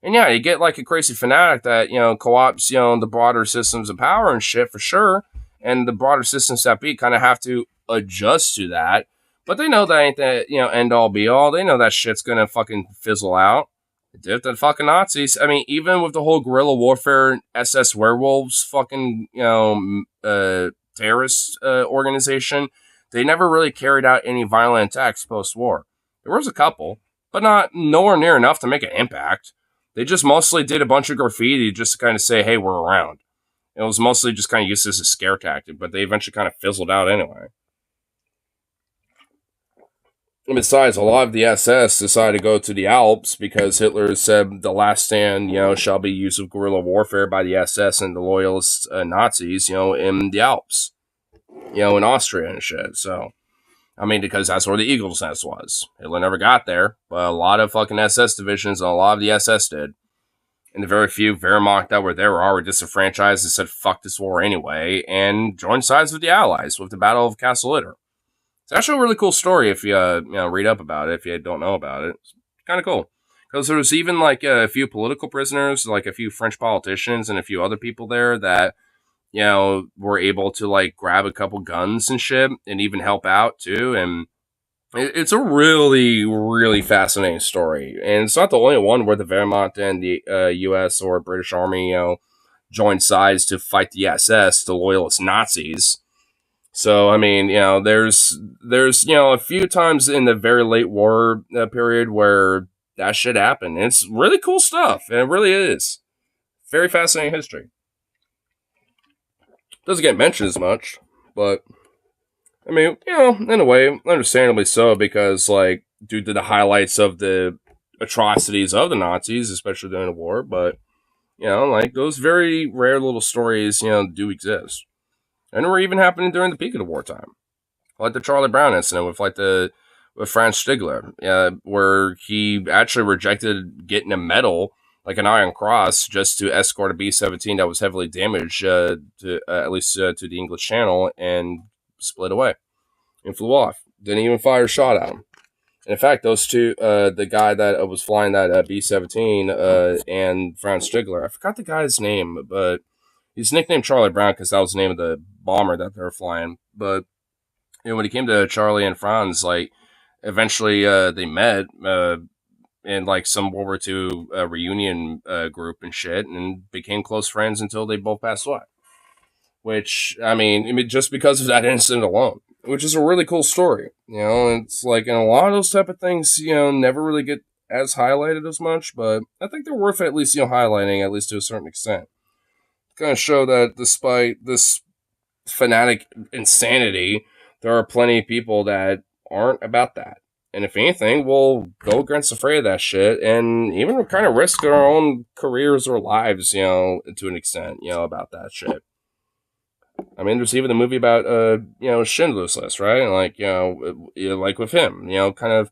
And yeah, you get like a crazy fanatic that, you know, co-ops, you know, the broader systems of power and shit for sure. And the broader systems that be kind of have to adjust to that. But they know that ain't the, you know, end all be all. They know that shit's gonna fucking fizzle out. It did it to the fucking Nazis. I mean, even with the whole guerrilla warfare, SS werewolves, fucking terrorist organization, they never really carried out any violent attacks post-war. There was a couple, but nowhere near enough to make an impact. They just mostly did a bunch of graffiti just to kind of say, hey, we're around. It was mostly just kind of used as a scare tactic, but they eventually kind of fizzled out anyway. And besides, a lot of the SS decided to go to the Alps because Hitler said the last stand, shall be use of guerrilla warfare by the SS and the loyalist Nazis, in the Alps, in Austria and shit. So, I mean, because that's where the Eagle's Nest was. Hitler never got there, but a lot of fucking SS divisions and a lot of the SS did. And the very few Wehrmacht that were there were already disenfranchised and said, fuck this war anyway, and joined sides with the Allies with the Battle of Castle Litter. It's actually a really cool story if you, read up about it, if you don't know about it. It's kind of cool. Because there was even, like, a few political prisoners, like a few French politicians and a few other people there that, were able to, like, grab a couple guns and shit and even help out, too. And it's a really, really fascinating story. And it's not the only one where the Wehrmacht and the U.S. or British Army, joined sides to fight the SS, the loyalist Nazis. So, I mean, there's a few times in the very late war period where that shit happened. And it's really cool stuff. And it really is. Very fascinating history. Doesn't get mentioned as much, but I mean, in a way, understandably so, because, like, due to the highlights of the atrocities of the Nazis, especially during the war, but, like, those very rare little stories, do exist. And were even happening during the peak of the wartime. Like the Charlie Brown incident with Franz Stigler, where he actually rejected getting a medal, like an Iron Cross, just to escort a B-17 that was heavily damaged, at least to the English Channel, and split away and flew off. Didn't even fire a shot at him. And in fact, those two, the guy that was flying that B-17 and Franz Stigler, I forgot the guy's name, but he's nicknamed Charlie Brown because that was the name of the bomber that they were flying. But when it came to Charlie and Franz, like, eventually they met in, like, some World War II reunion group and shit, and became close friends until they both passed away. Which, I mean, just because of that incident alone, which is a really cool story. It's like, and a lot of those type of things, never really get as highlighted as much, but I think they're worth at least, highlighting, at least to a certain extent. Kind of show that despite this fanatic insanity, there are plenty of people that aren't about that. And if anything, will go against the fray of that shit and even kind of risk their own careers or lives, to an extent, about that shit. I mean, there's even a movie about, Schindler's List, right? And like, like with him, kind of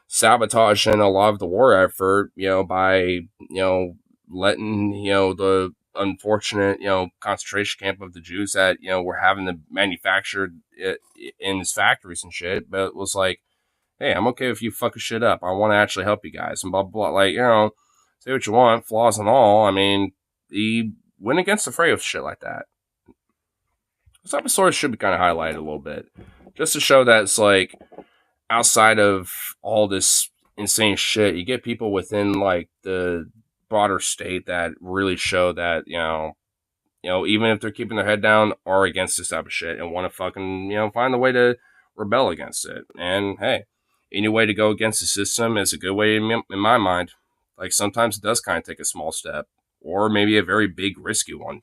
sabotaging a lot of the war effort, by, letting, the unfortunate, concentration camp of the Jews that, were having to manufacture it in his factories and shit, but it was like, hey, I'm okay if you fuck shit up. I want to actually help you guys and blah, blah, blah. Like, say what you want, flaws and all. I mean, he went against the fray of shit like that. This type of story should be kind of highlighted a little bit, just to show that it's like, outside of all this insane shit, you get people within, like, the broader state that really show that, even if they're keeping their head down, are against this type of shit and want to fucking, find a way to rebel against it. And hey, any way to go against the system is a good way in my mind. Like, sometimes it does kind of take a small step, or maybe a very big, risky one.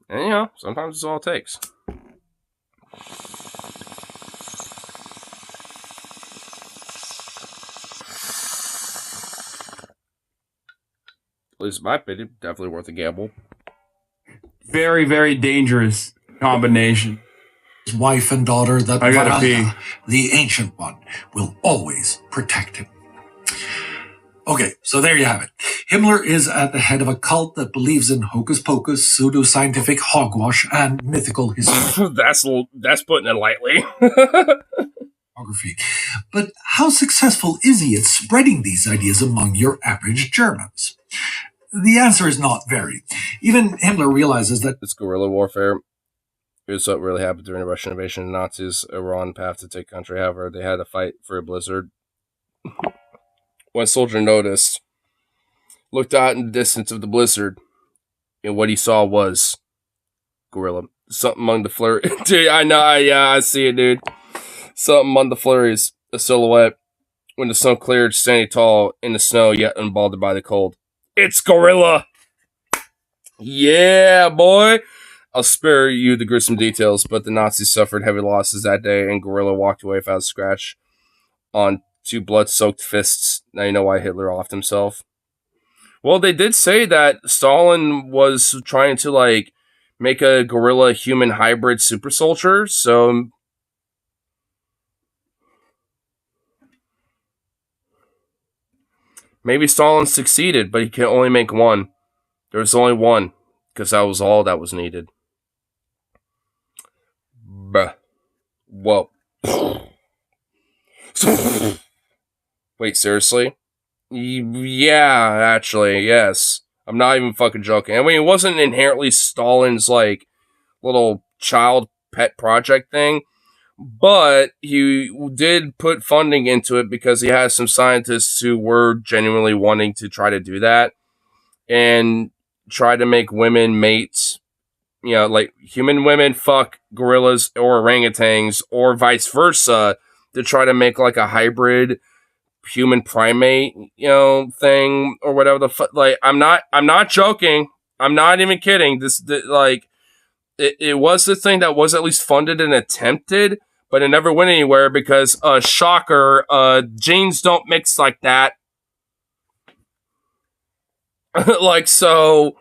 And, sometimes it's all it takes. At least in my opinion, definitely worth a gamble. Very, very dangerous combination. His wife and daughter, that I gotta Varanya, the Ancient One, will always protect him. Okay, so there you have it. Himmler is at the head of a cult that believes in hocus pocus, pseudo-scientific hogwash, and mythical history. That's putting it lightly. But how successful is he at spreading these ideas among your average Germans? The answer is not very. Even Himmler realizes that it's guerrilla warfare. Here's what really happened during the Russian invasion. The Nazis were on the path to take country. However, they had to fight for a blizzard. when a soldier noticed, looked out in the distance of the blizzard, and what he saw was gorilla. Something among the flurries. Dude, I know, I see it, dude. Something among the flurries, a silhouette. When the sun cleared, standing tall in the snow, yet unbothered by the cold. It's gorilla! Yeah, boy! I'll spare you the gruesome details, but the Nazis suffered heavy losses that day, and gorilla walked away without a scratch on two blood-soaked fists. Now you know why Hitler offed himself. Well, they did say that Stalin was trying to, like, make a gorilla-human hybrid super soldier, so maybe Stalin succeeded, but he can only make one. There was only one, because that was all that was needed. Bruh. Whoa. Wait, seriously? Yeah, actually, yes. I'm not even fucking joking. I mean, it wasn't inherently Stalin's, like, little child pet project thing, but he did put funding into it because he has some scientists who were genuinely wanting to try to do that and try to make women mate, you know, like human women fuck gorillas or orangutans or vice versa to try to make like a hybrid human primate, you know, thing or whatever the fuck. Like, I'm not joking. I'm not even kidding. Like, it was the thing that was at least funded and attempted, but it never went anywhere because, shocker, genes don't mix like that. Like, so,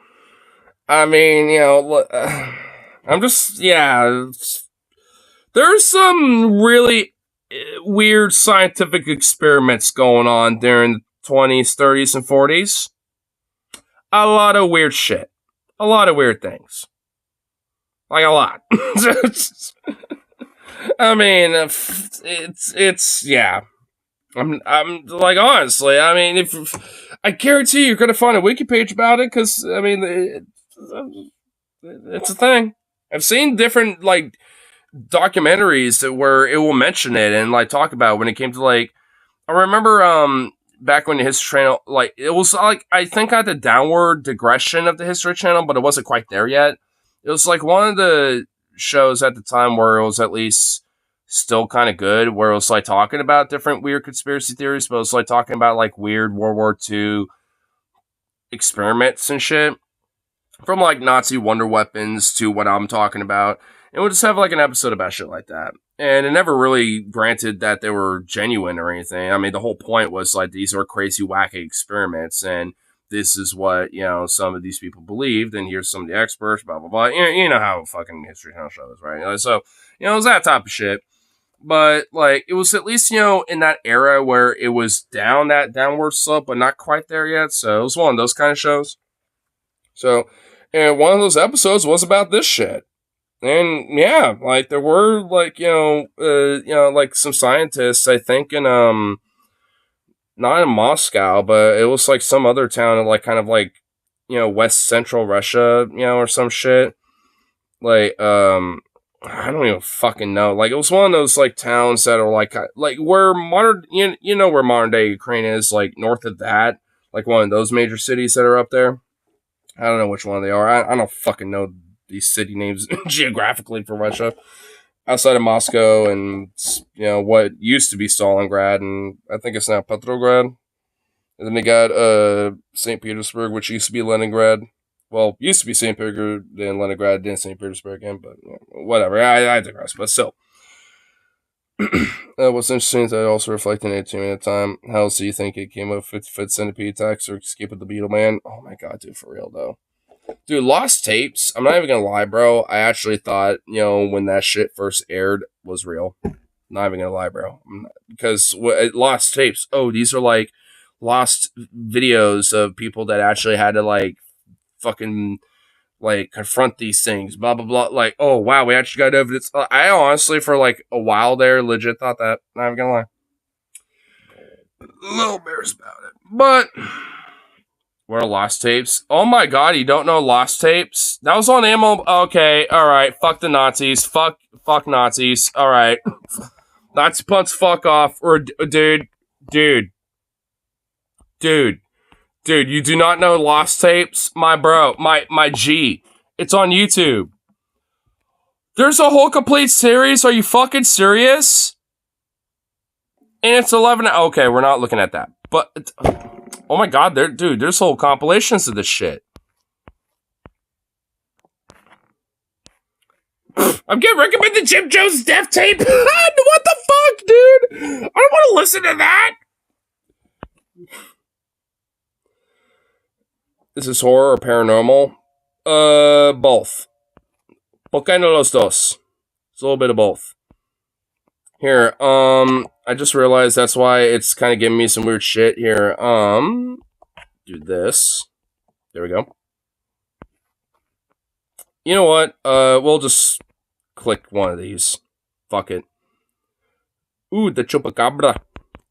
I mean, you know, I'm just, yeah, there's some really weird scientific experiments going on during the 20s, 30s, and 40s. A lot of weird shit. A lot of weird things. Like, a lot. I mean, it's yeah. I'm like, honestly, I mean, if I guarantee you're gonna find a wiki page about it, because I mean, it's a thing. I've seen different like documentaries where it will mention it and like talk about it when it came to like. I remember back when the History Channel, like, it was like, I think at the downward digression of the History Channel, but it wasn't quite there yet. It was like one of the shows at the time where it was at least still kind of good, where it was like talking about different weird conspiracy theories, but it was like talking about like weird World War II experiments and shit, from like Nazi wonder weapons to what I'm talking about. And we'll just have like an episode about shit like that. And it never really granted that they were genuine or anything. I mean, the whole point was like, these are crazy, wacky experiments, and this is what, you know, some of these people believed, and here's some of the experts, blah, blah, blah. You know how fucking History Channel shows, right? You know, so, you know, it was that type of shit. But, like, it was at least, you know, in that era where it was down that downward slope, but not quite there yet. So it was one of those kind of shows. So, and one of those episodes was about this shit. And yeah, like there were like, you know, like some scientists, I think in, not in Moscow, but it was like some other town in like kind of like, you know, West Central Russia, you know, or some shit. Like, I don't even fucking know. Like, it was one of those like towns that are like where modern, you know, where modern day Ukraine is, like north of that, like one of those major cities that are up there. I don't know which one they are. I don't fucking know these city names geographically for Russia. Outside of Moscow and, you know, what used to be Stalingrad, and I think it's now Petrograd. And then they got St. Petersburg, which used to be Leningrad. Well, used to be St. Petersburg, then Leningrad, then St. Petersburg again, but you know, whatever. I digress, but still. What's interesting is that it also reflected in entertainment at the time. How else do you think it came up with 50-foot centipede attacks or escape of the Beetle Man? Oh my god, dude, for real, though. Dude, Lost Tapes, I'm not even gonna lie, bro. I actually thought, you know, when that shit first aired was real. Not even gonna lie, bro. Because Lost Tapes, oh, these are like lost videos of people that actually had to like fucking like confront these things, blah blah blah. Like, oh wow, we actually got evidence. I honestly, for like a while there, legit thought that. Not even gonna lie. A little embarrassed about it, but. What are Lost Tapes? Oh my god, you don't know Lost Tapes? That was on Ammo. Okay, alright. Fuck the Nazis. Fuck Nazis. Alright. Nazi punts, fuck off. Or, dude. Dude, you do not know Lost Tapes? My bro, my G. It's on YouTube. There's a whole complete series. Are you fucking serious? And it's 11. Okay, we're not looking at that. But, oh my god, there's whole compilations of this shit. I'm getting recommended Jim Jones' death tape. What the fuck, dude? I don't want to listen to that. Is this horror or paranormal? Both. Porque no los dos? It's a little bit of both. Here, I just realized that's why it's kind of giving me some weird shit here. Do this. There we go. You know what? We'll just click one of these. Fuck it. Ooh, the chupacabra.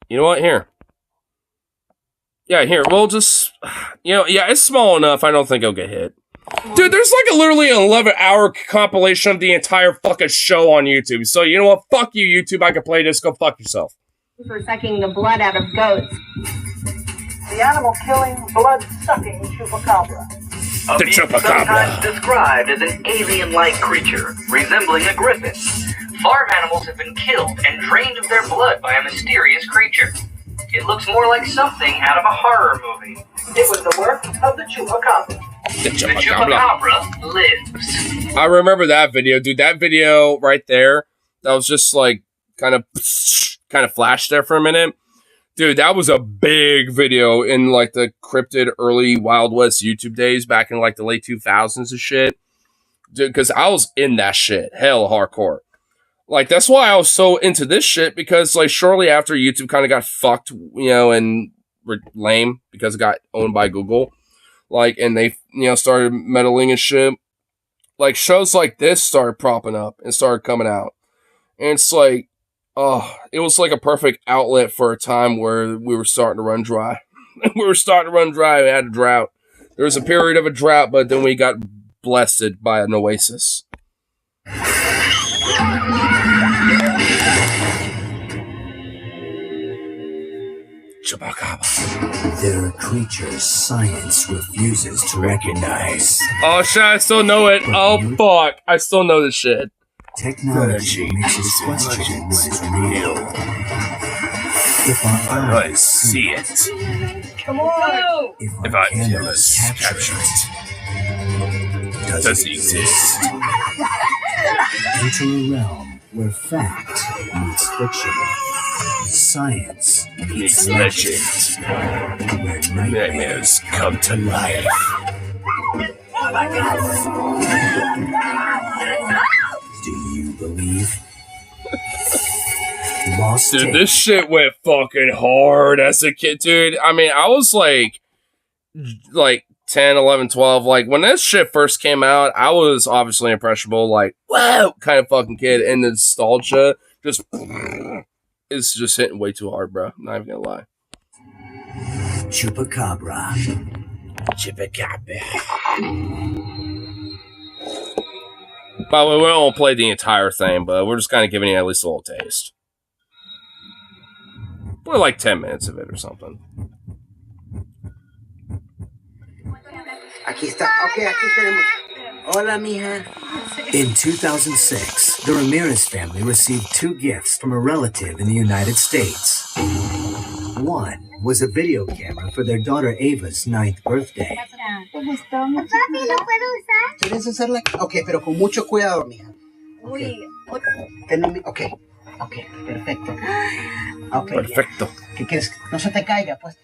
You know what? Here. Yeah, here. We'll just... yeah, it's small enough. I don't think it'll get hit. Dude, there's like literally an 11-hour compilation of the entire fucking show on YouTube. So, you know what? Fuck you, YouTube. I can play this. Go fuck yourself. For sucking the blood out of goats. The animal-killing, blood-sucking chupacabra. A The beast chupacabra. sometimes described as an alien-like creature, resembling a griffin. Farm animals have been killed and drained of their blood by a mysterious creature. It looks more like something out of a horror movie. It was the work of the chupacabra. The The chupacabra lives. I remember that video, dude. That video right there, that was just like kind of flashed there for a minute. Dude, that was a big video in like the cryptid early Wild West YouTube days back in like the late 2000s and shit. Dude, because I was in that shit. Hell hardcore. Like, that's why I was so into this shit, because like shortly after YouTube kind of got fucked, and lame because it got owned by Google. Like, and they, started meddling and shit. Like, shows like this started propping up and started coming out. And it's like, it was like a perfect outlet for a time where we were starting to run dry. We had a drought. There was a period of a drought, but then we got blessed by an oasis. Chupacabra. There are creatures science refuses to recognize. Oh shit, I still know it. Oh fuck, I still know this shit. Technology makes us question what is real. If our eyes see it, Come on! if our cameras capture it, does it exist? Enter a realm where fact meets fiction, science meets legend, where nightmares come to life. Do you believe? Lost Dude, Tape. this shit went fucking hard as a kid, dude. I mean, I was like 10, 11, 12. Like, when this shit first came out, I was obviously impressionable, like, wow, kind of fucking kid. And the nostalgia is just hitting way too hard, bro. Not even gonna lie. Chupacabra. By the way, we won't play the entire thing, but we're just kind of giving you at least a little taste. Play like 10 minutes of it or something. Aquí está. Okay, aquí tenemos. Hola, mija. In 2006, the Ramirez family received 2 gifts from a relative in the United States. One was a video camera for their daughter Ava's 9th birthday. ¿Quieres usarla? Ok, pero con mucho cuidado, mija. Okay. Ok, perfecto. Ok. Perfecto. ¿Qué quieres? No se te caiga, pues.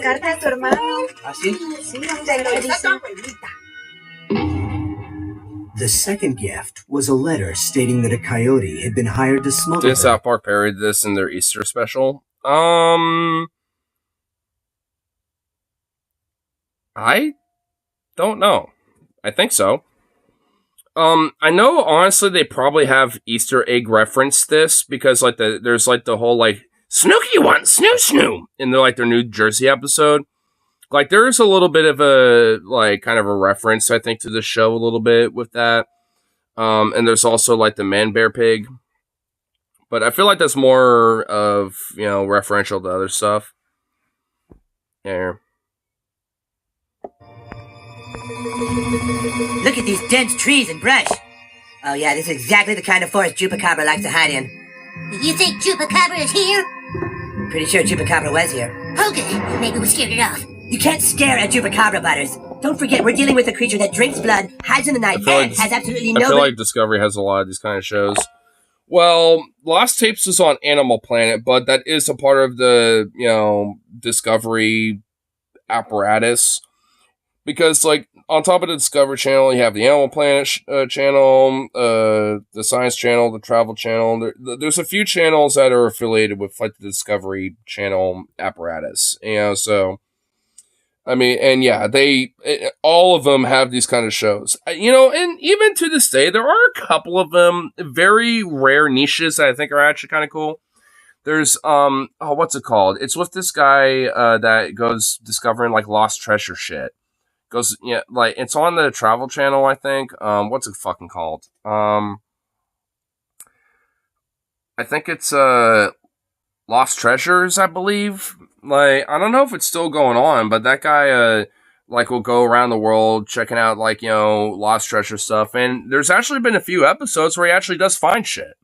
Carta de tu hermano. ¿Así? Sí, te lo dice. The second gift was a letter stating that a coyote had been hired to smuggle Did her. South Park parodied this in their Easter special? I don't know. I think so. I know honestly they probably have Easter egg referenced this because like there's like the whole like Snooky wants snoo in their New Jersey episode. Like there's a little bit of a like kind of a reference I think to the show a little bit with that. And there's also like the Man Bear Pig. But I feel like that's more of, referential to other stuff. Yeah. Look at these dense trees and brush. Oh yeah, this is exactly the kind of forest Chupacabra likes to hide in. You think Chupacabra is here? Pretty sure Chupacabra was here. Okay, maybe we scared it off. You can't scare a Chupacabra, Butters. Don't forget, we're dealing with a creature that drinks blood, hides in the night, and has absolutely no... I feel like Discovery has a lot of these kind of shows. Well, Lost Tapes is on Animal Planet, but that is a part of the, Discovery apparatus. Because, like, on top of the Discovery Channel, you have the Animal Planet channel, the Science Channel, the Travel Channel. There's a few channels that are affiliated with, like, the Discovery Channel apparatus. So... I mean, and yeah, all of them have these kind of shows, and even to this day, there are a couple of them, very rare niches that I think are actually kind of cool. There's, what's it called? It's with this guy, that goes discovering, like, lost treasure shit. It's on the Travel Channel, I think. What's it fucking called? I think it's, Lost Treasures, I believe. Like, I don't know if it's still going on, but that guy, will go around the world checking out, lost treasure stuff. And there's actually been a few episodes where he actually does find shit.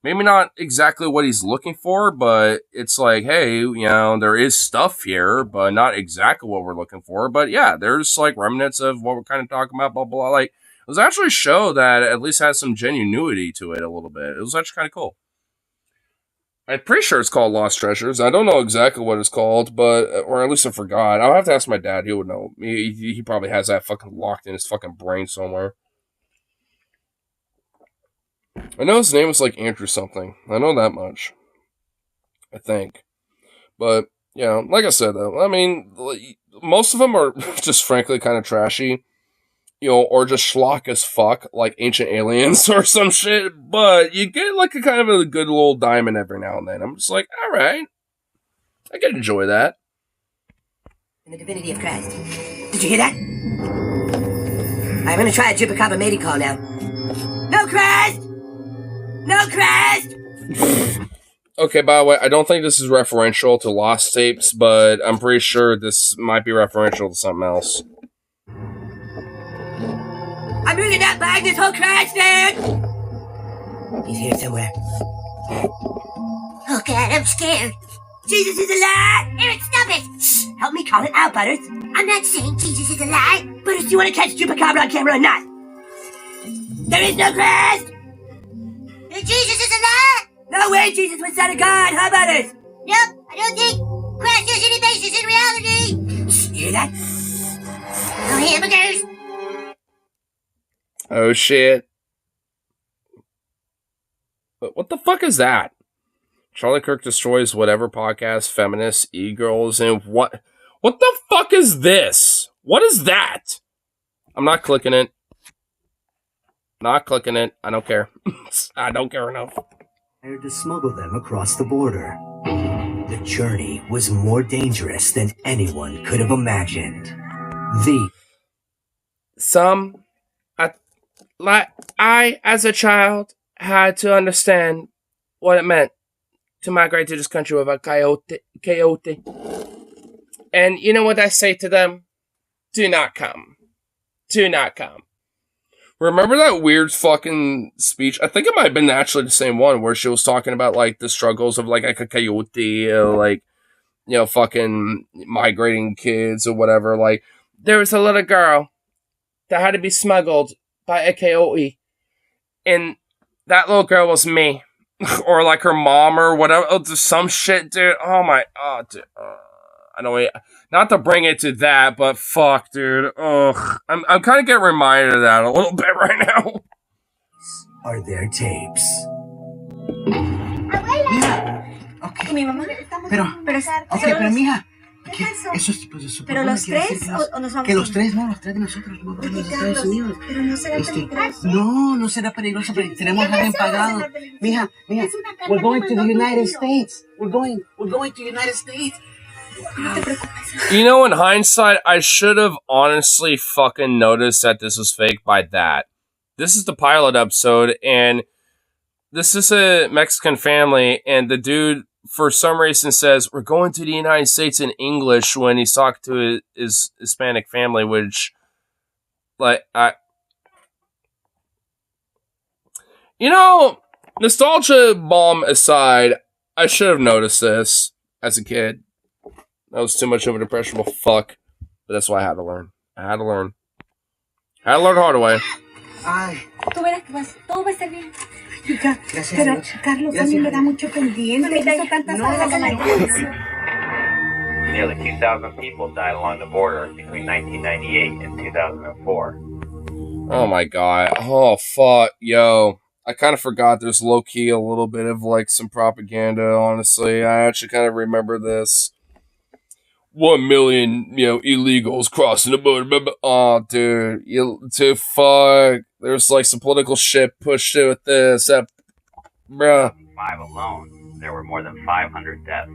Maybe not exactly what he's looking for, but it's like, hey, there is stuff here, but not exactly what we're looking for. But yeah, there's, remnants of what we're kind of talking about, blah, blah, blah. It was actually a show that at least has some genuinity to it a little bit. It was actually kind of cool. I'm pretty sure it's called Lost Treasures. I don't know exactly what it's called, or at least I forgot. I'll have to ask my dad. He would know. He probably has that fucking locked in his fucking brain somewhere. I know his name was Andrew something. I know that much. I think. But, like I said, though, I mean, most of them are just frankly kind of trashy. Or just schlock as fuck, like Ancient Aliens or some shit, but you get a kind of a good little diamond every now and then. I'm just like, alright, I can enjoy that. In the divinity of Christ. Did you hear that? I'm gonna try a Chupacabra mating call now. No Christ! No Christ! Okay, by the way, I don't think this is referential to Lost Tapes, but I'm pretty sure this might be referential to something else. I'm really not buying this whole crash, dude! He's here somewhere. Oh god, I'm scared. Jesus is a lie! Eric, stop it! Shh! Help me call it out, Butters. I'm not saying Jesus is a lie. Butters, do you want to catch Chupacabra on camera or not? There is no Christ! Jesus is a lie! No way Jesus was son of God, huh, Butters? Nope, I don't think Christ has any basis in reality. Shh, you hear that? No hamburgers. Oh shit. What the fuck is that? Charlie Kirk destroys whatever podcast, feminists, e-girls, and what the fuck is this? What is that? I'm not clicking it. Not clicking it. I don't care. I don't care enough. Hired to smuggle them across the border. The journey was more dangerous than anyone could have imagined. I, as a child, had to understand what it meant to migrate to this country with a coyote. And you know what I say to them? Do not come. Do not come. Remember that weird fucking speech? I think it might have been actually the same one where she was talking about, the struggles of, a coyote, fucking migrating kids or whatever. There was a little girl that had to be smuggled by a coyote. And that little girl was me. Or her mom or whatever. Oh, some shit, dude. Oh my, dude. I don't, not to bring it to that, but fuck, dude. Ugh. I'm kind of getting reminded of that a little bit right now. Are their tapes. Mira, okay. ¿Y mi mamá? Pero mija, ¿Qué pasó? eso es, pues, se ¿Pero supone los que quiere tres decir que o nos vamos? que los tres, no, los tres de nosotros, no Oye, de los Carlos, Estados Unidos. pero no será peligroso. No será peligroso, pero tenemos a alguien pagado. Mija, Es una carta we're going que to the mandó United Julio. States. We're going to the United States. No te preocupes. In hindsight, I should have honestly fucking noticed that this was fake by that. This is the pilot episode, and this is a Mexican family, and the dude, for some reason, says, we're going to the United States in English when he's talking to his Hispanic family, which, like, nostalgia bomb aside, I should have noticed this as a kid. That was too much of an impressionable fuck. But that's why I had to learn. I had to learn the hard way. Ay, Tú verás que todo va a estar bien. hija, gracias a Pero Dios. Carlos a Gracias. mí me da mucho pendiente. Hizo tantas cosas con la Nearly 2,000 people died along the border between 1998 and 2004. Oh my god. Oh fuck, yo. I kind of forgot there's low-key a little bit of, like, some propaganda, honestly. I actually kind of remember this. 1 million, illegals crossing the border. Oh, dude. Fuck. There's, like, some political shit pushed in with this. Bruh. 2005 alone, there were more than 500 deaths.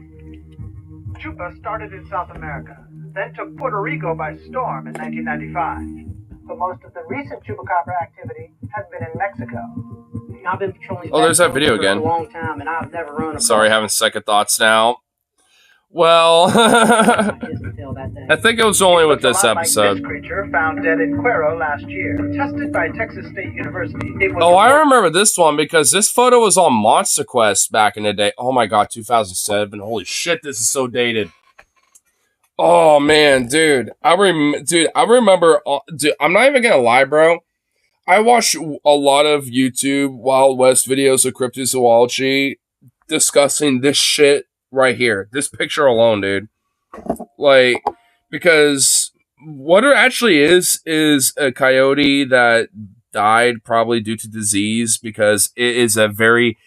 Chupa started in South America, then took Puerto Rico by storm in 1995. But most of the recent chupacabra activity has been in Mexico. I've been patrolling. Oh, there's that video again. For a long time, and I've never run a Sorry, having second thoughts now. Well, I think it was only with this episode. This creature found dead in Cuero last year, tested by Texas State University. Oh, I remember this one because this photo was on Monster Quest back in the day. Oh my god, 2007. Holy shit, this is so dated. Oh man, dude. I remember. Dude, I'm not even gonna lie, bro. I watched a lot of YouTube Wild West videos of cryptozoology discussing this shit right here. This picture alone, dude. Like, because what it actually is a coyote that died probably due to disease because it is a very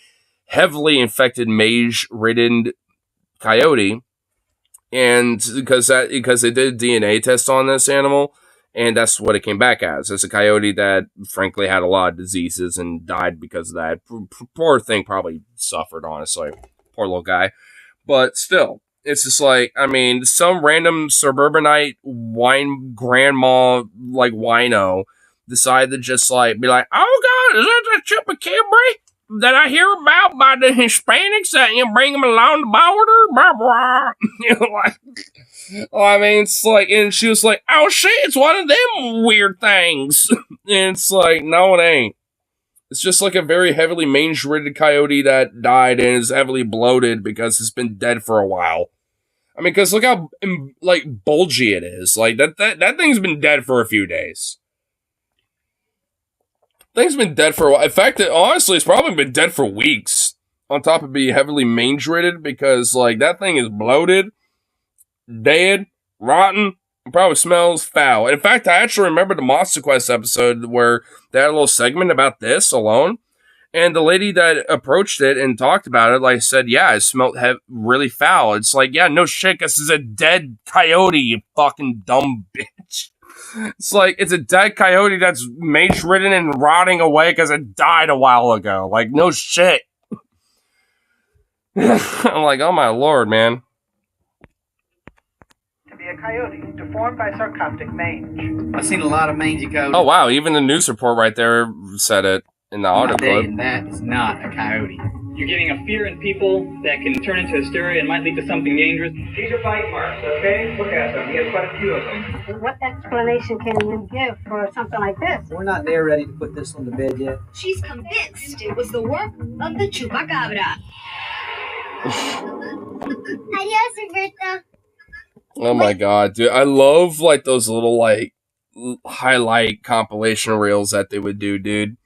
heavily infected mage-ridden coyote. And because they did a DNA test on this animal, and that's what it came back as. It's a coyote that, frankly, had a lot of diseases and died because of that. Poor thing probably suffered, honestly. Poor little guy. But still, it's just like, I mean, some random suburbanite grandma, like, wino decided to just, like, be like, oh, God, is that the chupacabra that I hear about by the Hispanics that bring them along the border? Blah, blah. Like, well, I mean, it's like, and she was like, oh shit, it's one of them weird things. And it's like, no, it ain't. It's just like a very heavily mange-ridden coyote that died and is heavily bloated because it's been dead for a while. I mean, because look how, like, bulgy it is. Like, that thing's been dead for a few days. Thing's been dead for a while. In fact, honestly, it's probably been dead for weeks. On top of being heavily mange-ridden because, like, that thing is bloated, dead, rotten, and probably smells foul. In fact, I actually remember the Monster Quest episode where they had a little segment about this alone, and the lady that approached it and talked about it, like, said, yeah, it smelled really foul. It's like, yeah, no shit, this is a dead coyote, you fucking dumb bitch. It's like, it's a dead coyote that's mage-ridden and rotting away because it died a while ago. Like, no shit. I'm like, oh my lord, man. To be a coyote, deformed by sarcoptic mange. I've seen a lot of mangy coyotes. Oh wow, even the news report right there said it in the audio clip. And that is not a coyote. You're getting a fear in people that can turn into hysteria and might lead to something dangerous. These are bite marks, okay? Look at them. We have quite a few of them. What explanation can you give for something like this? We're not there ready to put this on the bed yet. She's convinced it was the work of the chupacabra. Adios, Roberto. Oh my god, dude. I love, like, those little, like, highlight compilation reels that they would do, dude.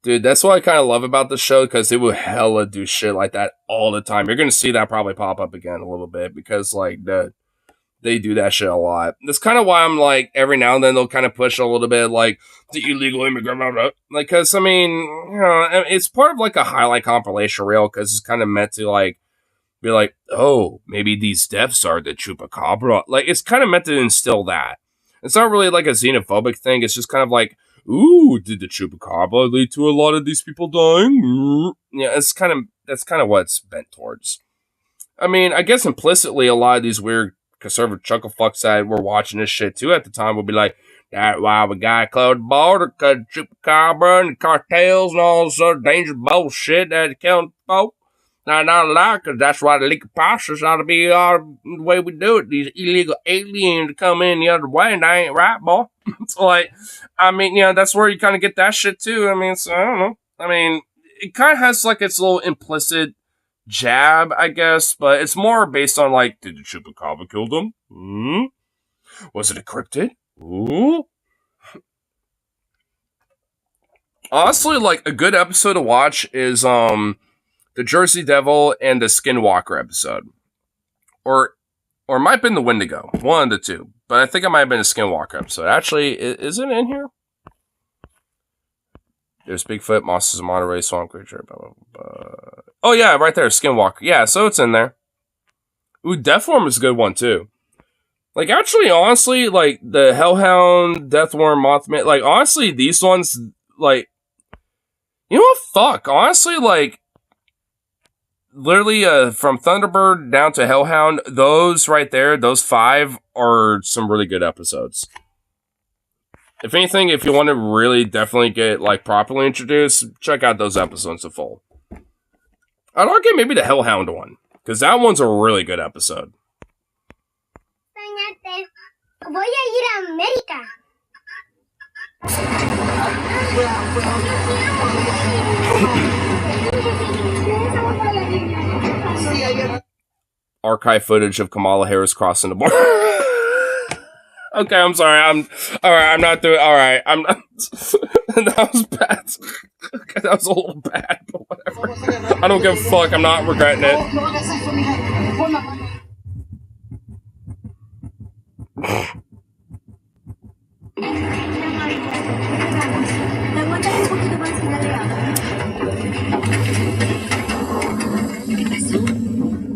Dude, that's what I kind of love about the show, because they would hella do shit like that all the time. You're going to see that probably pop up again a little bit, because, like, they do that shit a lot. That's kind of why I'm, like, every now and then they'll kind of push a little bit, like, the illegal immigrant, blah, blah. Like, because, I mean, you know, it's part of, like, a highlight compilation reel, because it's kind of meant to, like, be like, oh, maybe these deaths are the chupacabra. Like, it's kind of meant to instill that. It's not really, like, a xenophobic thing. It's just kind of like, ooh, did the chupacabra lead to a lot of these people dying? Yeah, that's kind of what it's bent towards. I mean, I guess implicitly a lot of these weird conservative chuckle fucks that were watching this shit too at the time would be like, That's why we gotta close the border, cause chupacabra and the cartels and all this other dangerous bullshit that killing folk. Not allowed, cause that's why the legal process ought to be the way we do it. These illegal aliens come in the other way, and that ain't right, boy. It's like, I mean, that's where you kind of get that shit too. I mean, so I don't know. I mean, it kind of has like its little implicit jab, I guess, but it's more based on like, did the chupacabra kill them? Was it a cryptid? Ooh. Honestly, like a good episode to watch is the Jersey Devil and the Skinwalker episode, or it might have been the Wendigo, one of the two. But I think it might have been a Skinwalker episode. Actually, is it in here? There's Bigfoot, monsters of Monterey, swamp creature, blah, blah, blah. Oh yeah, right there, Skinwalker. Yeah, so it's in there. Ooh, Deathworm is a good one too. Like, actually, honestly, like the Hellhound, Deathworm, Mothman, like honestly, these ones, like, you know what? Fuck, honestly, like, literally, from Thunderbird down to Hellhound, those right there, those 5 are some really good episodes. If anything, if you want to really definitely get, like, properly introduced, check out those episodes in full. I'd argue maybe the Hellhound one, because that one's a really good episode. Voy a ir a América. Archive footage of Kamala Harris crossing the border. Okay, I'm sorry. Alright, I'm not doing... Alright, I'm not... That was bad. Okay, that was a little bad, but whatever. I don't give a fuck. I'm not regretting it.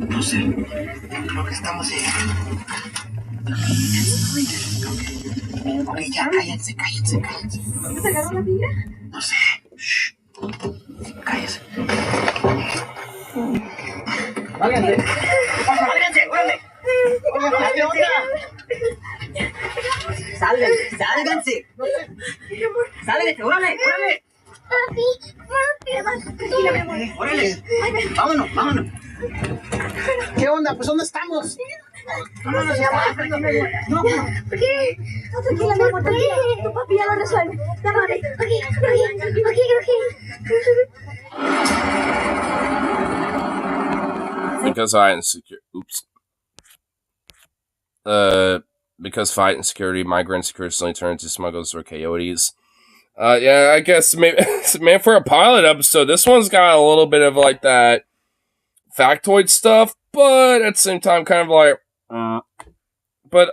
No sé. Creo que estamos llegando. Ok, ya, cállense. ¿Dónde sacaron la tira? No sé. Shh. Cállense. Válganse, órale. Sálganse. Sálganse, órale. Papi. Tranquila, mi amor. Órale. Vámonos. ¿Qué onda? Pues, ¿dónde estamos? Vámonos, no. ¿Por qué? No, tranquila, mi amor, tranquila. Tu papi ya lo resuelve. Llámame. Ok. Because because fight and security, migrant security suddenly turn into smugglers or coyotes. Yeah, I guess maybe man, for a pilot episode, this one's got a little bit of like that factoid stuff, but at the same time, kind of like, but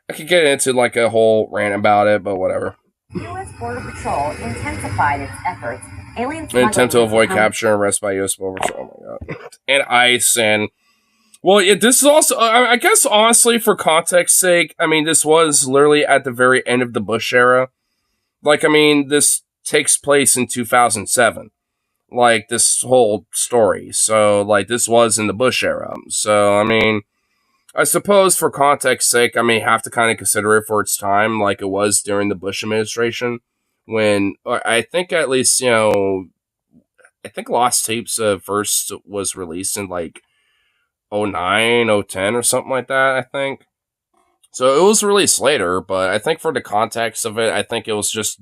I could get into like a whole rant about it, but whatever. U.S. Border Patrol intensified its efforts. Aliens An attempt to avoid capture and arrest by U.S. Border Patrol. Oh my god, and ICE and. Well, yeah, this is also, I guess, honestly, for context's sake, I mean, this was literally at the very end of the Bush era. Like, I mean, this takes place in 2007. Like, this whole story. So, like, this was in the Bush era. So, I mean, I suppose for context's sake, I may have to kind of consider it for its time, like it was during the Bush administration. When, I think at least, I think Lost Tapes first was released in, like, 09, 010 or something like that, I think. So it was released later, but I think for the context of it, I think it was just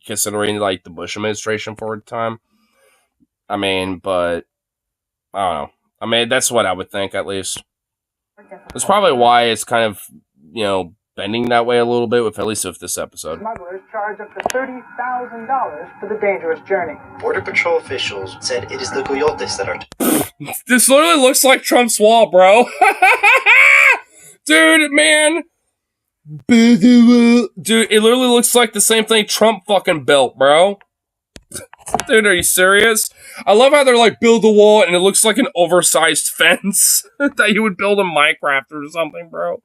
considering like the Bush administration for the time. I mean, but I don't know. I mean, that's what I would think at least. That's probably why it's kind of, bending that way a little bit with at least with this episode. Smugglers charge up to $30,000 for the dangerous journey. Border Patrol officials said it is the coyotes that are... This literally looks like Trump's wall, bro. Dude, man. Dude, it literally looks like the same thing Trump fucking built, bro. Dude, are you serious? I love how they're like, build a wall, and it looks like an oversized fence that you would build in Minecraft or something, bro.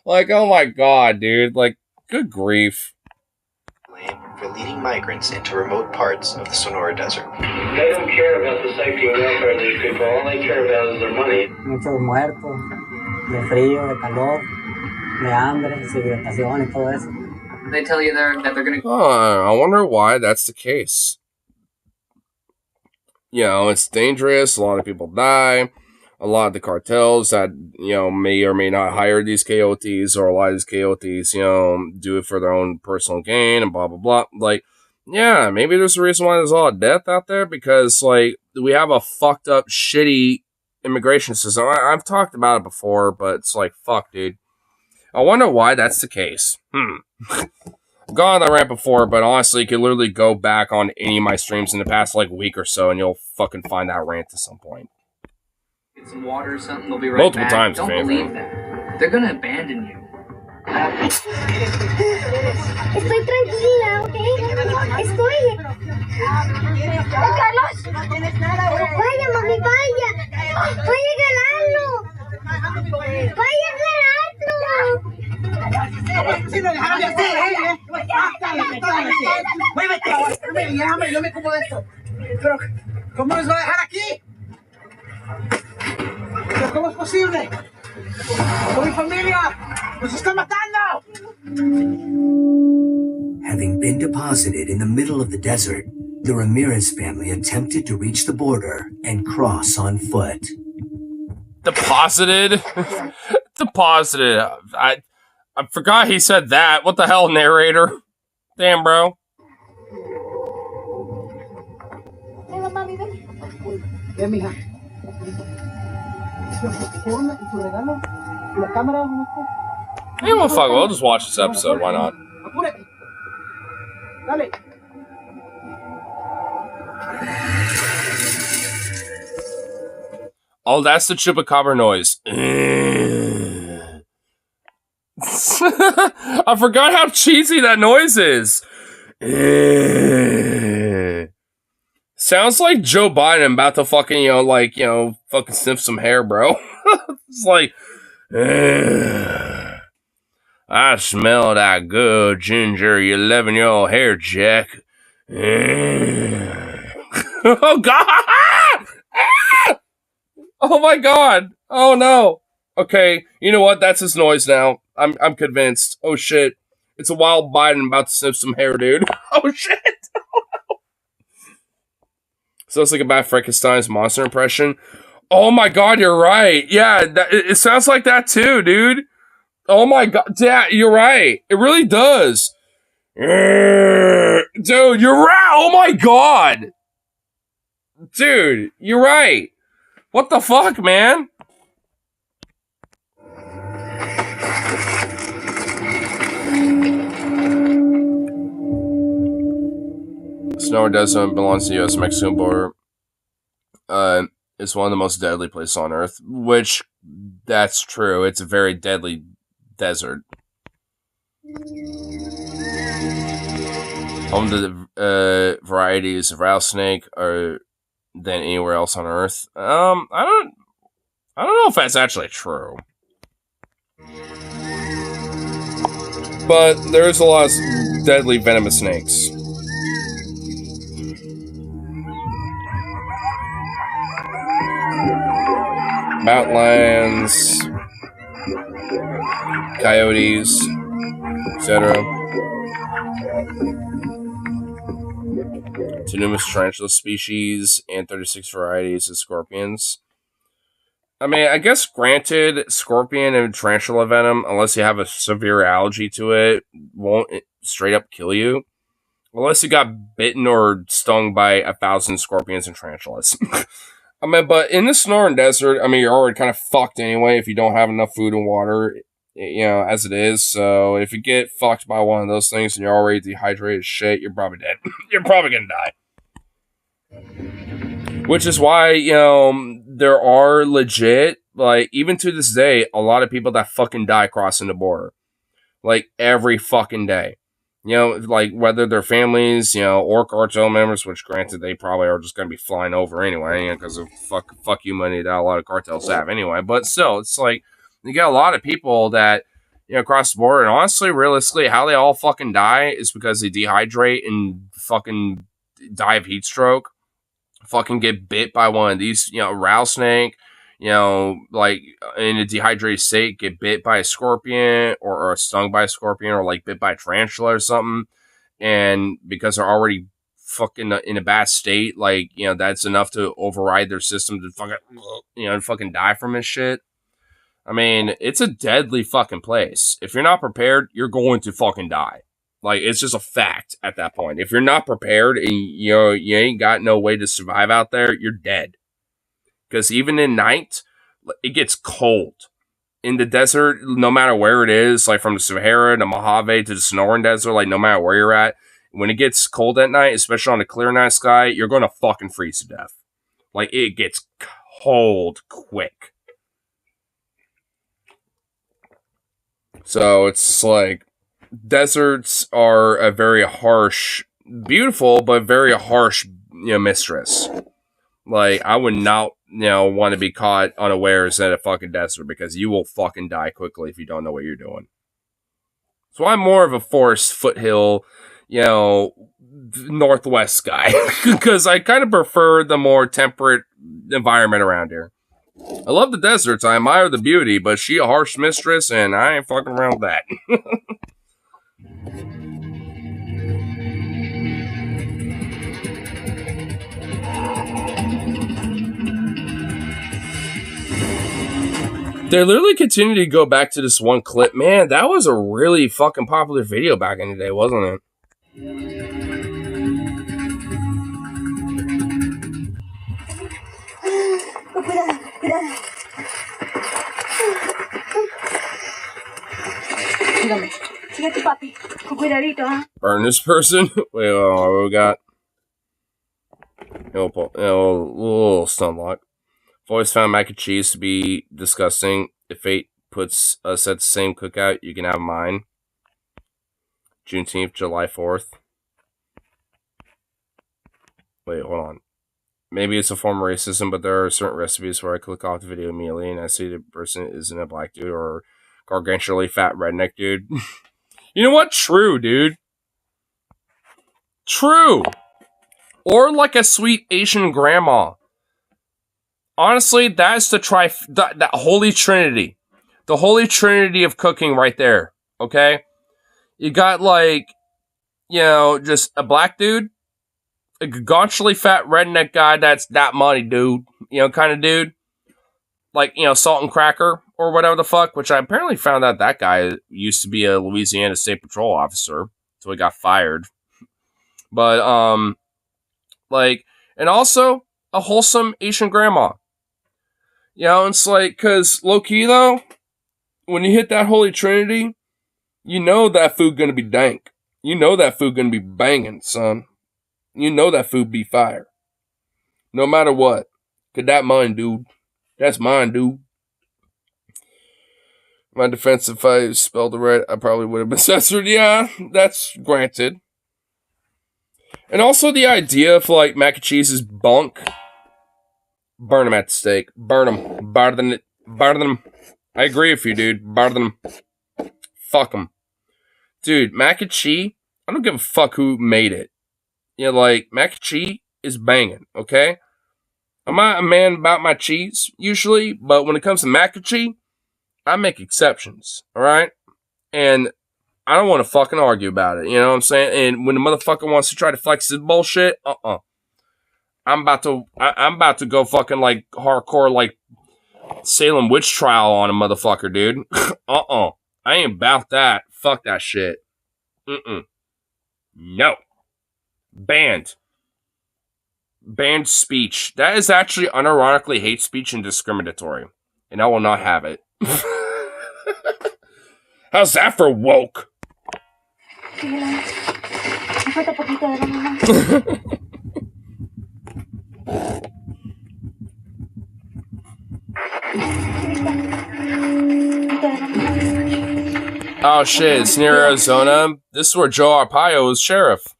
Like, oh my god, dude. Like, good grief. For leading migrants into remote parts of the Sonora Desert. They don't care about the safety and welfare of these people. All they care about is their money. Muchos muertos, de frío, de calor, de hambre, civilización y todo eso. They tell you that they're gonna. I wonder why that's the case. You know, it's dangerous. A lot of people die. A lot of the cartels that, you know, may or may not hire these coyotes, or a lot of these coyotes, you know, do it for their own personal gain and blah, blah, blah. Like, yeah, maybe there's a reason why there's a lot of death out there, because, like, we have a fucked up, shitty immigration system. I've talked about it before, but it's like, fuck, dude. I wonder why that's the case. I've gone on that rant before, but honestly, you can literally go back on any of my streams in the past, like, week or so, and you'll fucking find that rant at some point. Get some water or something. They'll be right Multiple back. times, Don't believe that. They're gonna abandon you. Estoy tranquila, ¿ok? Estoy. Carlos. Vaya, mami, vaya. Vaya a ganarlo. Vaya a ganarlo. Si lo dejaron de hacer, muévete. Déjame, yo me ocupo de esto. Pero, ¿cómo nos va a dejar aquí? ¿Pero cómo es posible? ¡Con mi familia! ¡Nos está matando! Having been deposited in the middle of the desert, the Ramirez family attempted to reach the border and cross on foot. Deposited? Deposited. I forgot he said that. What the hell, narrator? Damn, bro. Ven, mija. Hey, well, fuck, we'll just watch this episode. Why not? Dale. Oh, that's the chupacabra noise. I forgot how cheesy that noise is. Sounds like Joe Biden about to fucking, fucking sniff some hair, bro. It's like, I smell that good ginger 11-year-old hair, Jack. Oh, God! Oh, my God. Oh, no. Okay, you know what? That's his noise now. I'm convinced. Oh, shit. It's a wild Biden about to sniff some hair, dude. Oh, shit. Oh, no. Sounds like a bad Frankenstein's monster impression. Oh, my God, you're right. Yeah, it sounds like that, too, dude. Oh, my God. Yeah, you're right. It really does. Dude, you're right. Oh, my God. Dude, you're right. What the fuck, man? Sonora Desert belongs to the U.S.-Mexican border. It's one of the most deadly places on Earth, which, that's true. It's a very deadly desert. Home to the varieties of rattlesnake are than anywhere else on Earth. I don't know if that's actually true. But there's a lot of deadly venomous snakes. Mountain lions, coyotes, etc. To numerous tarantula species and 36 varieties of scorpions. I mean, I guess granted, scorpion and tarantula venom, unless you have a severe allergy to it, won't straight up kill you. Unless you got bitten or stung by 1,000 scorpions and tarantulas. I mean, but in the Sonoran Desert, I mean, you're already kind of fucked anyway if you don't have enough food and water, as it is. So if you get fucked by one of those things and you're already dehydrated as shit, you're probably dead. You're probably gonna die. Which is why, there are legit, like, even to this day, a lot of people that fucking die crossing the border. Like, every fucking day. Like, whether they're families, or cartel members, which granted, they probably are just going to be flying over anyway, because of fuck you money that a lot of cartels have anyway. But still, it's like, you got a lot of people that, cross the border, and honestly, realistically, how they all fucking die is because they dehydrate and fucking die of heat stroke. Fucking get bit by one of these, rattlesnake, like in a dehydrated state, get bit by a scorpion or stung by a scorpion or like bit by a tarantula or something. And because they're already fucking in a bad state, like, that's enough to override their system to fucking die from this shit. I mean, it's a deadly fucking place. If you're not prepared, you're going to fucking die. Like, it's just a fact at that point. If you're not prepared and, you ain't got no way to survive out there, you're dead. Because even in night, it gets cold. In the desert, no matter where it is, like from the Sahara to Mojave to the Sonoran Desert, like no matter where you're at, when it gets cold at night, especially on a clear night sky, you're going to fucking freeze to death. Like, it gets cold quick. So it's like, deserts are a very harsh, beautiful, but very harsh, mistress. Like, I would not, want to be caught unawares at a fucking desert because you will fucking die quickly if you don't know what you're doing. So I'm more of a forest foothill, northwest guy because I kind of prefer the more temperate environment around here. I love the deserts. I admire the beauty, but she a harsh mistress, and I ain't fucking around with that. They literally continue to go back to this one clip. Man, that was a really fucking popular video back in the day, wasn't it? Burn this person? Wait, what we got? Little stun lock. I've always found mac and cheese to be disgusting. If fate puts us at the same cookout, you can have mine. Juneteenth, July 4th. Wait, hold on. Maybe it's a form of racism, but there are certain recipes where I click off the video immediately and I see the person isn't a black dude or gargantuanly fat redneck dude. You know what? True, dude. True. Or like a sweet Asian grandma. Honestly, that's that holy trinity. The holy trinity of cooking right there. Okay? You got like, just a black dude, a gauntly fat redneck guy that's that money dude, kind of dude. Like, Salt and Cracker or whatever the fuck, which I apparently found out that guy used to be a Louisiana State Patrol officer until he got fired. But, and also a wholesome Asian grandma. It's like, because low-key though, when you hit that holy trinity, you know that food gonna be dank. You know that food gonna be banging, son. You know that food be fire. No matter what. Cause that mine, dude. That's mine, dude. My defense, if I spelled it right, I probably would have been censored. Yeah, that's granted. And also the idea of like mac and cheese is bunk. Burn them at the stake. Burn them. Burn them. I agree with you, dude. Burn them. Fuck them. Dude, mac and cheese, I don't give a fuck who made it. Like, mac and cheese is banging, okay? I'm not a man about my cheese, usually, but when it comes to mac and cheese, I make exceptions, alright? And I don't want to fucking argue about it, you know what I'm saying? And when the motherfucker wants to try to flex his bullshit, I'm about to go fucking, like, hardcore, like, Salem witch trial on a motherfucker, dude. I ain't about that. Fuck that shit. No. Banned speech. That is actually unironically hate speech and discriminatory. And I will not have it. How's that for woke? Oh shit, it's near Arizona. This is where Joe Arpaio was sheriff.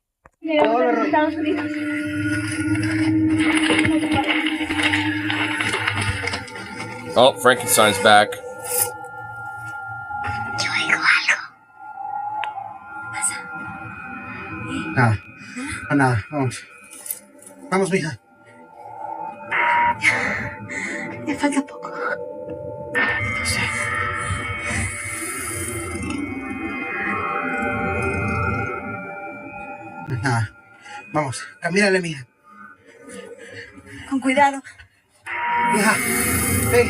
Oh, Frankenstein's back. Nada, vamos. Vamos, mija. Ya falta poco. Nada. Vamos, camínale, mija. Con cuidado. Mija, ven.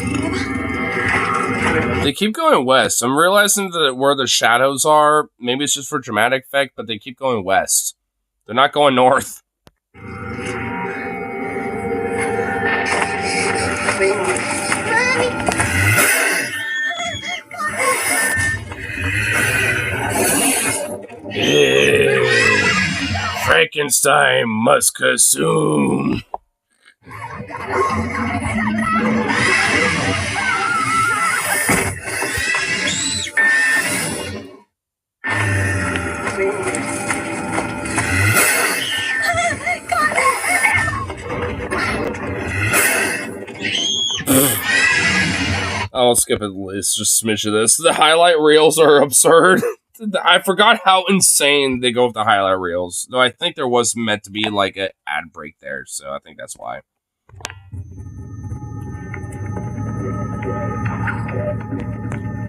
They keep going west. I'm realizing that where the shadows are, maybe it's just for dramatic effect, but they keep going west. They're not going north. Frankenstein must consume. I'll skip it. It's just a smidge of this. The highlight reels are absurd. I forgot how insane they go with the highlight reels. Though I think there was meant to be like an ad break there, so I think that's why.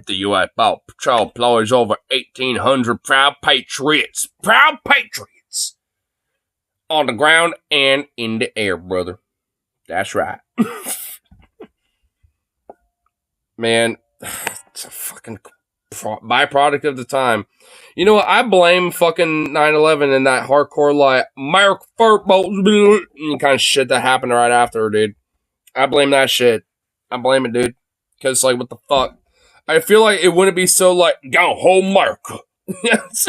The U.S. Border Patrol employs over 1,800 proud patriots. Proud patriots! On the ground and in the air, brother. That's right. Man, it's a fucking byproduct of the time. You know what? I blame fucking 9/11 and that hardcore like Mark Furbo kind of shit that happened right after, dude. I blame that shit. I blame it, dude. Because, like, what the fuck? I feel like it wouldn't be so, like, go home, Mark.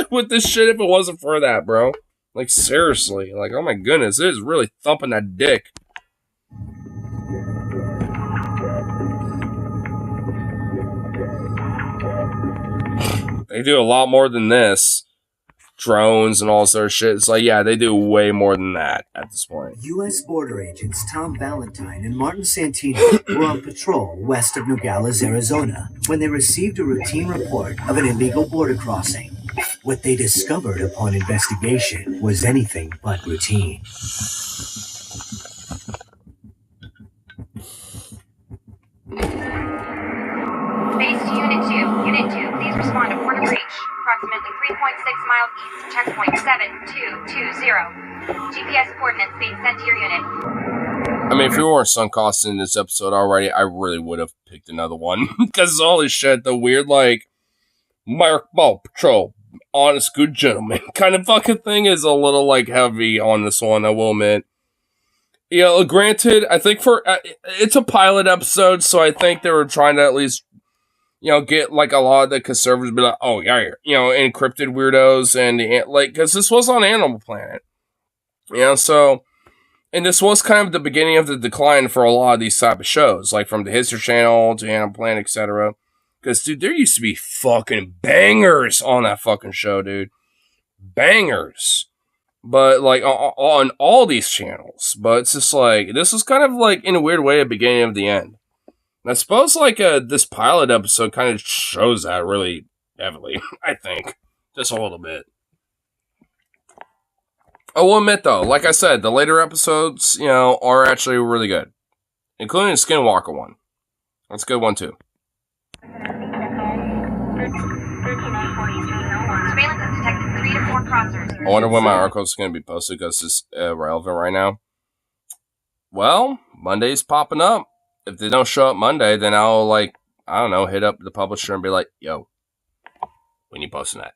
With this shit if it wasn't for that, bro. Like, seriously. Like, oh my goodness. It is really thumping that dick. They do a lot more than this. Drones and all sort of shit. It's like, yeah, they do way more than that at this point. U.S. border agents Tom Valentine and Martin Santino were on patrol west of Nogales, Arizona, when they received a routine report of an illegal border crossing. What they discovered upon investigation was anything but routine. Base to Unit 2. Unit 2, please respond to border breach. Approximately 3.6 miles east of checkpoint 7220. GPS coordinates being sent to your unit. I mean, if we weren't sunk costs in this episode already, I really would have picked another one. Because all this shit, the weird, like, Mark Ball Patrol, honest, good gentleman kind of fucking thing is a little, like, heavy on this one, I will admit. You know, granted, I think it's a pilot episode, so I think they were trying to at least, you know, get, like, a lot of the conservatives be like, oh, yeah, you know, encrypted weirdos, and, like, because this was on Animal Planet. You know, so, and this was kind of the beginning of the decline for a lot of these type of shows, like, from the History Channel to Animal Planet, etc. Because, dude, there used to be fucking bangers on that fucking show, dude. Bangers. But, like, on all these channels. But it's just, like, this was kind of, like, in a weird way, a beginning of the end. And I suppose, like, this pilot episode kind of shows that really heavily, I think. Just a little bit. I will admit, though, like I said, the later episodes, you know, are actually really good. Including the Skinwalker one. That's a good one, too. Surveillance has detected 3 to 4 crossers. I wonder when my article is going to be posted because it's relevant right now. Well, Monday's popping up. If they don't show up Monday, then I'll, like, I don't know, hit up the publisher and be like, yo, when you posting that?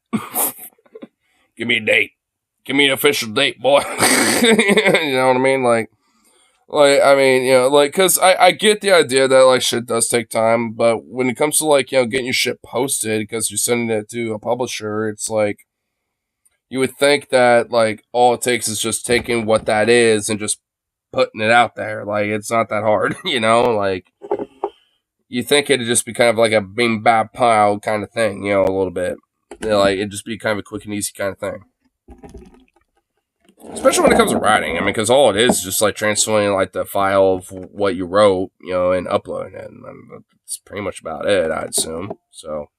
Give me a date. Give me an official date, boy. You know what I mean? Like, I mean, you know, like, because I get the idea that, like, shit does take time, but when it comes to, like, you know, getting your shit posted because you're sending it to a publisher, it's like, you would think that, like, all it takes is just taking what that is and just putting it out there. Like, it's not that hard, you know? Like, you think it'd just be kind of like a bing bap pow kind of thing, you know, a little bit. You know, like, it'd just be kind of a quick and easy kind of thing. Especially when it comes to writing. I mean, because all it is just, like, transferring, like, the file of what you wrote, you know, and uploading it. And that's pretty much about it, I'd assume. So,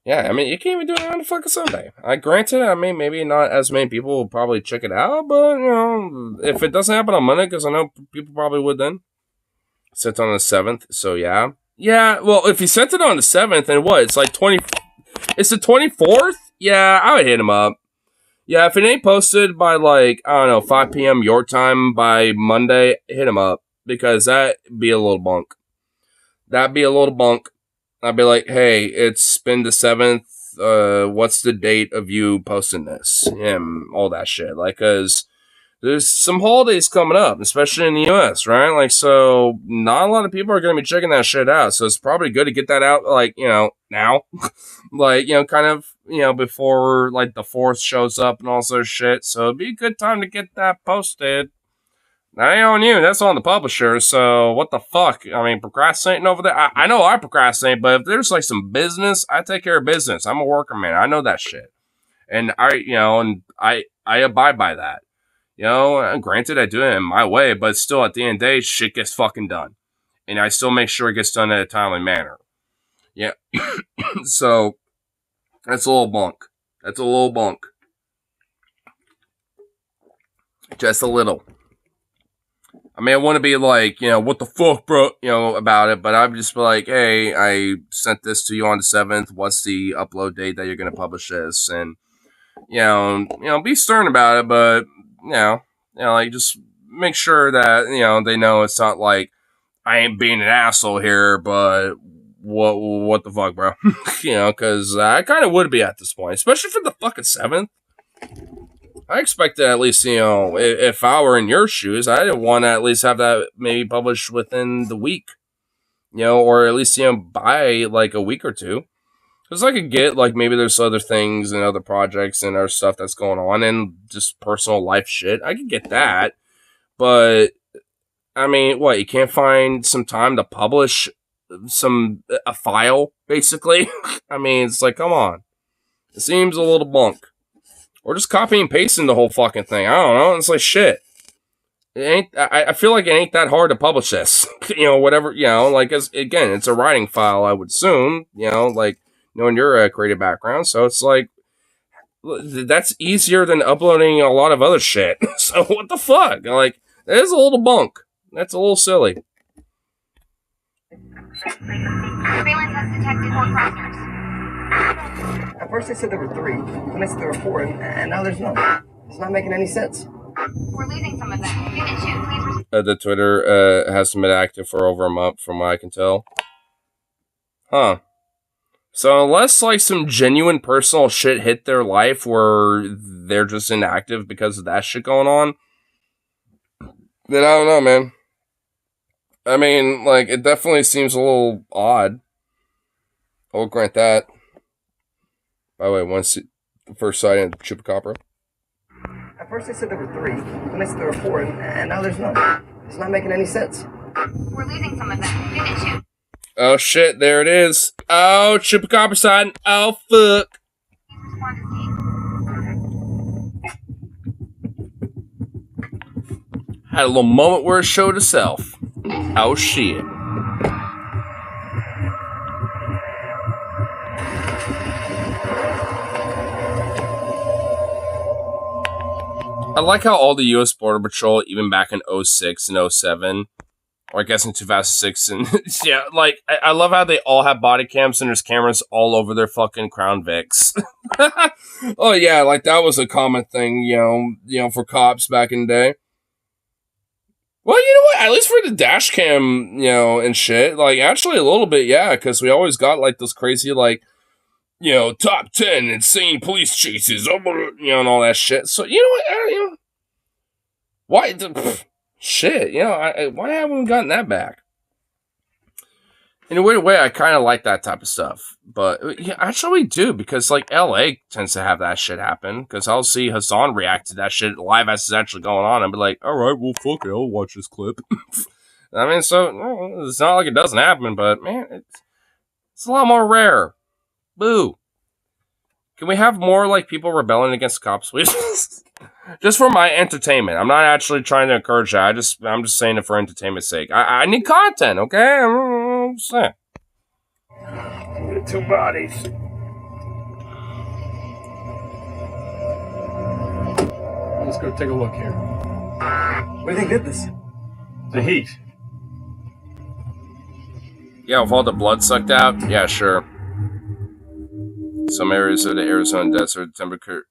yeah, I mean, you can't even do it on a fucking Sunday. Granted, I mean, maybe not as many people will probably check it out, but, you know, if it doesn't happen on Monday, because I know people probably would then. Sent on the 7th, so yeah. Yeah, well, if he sent it on the 7th, then what? It's like 20... It's the 24th? Yeah, I would hit him up. Yeah, if it ain't posted by, like, I don't know, 5 p.m. your time by Monday, hit him up. Because that'd be a little bunk. That'd be a little bunk. I'd be like, hey, it's been the 7th. What's the date of you posting this? And all that shit. Like, because there's some holidays coming up, especially in the U.S., right? Like, so not a lot of people are going to be checking that shit out. So it's probably good to get that out, like, you know, now. Like, you know, kind of, you know, before, like, the 4th shows up and all sort of shit. So it'd be a good time to get that posted. That ain't on you. That's on the publisher. So what the fuck? I mean, procrastinating over there? I know I procrastinate, but if there's, like, some business, I take care of business. I'm a worker, man. I know that shit. And I abide by that. You know, granted, I do it in my way, but still, at the end of the day, shit gets fucking done. And I still make sure it gets done in a timely manner. Yeah. So, that's a little bunk. That's a little bunk. Just a little. I mean, I want to be like, you know, what the fuck, bro, you know, about it, but I'm just like, hey, I sent this to you on the 7th. What's the upload date that you're going to publish this? And, you know, be stern about it, but, you know, like, just make sure that, you know, they know it's not like I ain't being an asshole here, but what the fuck, bro? You know, because I kind of would be at this point, especially for the fucking 7th. I expected at least, you know, if I were in your shoes, I'd want to at least have that maybe published within the week, you know, or at least, you know, by like a week or two. Because I could get, like, maybe there's other things and other projects and other stuff that's going on and just personal life shit. I could get that. But, I mean, what, you can't find some time to publish a file, basically? I mean, it's like, come on. It seems a little bunk. Or just copy and pasting the whole fucking thing. I don't know. It's like, shit. I feel like it ain't that hard to publish this. You know, whatever, you know, like, again, it's a writing file, I would assume, you know, like, knowing your creative background. So it's like, that's easier than uploading a lot of other shit. So what the fuck? Like, that is a little bunk. That's a little silly. Surveillance has detected 4 crossers. At first they said there were 3, then they said there were 4, and now there's none. It's not making any sense. We're losing some of them. Unit 2, please. The Twitter hasn't been active for over a month, from what I can tell. Huh. So unless, like, some genuine personal shit hit their life where they're just inactive because of that shit going on, then I don't know, man. I mean, like, it definitely seems a little odd. I'll grant that. By the way, the first sighting of Chupacabra. At first they said there were 3, then they said there were 4, and now there's none. It's not making any sense. We're losing some of them. Unit 2. Oh shit, there it is. Oh, Chupacabra sighting. Oh fuck. Had a little moment where it showed itself. Oh shit. I like how all the U.S. Border Patrol, even back in 06 and 07, or I guess in 2006, and yeah, like, I love how they all have body cams and there's cameras all over their fucking Crown Vics. Oh yeah, like that was a common thing, you know, for cops back in the day. Well, you know what? At least for the dash cam, you know, and shit, like, actually a little bit, yeah, because we always got, like, those crazy, like, you know, top 10 insane police chases, you know, and all that shit. So, you know what? You know, why? Shit, you know, why haven't we gotten that back? In a weird way, I kind of like that type of stuff. But, yeah, actually we do, because, like, LA tends to have that shit happen. Because I'll see Hassan react to that shit live as it's actually going on and be like, alright, well, fuck it, I'll watch this clip. I mean, so, it's not like it doesn't happen, but, man, it's a lot more rare. Boo. Can we have more, like, people rebelling against cops, please? Just for my entertainment. I'm not actually trying to encourage that. I'm just saying it for entertainment's sake. I need content, okay? I'm just saying. 2 bodies. Let's go take a look here. What do you think did this? The heat. Yeah, with all the blood sucked out? Yeah, sure. Some areas of the Arizona desert, temperature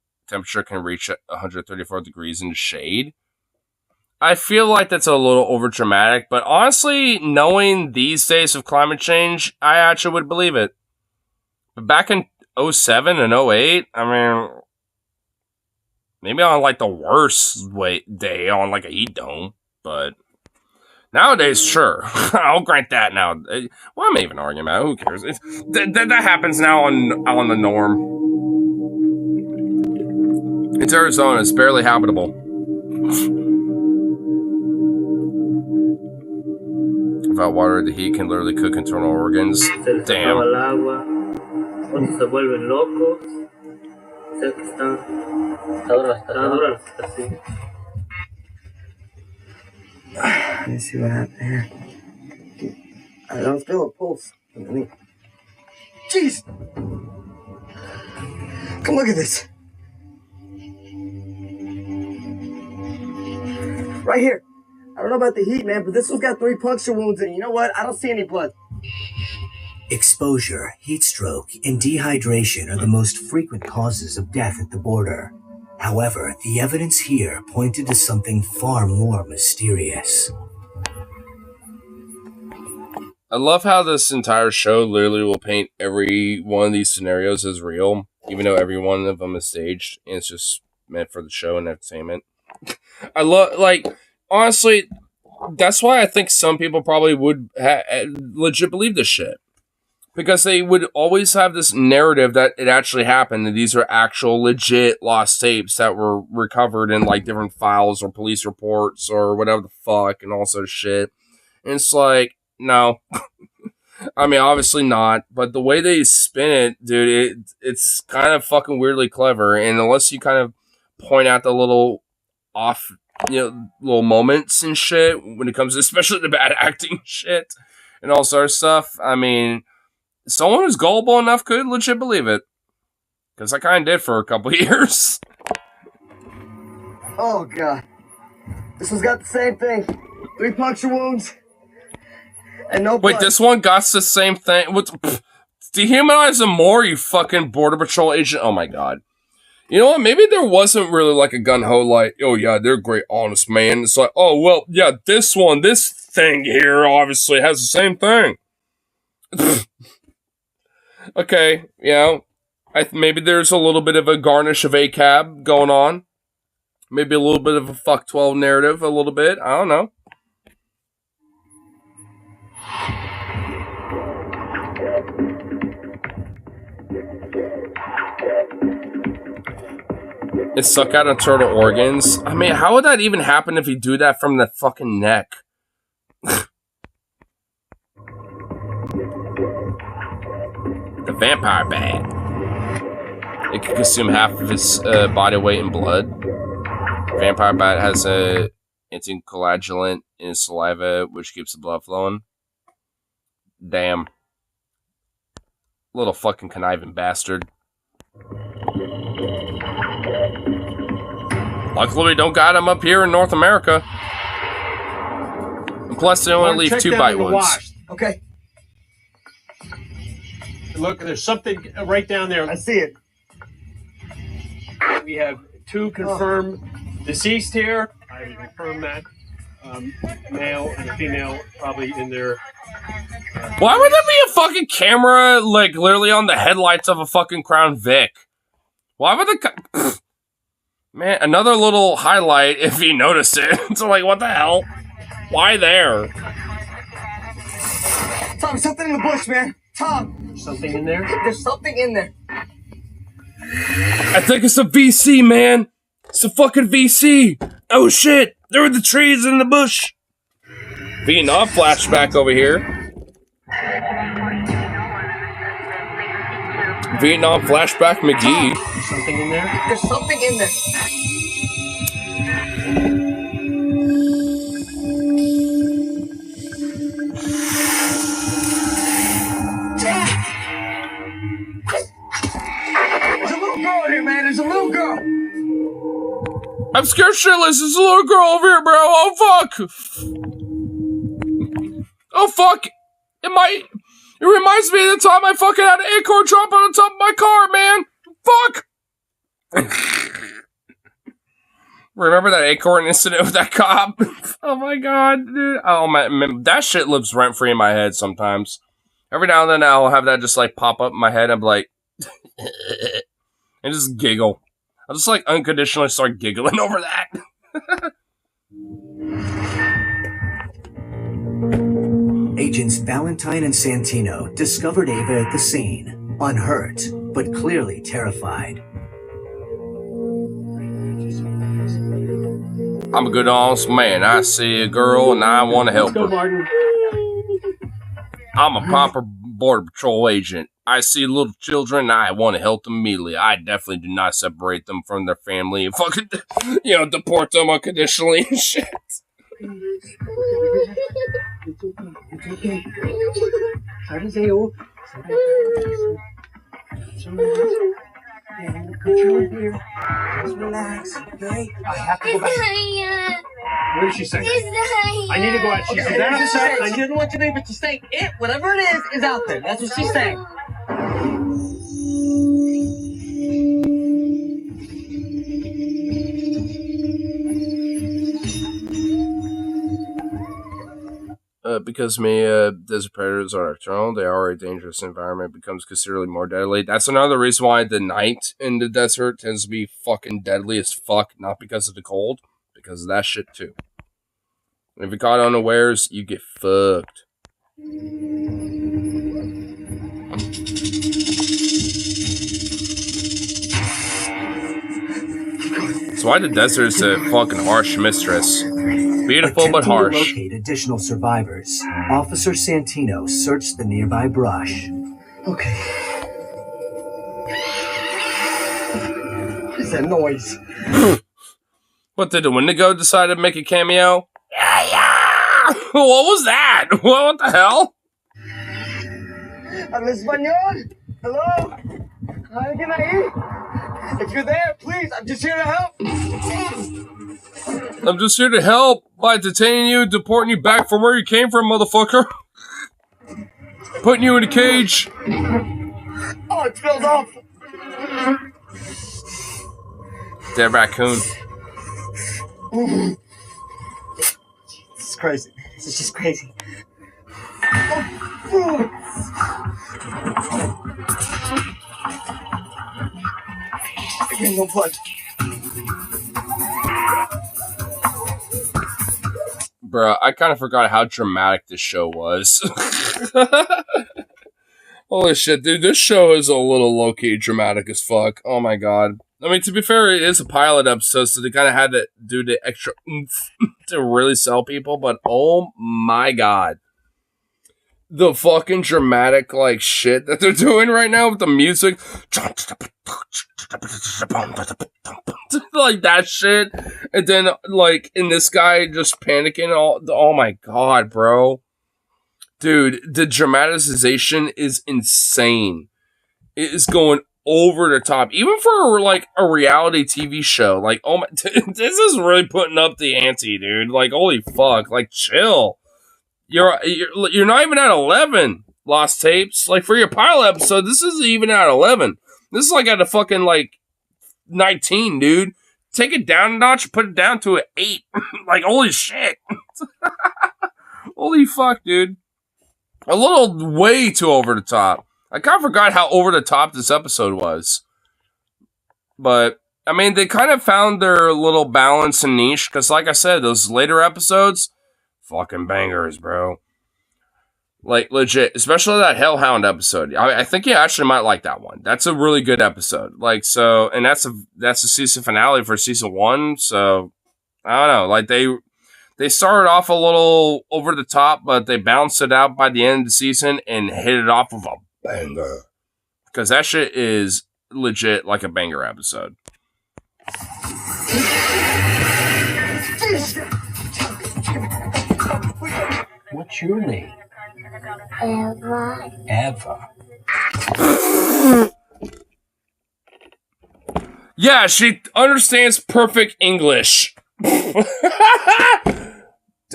can reach 134 degrees in the shade. I feel like that's a little over dramatic, but honestly, knowing these days of climate change, I actually would believe it. But back in 07 and 08, I mean, maybe on like the worst day on like a heat dome, but nowadays, sure, I'll grant that now. Well, I'm even arguing about it. Who cares? That happens now on the norm. It's Arizona. It's barely habitable. Without water, the heat can literally cook internal organs. Damn. Let me see what happened here. I don't feel a pulse. Jeez! Come look at this. Right here. I don't know about the heat, man, but this one's got 3 puncture wounds in it. You know what? I don't see any blood. Exposure, heat stroke, and dehydration are the most frequent causes of death at the border. However, the evidence here pointed to something far more mysterious. I love how this entire show literally will paint every one of these scenarios as real, even though every one of them is staged, and it's just meant for the show and entertainment. I love, like, honestly, that's why I think some people probably would legit believe this shit. Because they would always have this narrative that it actually happened, and these are actual legit lost tapes that were recovered in, like, different files or police reports or whatever the fuck and all sort of shit. And it's like, no. I mean, obviously not, but the way they spin it, dude, it's kind of fucking weirdly clever, and unless you kind of point out the little off, little moments and shit when it comes to, especially the bad acting shit and all sort of stuff, I mean, someone who's gullible enough could legit believe it. Because I kind of did for a couple years. Oh, God. This one's got the same thing. 3 puncture wounds. And no blood. Wait, this one got the same thing? Dehumanize them more, you fucking Border Patrol agent. Oh, my God. You know what? Maybe there wasn't really like a gun-ho like, oh, yeah, they're great, honest man. It's like, oh, well, yeah, this thing here obviously has the same thing. Okay, maybe there's a little bit of a garnish of ACAB going on. Maybe a little bit of a fuck 12 narrative, a little bit. I don't know. It suck out internal organs. I mean, how would that even happen if you do that from the fucking neck? The vampire bat. It can consume half of his body weight in blood. Vampire bat has a anticoagulant in his saliva, which keeps the blood flowing. Damn. Little fucking conniving bastard. Luckily, we don't got him up here in North America. And plus, they only leave 2 bite wounds. Okay. Look, there's something right down there. I see it. We have 2 confirmed deceased here. I confirm that. Male and a female probably in there. Why would there be a fucking camera, like, literally on the headlights of a fucking Crown Vic? Why would the... Man, another little highlight if you notice it. It's like, what the hell? Why there? Tom, something in the bush, man. Tom. Something in there? There's something in there. I think it's a VC, man. It's a fucking VC. Oh, shit. There were the trees in the bush. Vietnam flashback over here. Vietnam flashback McGee. There's something in there? There's something in there. There's a little girl here, man. There's a little girl. I'm scared shitless. There's a little girl over here, bro. Oh, fuck. Oh, fuck. It might... It reminds me of the time I fucking had an acorn drop on the top of my car, man. Fuck. Remember that acorn incident with that cop? Oh my god, dude. Oh man, that shit lives rent free in my head sometimes. Every now and then I'll have that just like pop up in my head. I'm like, and just giggle. I'll just like unconditionally start giggling over that. Agents Valentine and Santino discovered Ava at the scene, unhurt, but clearly terrified. I'm a good honest man. I see a girl and I want to help her. I'm a proper border patrol agent. I see little children and I want to help them immediately. I definitely do not separate them from their family and fucking, deport them unconditionally and shit. It's okay. Sabi sa'yo. Control here. Just relax, okay? I have to go back. What did she say? I need to go out. She's there. She doesn't want you to, but she's saying it, whatever it is out there. That's what she's saying. Because desert predators are nocturnal, they are a dangerous environment, becomes considerably more deadly. That's another reason why the night in the desert tends to be fucking deadly as fuck, not because of the cold, because of that shit too. And if you're caught unawares, you get fucked. That's why the desert's a fucking harsh mistress. Beautiful but harsh. To locate additional survivors, Officer Santino searched the nearby brush. Okay. What is that noise? What did the Wendigo decide to make a cameo? Yeah. What was that? What the hell? Habla español. Hello? ¿Alguien ahí? If you're there, please, I'm just here to help. I'm just here to help by detaining you, deporting you back from where you came from, motherfucker. Putting you in a cage. Oh, it smells awful. Dead raccoon. This is crazy. This is just crazy. No blood. Bruh, I kind of forgot how dramatic this show was. Holy shit, dude, this show is a little low-key dramatic as fuck. Oh my god. I mean, to be fair, it is a pilot episode, so they kind of had to do the extra oomph to really sell people, but oh my god. The fucking dramatic, like, shit that they're doing right now with the music. Like, that shit. And then, like, and this guy just panicking. Oh my god, bro. Dude, the dramatization is insane. It is going over the top. Even for, like, a reality TV show. Like, oh my... This is really putting up the ante, dude. Like, holy fuck. Like, chill. You're not even at 11 lost tapes. Like, for your pilot episode, this isn't even at 11. This is like at a fucking, like, 19, dude. Take it down a notch, put it down to an 8. Like, holy shit. Holy fuck, dude. A little way too over the top. I kind of forgot how over the top this episode was. But, I mean, they kind of found their little balance and niche. Because, like I said, those later episodes... fucking bangers, bro. Like, legit. Especially that Hellhound episode. I think you actually might like that one. That's a really good episode. Like, so... and that's a season finale for season 1. So, I don't know. Like, they started off a little over the top, but they balanced it out by the end of the season and hit it off with a banger. Because that shit is legit like a banger episode. What's your name? Eva. Eva. Yeah, she understands perfect English.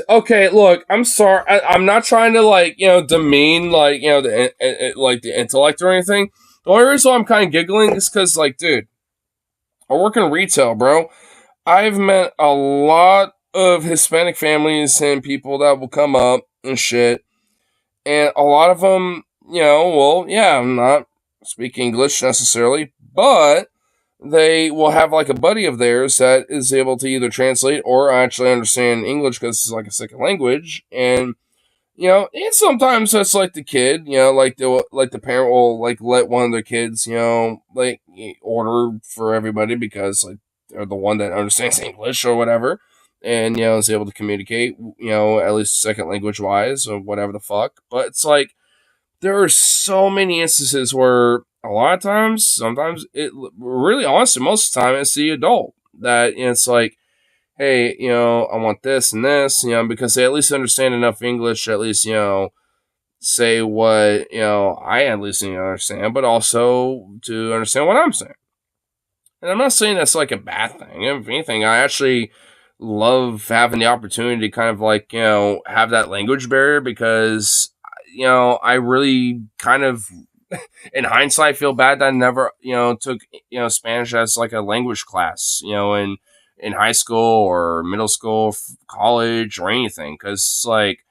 Okay, look, I'm sorry. I'm not trying to like demean like the intellect or anything. The only reason why I'm kind of giggling is because like, dude, I work in retail, bro. I've met a lot of Hispanic families and people that will come up and shit, and a lot of them, well, yeah, I'm not speaking English necessarily, but they will have like a buddy of theirs that is able to either translate or actually understand English because it's like a second language. And and sometimes that's like the kid, like the parent will like let one of their kids, like order for everybody because like they're the one that understands English or whatever, and is able to communicate, at least second language wise or whatever the fuck. But it's like there are so many instances where a lot of times, sometimes it really honestly, most of the time it's the adult that it's like, hey, I want this and this, because they at least understand enough English to at least, say what, I at least need to understand, but also to understand what I'm saying. And I'm not saying that's like a bad thing. If anything, I actually love having the opportunity to kind of like, have that language barrier because, I really kind of, in hindsight, feel bad that I never, took, Spanish as like a language class, in high school or middle school, college, or anything. Because, like,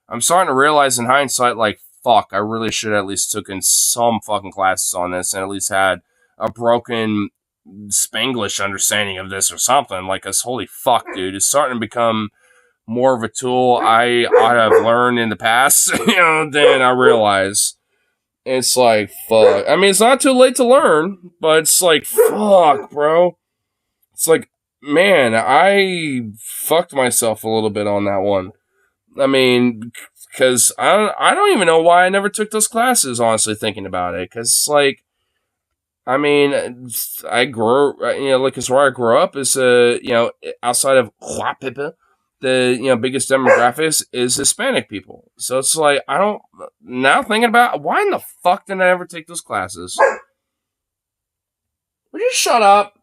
I'm starting to realize in hindsight, like, fuck, I really should at least took in some fucking classes on this and at least had a broken Spanglish understanding of this or something. Like, cause holy fuck, dude, it's starting to become more of a tool I ought to have learned in the past, than I realize. It's like, fuck. I mean, it's not too late to learn, but it's like, fuck, bro. It's like, man, I fucked myself a little bit on that one. I mean, because I don't even know why I never took those classes, honestly, thinking about it. Because it's like, I mean, I grew, like, because where I grew up is, outside of Huapipa, the, biggest demographics is Hispanic people. So it's like, I don't, now thinking about, why in the fuck did I ever take those classes? Would you shut up?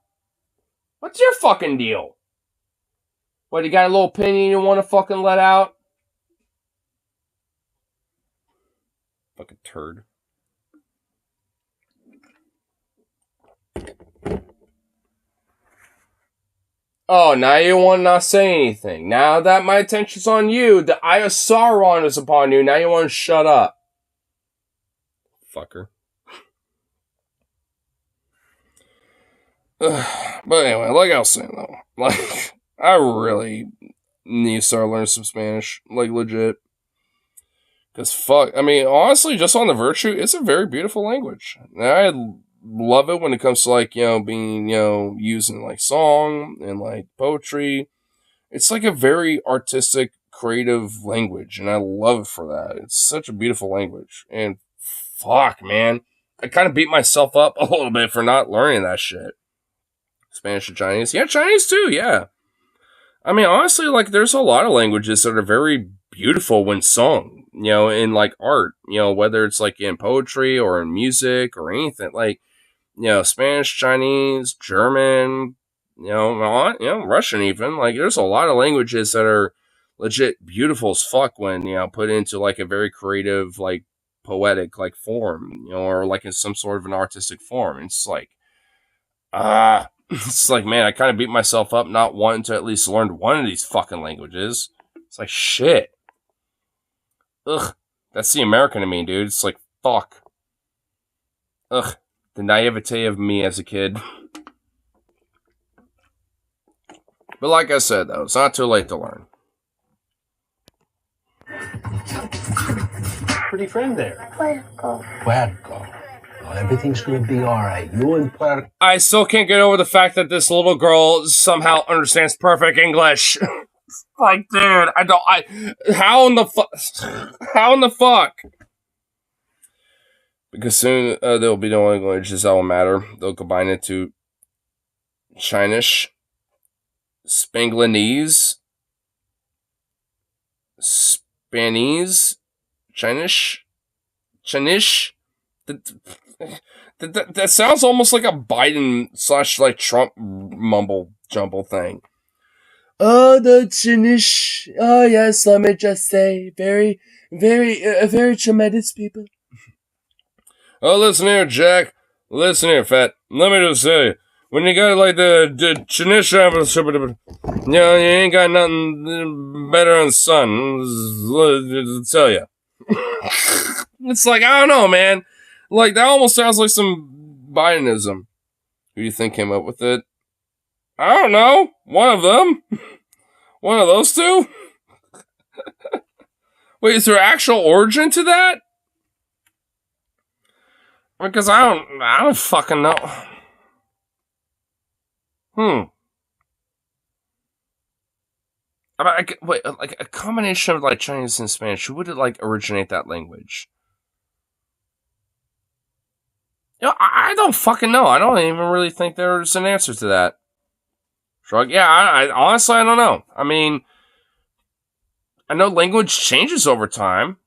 What's your fucking deal? What, you got a little opinion you want to fucking let out? Fucking turd. Oh, now you want to not say anything. Now that my attention's on you, the Eye of Sauron is upon you, now you want to shut up. Fucker. But anyway, like I was saying though, like, I really need to start learning some Spanish, like, legit. Because fuck, I mean, honestly, just on the virtue, it's a very beautiful language. I love it when it comes to, like, being, used in, like, song and, like, poetry. It's, like, a very artistic, creative language, and I love it for that. It's such a beautiful language. And fuck, man. I kind of beat myself up a little bit for not learning that shit. Spanish and Chinese. Yeah, Chinese too, yeah. I mean, honestly, like, there's a lot of languages that are very beautiful when sung, in, like, art, whether it's, like, in poetry or in music or anything. Like, Spanish, Chinese, German, Russian even. Like, there's a lot of languages that are legit beautiful as fuck when, put into, like, a very creative, like, poetic, like, form, or, like, in some sort of an artistic form. It's like, it's like, man, I kind of beat myself up not wanting to at least learn one of these fucking languages. It's like, shit. Ugh. That's the American in me, dude. It's like, fuck. Ugh. The naivete of me as a kid. But like I said, though, it's not too late to learn. Pretty friend there. Puerco. Puerco. Well, everything's gonna be alright. You and Puerco. I still can't get over the fact that this little girl somehow understands perfect English. Like, dude, how in the fuck? Because soon there will be no languages that will matter. They'll combine it to Chinese, Spanglinese, Spanish, Chinese. That sounds almost like a Biden / like Trump mumble jumble thing. Oh, the Chinese. Oh, yes, let me just say, very, very tremendous people. Oh, listen here, Jack. Listen here, Fat. Let me just say, when you got like the Chinese, you ain't got nothing better than sun. To tell you. It's like, I don't know, man. Like, that almost sounds like some Bidenism. Who do you think came up with it? I don't know. One of them. One of those two? Wait, is there actual origin to that? Because I don't fucking know. Wait, like a combination of like Chinese and Spanish. Who would it like originate that language? You know, I don't fucking know. I don't even really think there's an answer to that. Shrug. Yeah, I honestly I don't know. I mean, I know language changes over time.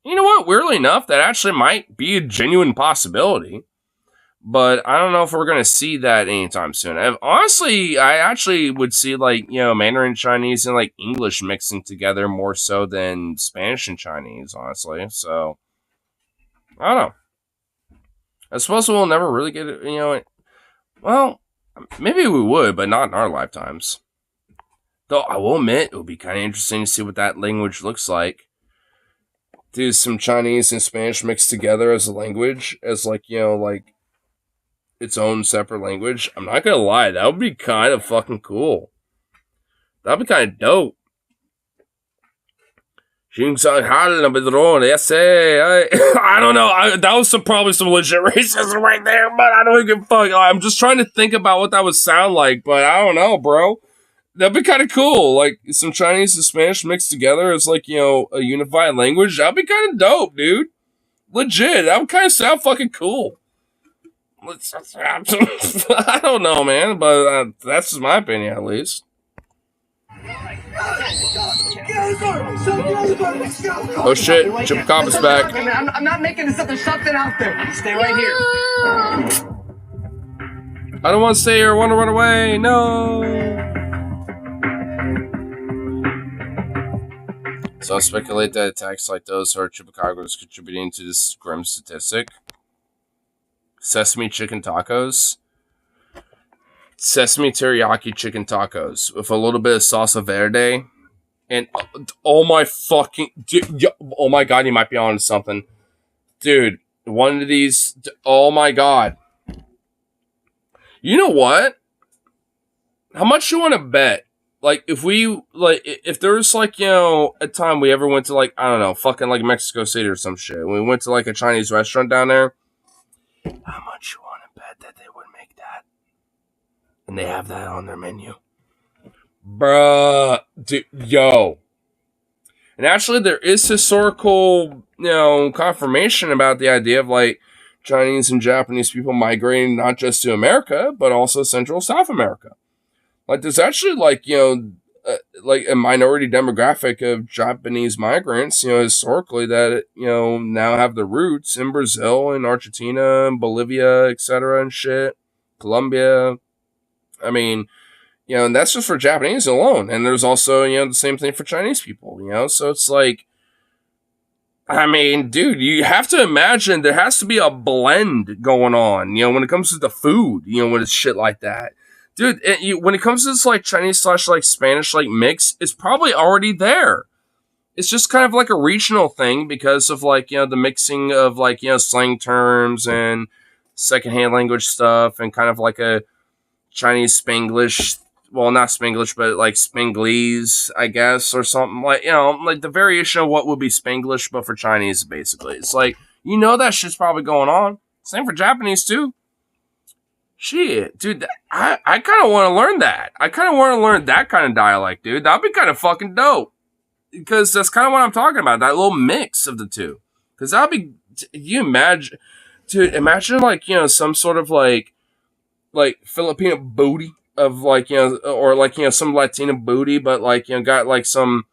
You know what? Weirdly enough, that actually might be a genuine possibility. But I don't know if we're going to see that anytime soon. Honestly, I actually would see, like, you know, Mandarin Chinese and, like, English mixing together more so than Spanish and Chinese, honestly. So, I don't know. I suppose we'll never really get it, you know. Well, maybe we would, but not in our lifetimes. Though, I will admit, it would be kind of interesting to see what that language looks like. Do some Chinese and Spanish mixed together as a language, as, like, you know, like, its own separate language. I'm not gonna lie, that would be kind of fucking cool. That'd be kind of dope. I don't know. That was probably some legit racism right there, but I don't give a fuck. I'm just trying to think about what that would sound like, but I don't know, bro. That'd be kind of cool. Like, some Chinese and Spanish mixed together as, like, you know, a unified language. That'd be kind of dope, dude. Legit. That would kind of sound fucking cool. I don't know, man, but that's just my opinion, at least. Oh shit, Chupacabra is back. I'm not making this up. There's something out there. Stay right here. I don't want to stay here. I want to run away. No. So I speculate that attacks like those are Chupacabras contributing to this grim statistic. Sesame chicken tacos. Sesame teriyaki chicken tacos with a little bit of salsa verde. And oh my fucking... Dude, oh my god, you might be on to something. Dude, one of these... Oh my god. You know what? How much you want to bet? Like, if we... Like, if there's, like, you know, a time we ever went to, like, I don't know, fucking, like, Mexico City or some shit. We went to, like, a Chinese restaurant down there. How much you want to bet that they would make that? And they have that on their menu. Bruh. Dude, yo. And actually, there is historical, you know, confirmation about the idea of, like, Chinese and Japanese people migrating not just to America, but also Central South America. Like, there's actually, like, you know, like a minority demographic of Japanese migrants, you know, historically that, you know, now have their roots in Brazil and Argentina and Bolivia, etc. and shit. Colombia. I mean, you know, and that's just for Japanese alone. And there's also, you know, the same thing for Chinese people, you know? So it's like, I mean, dude, you have to imagine there has to be a blend going on, you know, when it comes to the food, you know, when it's shit like that. Dude, when it comes to this, like, Chinese / like, Spanish, like, mix, it's probably already there. It's just kind of like a regional thing because of, like, you know, the mixing of, like, you know, slang terms and secondhand language stuff and kind of like a Chinese Spanglish, well, not Spanglish, but, like, Spanglese, I guess, or something. Like, you know, like, the variation of what would be Spanglish, but for Chinese, basically. It's like, you know that shit's probably going on. Same for Japanese, too. Shit, dude, I kind of want to learn that. I kind of want to learn that kind of dialect, dude. That'd be kind of fucking dope. Because that's kind of what I'm talking about, that little mix of the two. Because that'd be, you imagine, dude, imagine, like, you know, some sort of, like Filipino booty of, like, you know, or, like, you know, some Latino booty, but, like, you know, got, like, some,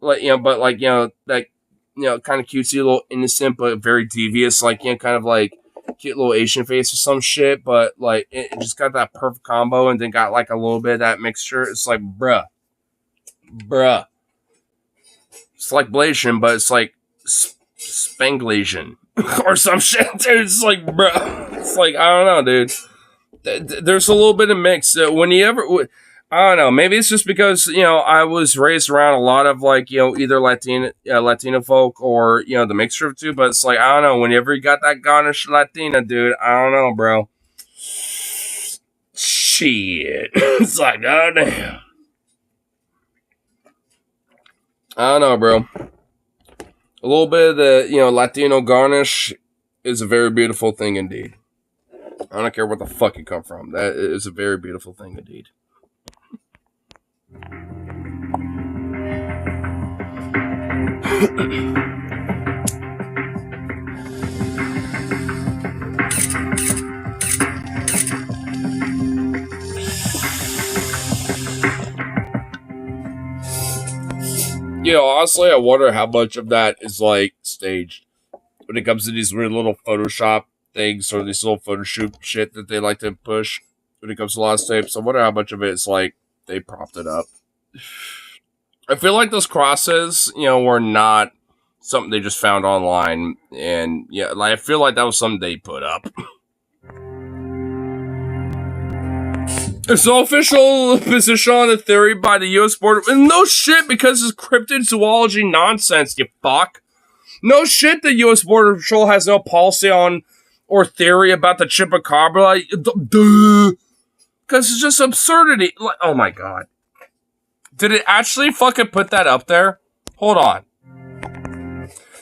like, you know, but, like, you know, like, you know, kind of cutesy, little innocent, but very devious, like, you know, kind of, like, cute little Asian face or some shit, but, like, it just got that perfect combo and then got, like, a little bit of that mixture. It's like, bruh. bruh. It's like Blasian, but it's like Spanglasian or some shit, dude. It's like, bruh. It's like, I don't know, dude. There's a little bit of mix. I don't know. Maybe it's just because, I was raised around a lot of, like, either Latino folk or, the mixture of two. But it's like, I don't know. Whenever you got that garnish Latina, dude, I don't know, bro. Shit. It's like, oh, damn. I don't know, bro. A little bit of the, Latino garnish is a very beautiful thing indeed. I don't care where the fuck you come from. That is a very beautiful thing indeed. Honestly, I wonder how much of that is, like, staged when it comes to these weird little Photoshop things or these little photo shoot shit that they like to push when it comes to lost tapes. I wonder how much of it is, like, they propped it up. I feel like those crosses, were not something they just found online. And, I feel like that was something they put up. It's an official position on the theory by the U.S. Border. No shit, because it's cryptid zoology nonsense, you fuck. No shit, the U.S. Border Patrol has no policy on or theory about the chupacabra. Like, duh. Because it's just absurdity. Like, oh my god. Did it actually fucking put that up there? Hold on.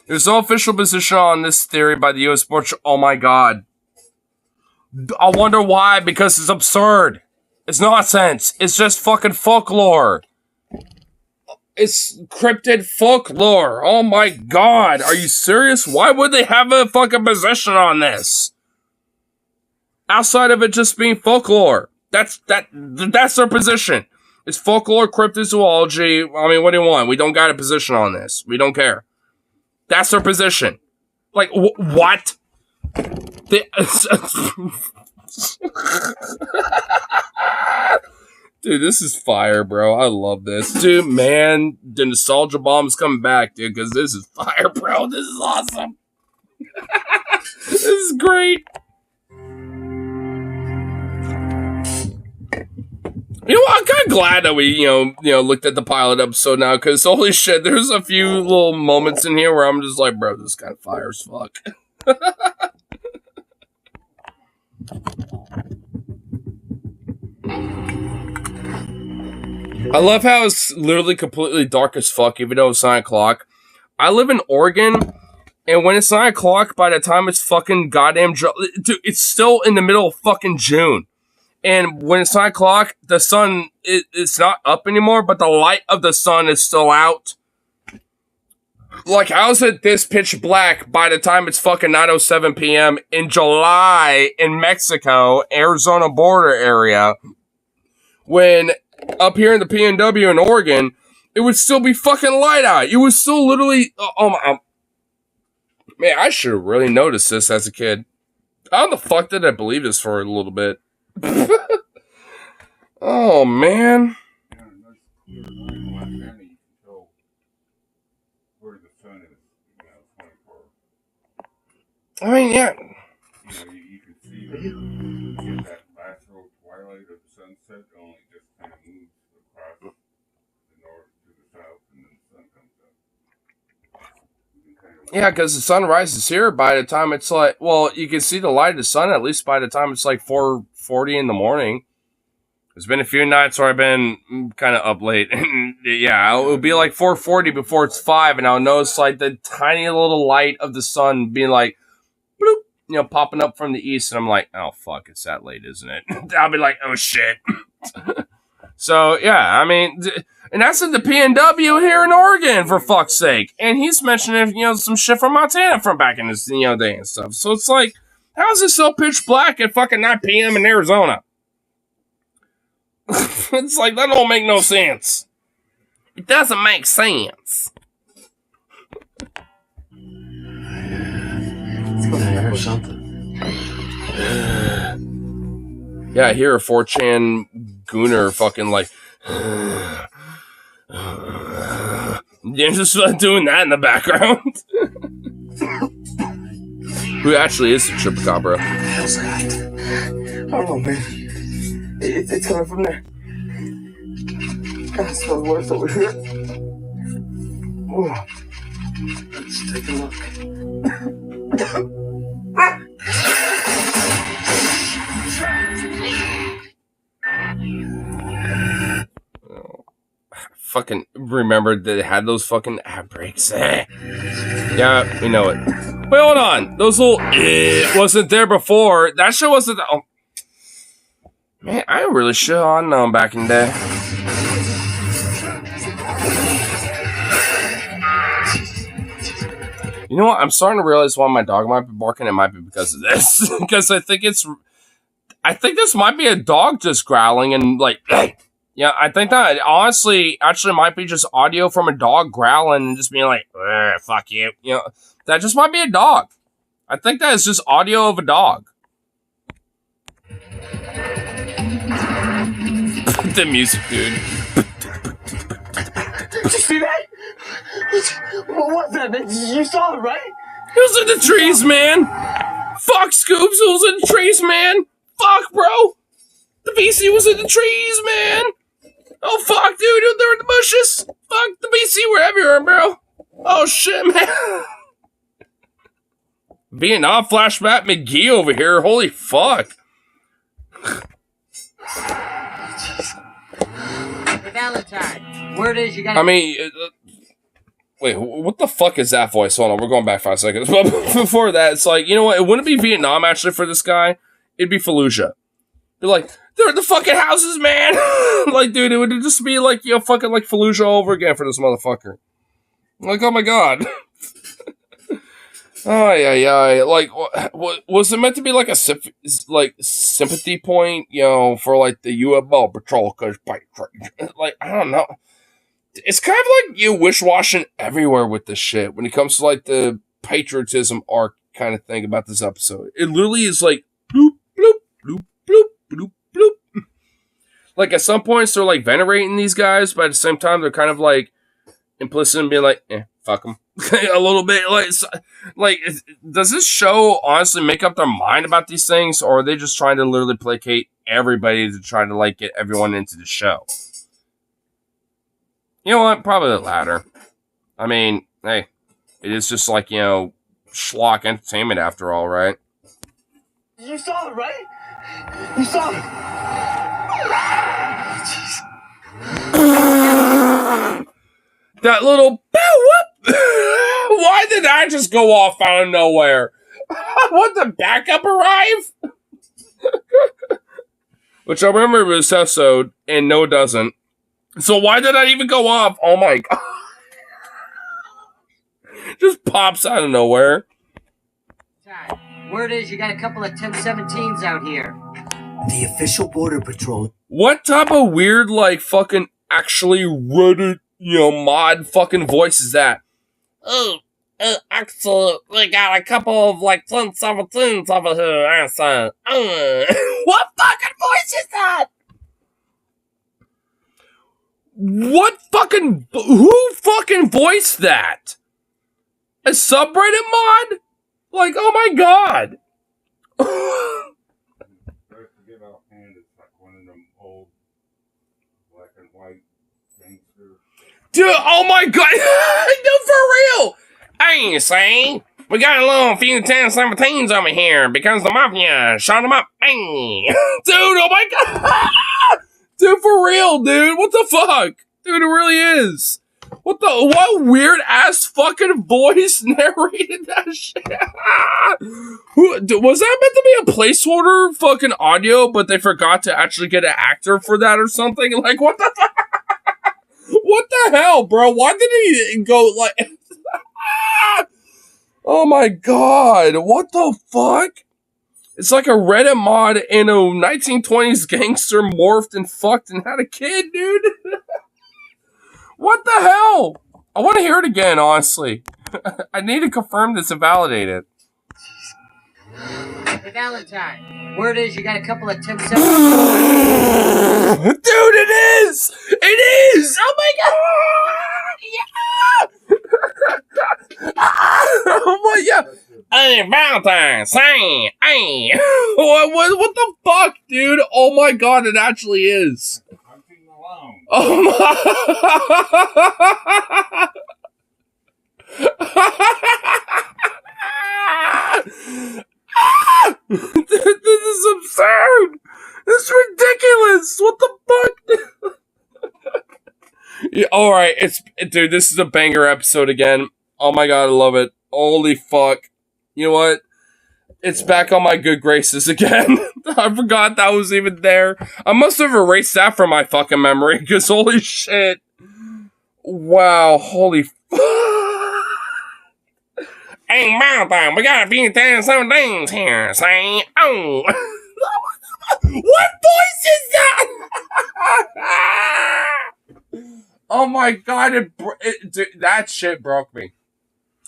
There's no official position on this theory by the U.S. Border Patrol. Oh my god. I wonder why, because it's absurd. It's nonsense. It's just fucking folklore. It's cryptid folklore. Oh my god. Are you serious? Why would they have a fucking position on this? Outside of it just being folklore. That's their position. It's folklore, cryptozoology. I mean, what do you want? We don't got a position on this. We don't care. That's their position. Like, what? Dude, this is fire, bro. I love this. Dude, man, the nostalgia bomb is coming back, dude, because this is fire, bro. This is awesome. This is great. You know what? I'm kind of glad that we, looked at the pilot episode now, because holy shit, there's a few little moments in here where I'm just like, bro, this is kind of fire as fuck. I love how it's literally completely dark as fuck, even though it's 9 o'clock. I live in Oregon, and when it's 9 o'clock, by the time it's fucking goddamn... Dude, it's still in the middle of fucking June. And when it's 9 o'clock, the sun it's not up anymore, but the light of the sun is still out. Like, how is it this pitch black by the time it's fucking 9:07 p.m. in July in Mexico, Arizona border area, when up here in the PNW in Oregon, it would still be fucking light out. It was still literally... man, I should have really noticed this as a kid. How the fuck did I believe this for a little bit? Oh, man. I mean, yeah. You can see that last little twilight of the sunset only just kind of moves across the north to the south, and then the sun comes up. Yeah, because the sun rises here by the time it's like, well, you can see the light of the sun at least by the time it's like 4:40 in the morning. There's been a few nights where I've been kind of up late, and yeah, it'll be like 4:40 before it's 5, and I'll notice like the tiny little light of the sun being like, bloop, popping up from the east, and I'm like, oh fuck, it's that late, isn't it? I'll be like, oh shit. So yeah, I mean, and that's in the PNW here in Oregon, for fuck's sake. And he's mentioning, some shit from Montana from back in this, day and stuff. So it's like, how is it still pitch black at fucking 9 p.m. in Arizona? It's like, that don't make no sense. It doesn't make sense. I heard something. Yeah, I hear a 4chan gooner fucking like... You're just doing that in the background. Who actually is the Chupacabra? How's that? I don't know, man. It's coming from there. God, it smells worse over here. Oh. Let's take a look. Fucking remembered that it had those fucking ad breaks. Yeah, we know it. Wait, hold on. Those little wasn't there before. That shit wasn't. Oh. Man, I really should have known back in the day. You know what? I'm starting to realize why my dog might be barking. It might be because of this. Because I think this might be a dog just growling and like. Yeah, I think that honestly actually might be just audio from a dog growling and just being like, fuck you. You know, that just might be a dog. I think that is just audio of a dog. The music, dude. Did you see that? What was that, man? You saw it, right? It was in the trees, man. Fuck, Scoops. It was in the trees, man. Fuck, bro. The VC was in the trees, man. Oh, fuck, dude. They're in the bushes. Fuck, the VC were everywhere, bro. Oh, shit, man. Vietnam flashback McGee over here. Holy fuck. Valentine, word is you gotta... I mean, wait, what the fuck is that voice? Hold on, we're going back 5 seconds. But before that, it's like, you know what? It wouldn't be Vietnam, actually, for this guy. It'd be Fallujah. They're like, they're in the fucking houses, man. Like, dude, it would just be like, you know, fucking like Fallujah all over again for this motherfucker. Like, oh my god. Oh, yeah. Like, what was it meant to be like a sympathy point, you know, for like the UFO patrol? Cause like, I don't know. It's kind of like you wish-washing everywhere with this shit when it comes to like the patriotism arc kind of thing about this episode. It literally is like bloop, bloop, bloop, bloop, bloop, bloop. Like at some points they're like venerating these guys, but at the same time they're kind of like implicit in being like, fuck them. A little bit. Like, does this show honestly make up their mind about these things, or are they just trying to literally placate everybody to try to like get everyone into the show? You know what? Probably the latter. I mean, hey, it is just like, you know, schlock entertainment after all, right? You saw it, right? You saw it. That little whoop. Why did I just go off out of nowhere? What, the backup arrive? Which I remember was episode, and no, it doesn't. So why did I even go off? Oh my god. Just pops out of nowhere. Word is you got a couple of 1017s out here. The official Border Patrol. What type of weird, like, fucking actually Reddit, you know, mod fucking voice is that? Oh, actually, we got a couple of, like, 1017s over here, I said. What fucking voice is that? Who fucking voiced that? A subreddit mod? Like, oh my god. Dude, oh my god. No, for real. Hey, see? We got a little few 1017s over here because the mafia shot them up. Hey. Dude, oh my god. Dude, for real, dude. What the fuck? Dude, it really is. What weird ass fucking voice narrated that shit? Was that meant to be a placeholder fucking audio, but they forgot to actually get an actor for that or something? Like, what the fuck? What the hell, bro? Why did he go like... Oh my god, what the fuck? It's like a Reddit mod in a 1920s gangster morphed and fucked and had a kid, dude. What the hell? I want to hear it again, honestly. I need to confirm this and validate it. Hey, Valentine, word is you got a couple of 1017s. Dude, it is! It is! Oh my god! Oh my yeah. Hey, Valentine's. Hey, hey. What the fuck, dude? Oh my god, it actually is. Oh my. This is absurd. This is ridiculous. What the fuck? Yeah, all right, dude. This is a banger episode again. Oh my god, I love it. Holy fuck. You know what? It's back on my good graces again. I forgot that was even there. I must have erased that from my fucking memory, because holy shit. Wow, holy Hey, Valentine, we got a few some things here. Say, oh. What voice is that? Oh my god, dude, that shit broke me.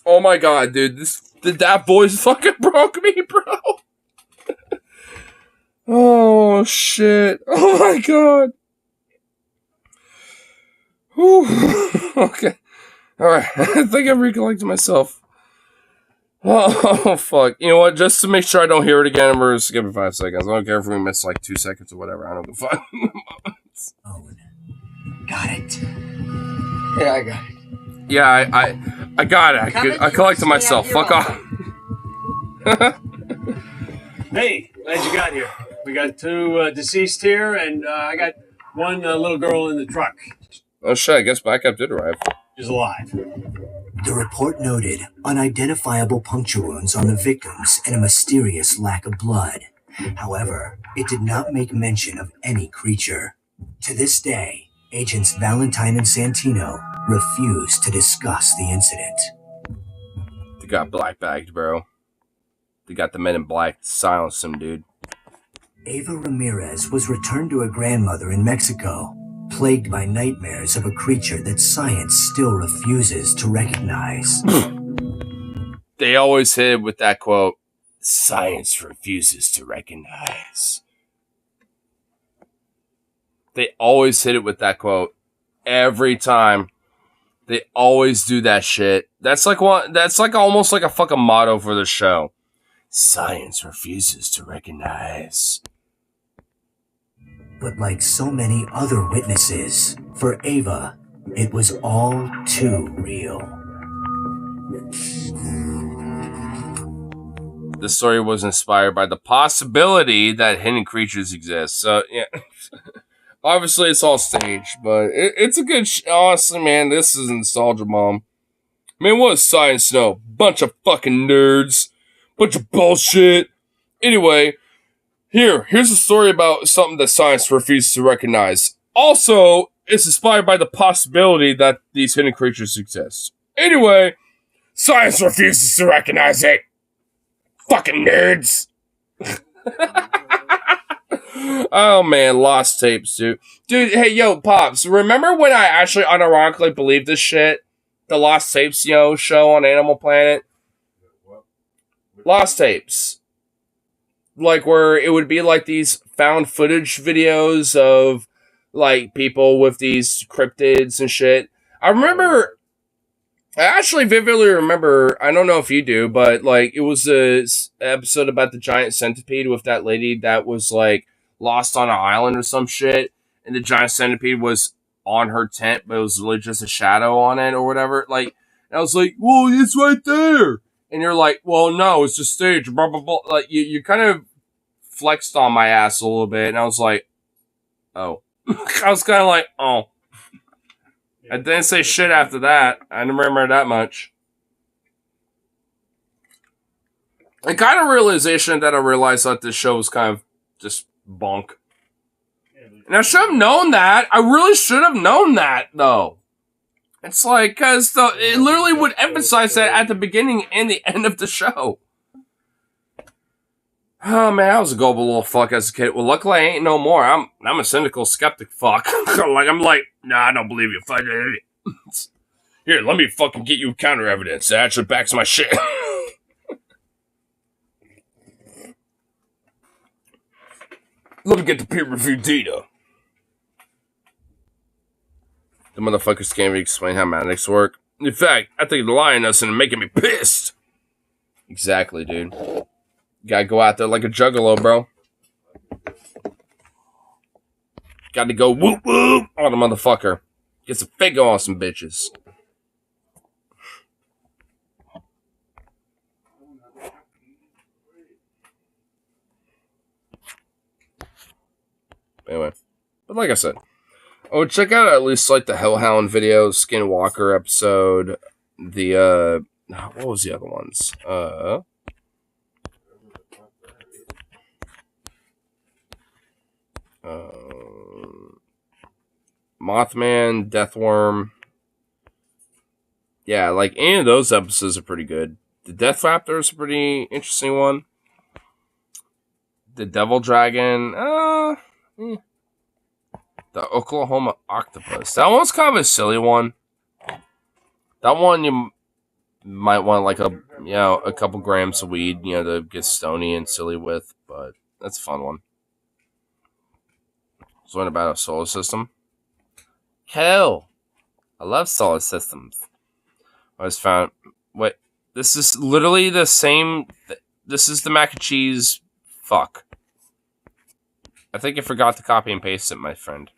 Oh my god, dude, that voice fucking broke me, bro. Oh shit. Oh my god. Whew. Okay. Alright, I think I'm recollecting myself. Oh fuck. You know what? Just to make sure I don't hear it again, we're skipping 5 seconds. I don't care if we miss like 2 seconds or whatever. I don't give a fuck. Got it. Yeah, I got it. Yeah, I got it. I collected myself. Fuck off. Hey, glad you got here. We got 2 deceased here, and I got 1 little girl in the truck. Oh shit, I guess backup did arrive. She's alive. The report noted unidentifiable puncture wounds on the victims and a mysterious lack of blood. However, it did not make mention of any creature. To this day, Agents Valentine and Santino refuse to discuss the incident. They got black bagged, bro. They got the men in black to silence them, dude. Ava Ramirez was returned to her grandmother in Mexico, plagued by nightmares of a creature that science still refuses to recognize. They always hit it with that quote, science refuses to recognize. They always hit it with that quote. Every time. They always do that shit. That's like almost like a fucking motto for the show. Science refuses to recognize. But like so many other witnesses, for Ava, it was all too real. The story was inspired by the possibility that hidden creatures exist. So, yeah. Obviously, it's all staged, but it's a good... honestly, man, this is nostalgia bomb. Man, what does science know? Bunch of fucking nerds. Bunch of bullshit. Anyway, here's a story about something that science refuses to recognize. Also, it's inspired by the possibility that these hidden creatures exist. Anyway, science refuses to recognize it. Fucking nerds. Oh man, lost tapes, dude. Dude, hey, yo, Pops, remember when I actually unironically believed this shit? The Lost Tapes, show on Animal Planet? Lost Tapes. Like, where it would be like these found footage videos of, like, people with these cryptids and shit. I actually vividly remember, I don't know if you do, but, like, it was a episode about the giant centipede with that lady that was, like, lost on an island or some shit, and the giant centipede was on her tent, but it was really just a shadow on it or whatever. Like, and I was like, "Whoa, it's right there!" And you're like, "Well, no, it's just staged." Blah blah blah. Like, you kind of flexed on my ass a little bit, and I was like, "Oh," I was kind of like, "Oh." I didn't say shit after that. I didn't remember that much. The kind of realization that I realized that this show was kind of just bonk. And I should have known that. I really should have known that, though. It's like, because it literally would emphasize that at the beginning and the end of the show. Oh, man, I was a gullible little fuck as a kid. Well, luckily I ain't no more. I'm a cynical skeptic fuck. I'm like, nah, I don't believe you. Fuck it. Here, let me fucking get you counter evidence that actually backs my shit. Let me get the peer-reviewed data. The motherfuckers can't even explain how magics work. In fact, I think they're lying to us and making me pissed. Exactly, dude. You gotta go out there like a juggalo, bro. Gotta go whoop whoop on a motherfucker. Get some figure on some bitches. Anyway. But like I said, oh, check out at least like the Hellhound video, Skinwalker episode, the what was the other ones? Mothman, Deathworm. Yeah, like any of those episodes are pretty good. The Death Raptor is a pretty interesting one. The Devil Dragon, The Oklahoma Octopus. That one's kind of a silly one. That one you might want like a couple grams of weed, to get stony and silly with, but that's a fun one. It's one about a solar system. Hell, I love solar systems. I just found, wait, this is literally the same. This is the mac and cheese. Fuck. I think I forgot to copy and paste it, my friend.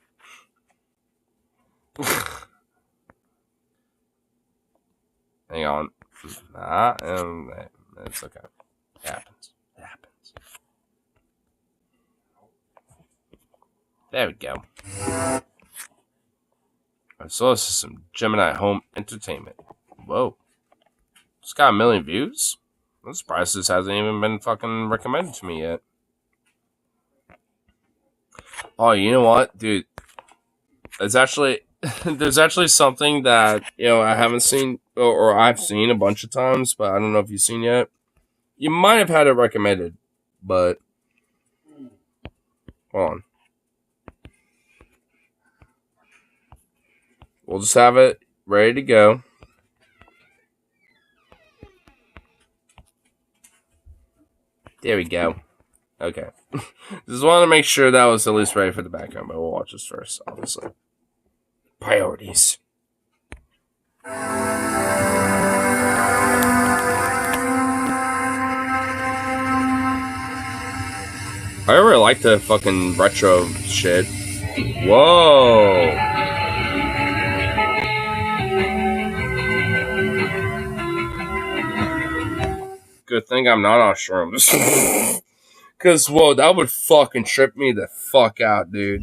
Hang on. It's okay. It happens. It happens. There we go. I saw this is some Gemini Home Entertainment. Whoa. It's got 1 million views? I'm surprised this hasn't even been fucking recommended to me yet. Oh, you know what, dude? There's actually something that, I haven't seen, or I've seen a bunch of times, but I don't know if you've seen yet. You might have had it recommended, but hold on. We'll just have it ready to go. There we go. Okay. Just wanted to make sure that was at least ready for the background, but we'll watch this first, obviously. Priorities. I really like the fucking retro shit. Whoa. Good thing I'm not on shrooms. Because, whoa, that would fucking trip me the fuck out, dude.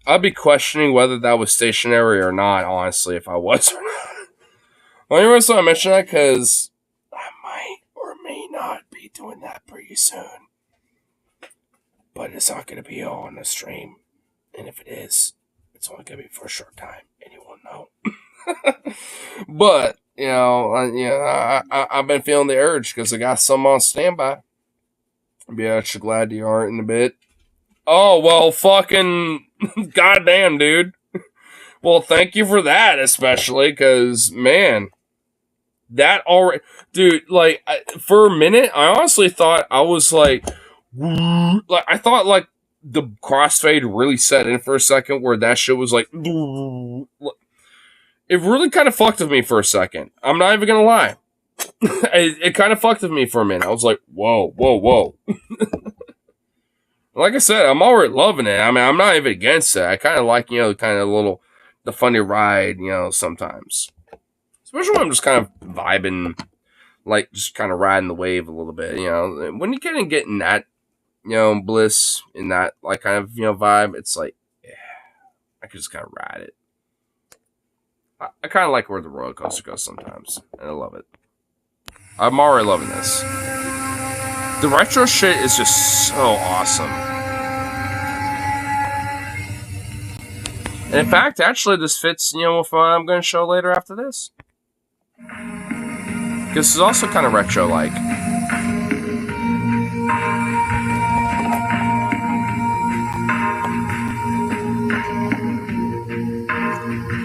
I'd be questioning whether that was stationary or not, honestly, if I was or not. Only reason I mention that, because I might or may not be doing that pretty soon. But it's not going to be on the stream. And if it is, it's only going to be for a short time, and you won't know. But, I've been feeling the urge, because I got some on standby. I'll be extra glad you aren't in a bit. Oh, well, fucking goddamn, dude. Well, thank you for that, especially, because, man, that already... Dude, like, for a minute, I honestly thought I was, like, I thought, like, the crossfade really set in for a second, where that shit was, like... It really kind of fucked with me for a second. I'm not even gonna lie. It kind of fucked with me for a minute. I was like, whoa, whoa, whoa. Like I said, I'm already loving it. I mean, I'm not even against it. I kind of like, the funny ride, sometimes. Especially when I'm just kind of vibing, like, just kind of riding the wave a little bit, When you kind of get in that, bliss, in that, like, kind of, vibe, it's like, yeah, I could just kind of ride it. I kind of like where the roller coaster goes sometimes, and I love it. I'm already loving this. The retro shit is just so awesome. And in fact, actually, this fits, with what I'm going to show later after this. Because it's also kind of retro-like.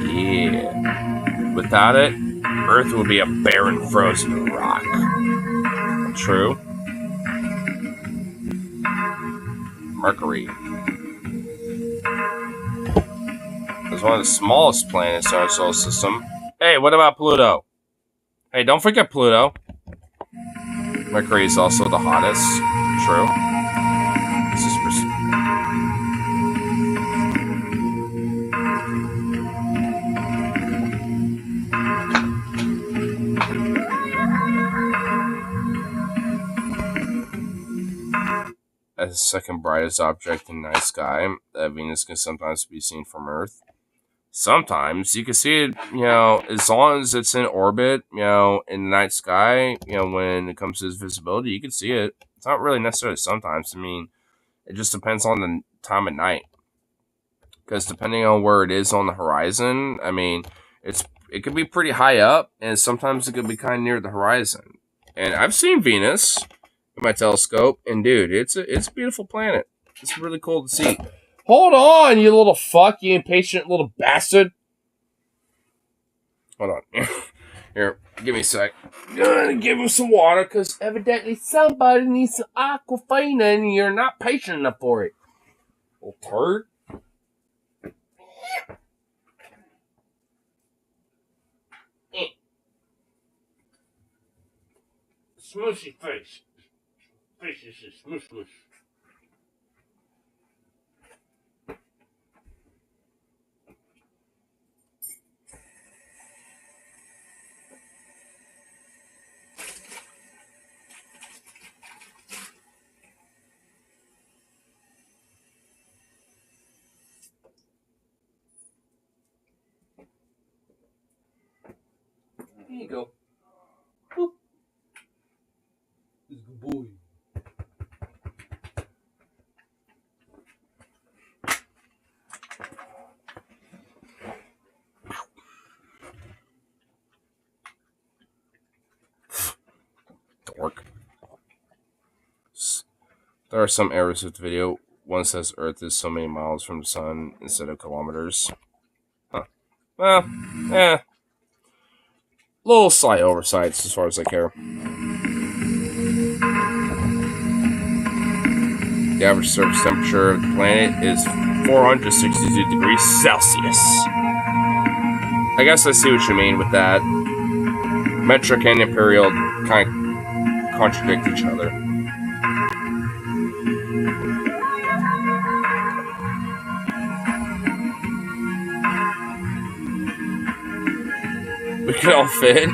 Yeah. Without it, Earth would be a barren, frozen rock. True. Mercury. It's one of the smallest planets in our solar system. Hey, what about Pluto? Hey, don't forget Pluto. Mercury is also the hottest. True. This is as the second brightest object in the night sky, Venus can sometimes be seen from Earth. Sometimes you can see it, as long as it's in orbit, in the night sky, when it comes to its visibility, you can see it. It's not really necessarily sometimes. I mean, it just depends on the time of night. Because depending on where it is on the horizon, I mean, it could be pretty high up, and sometimes it could be kind of near the horizon. And I've seen Venus in my telescope, and dude, it's a beautiful planet. It's really cool to see. Hold on, you little fuck, you impatient little bastard. Hold on. Here, give me a sec. I'm gonna give him some water, because evidently somebody needs some Aquafina, and you're not patient enough for it. Little turd. Smooshy face. Face is just smoosh smoosh. Here you go. Boop. He's a good boy. Dork. There are some errors with the video. One says Earth is so many miles from the sun instead of kilometers. Huh. Well, little slight oversights as far as I care. The average surface temperature of the planet is 462 degrees Celsius. I guess I see what you mean with that. Metric and imperial kind of contradict each other. We can all fit.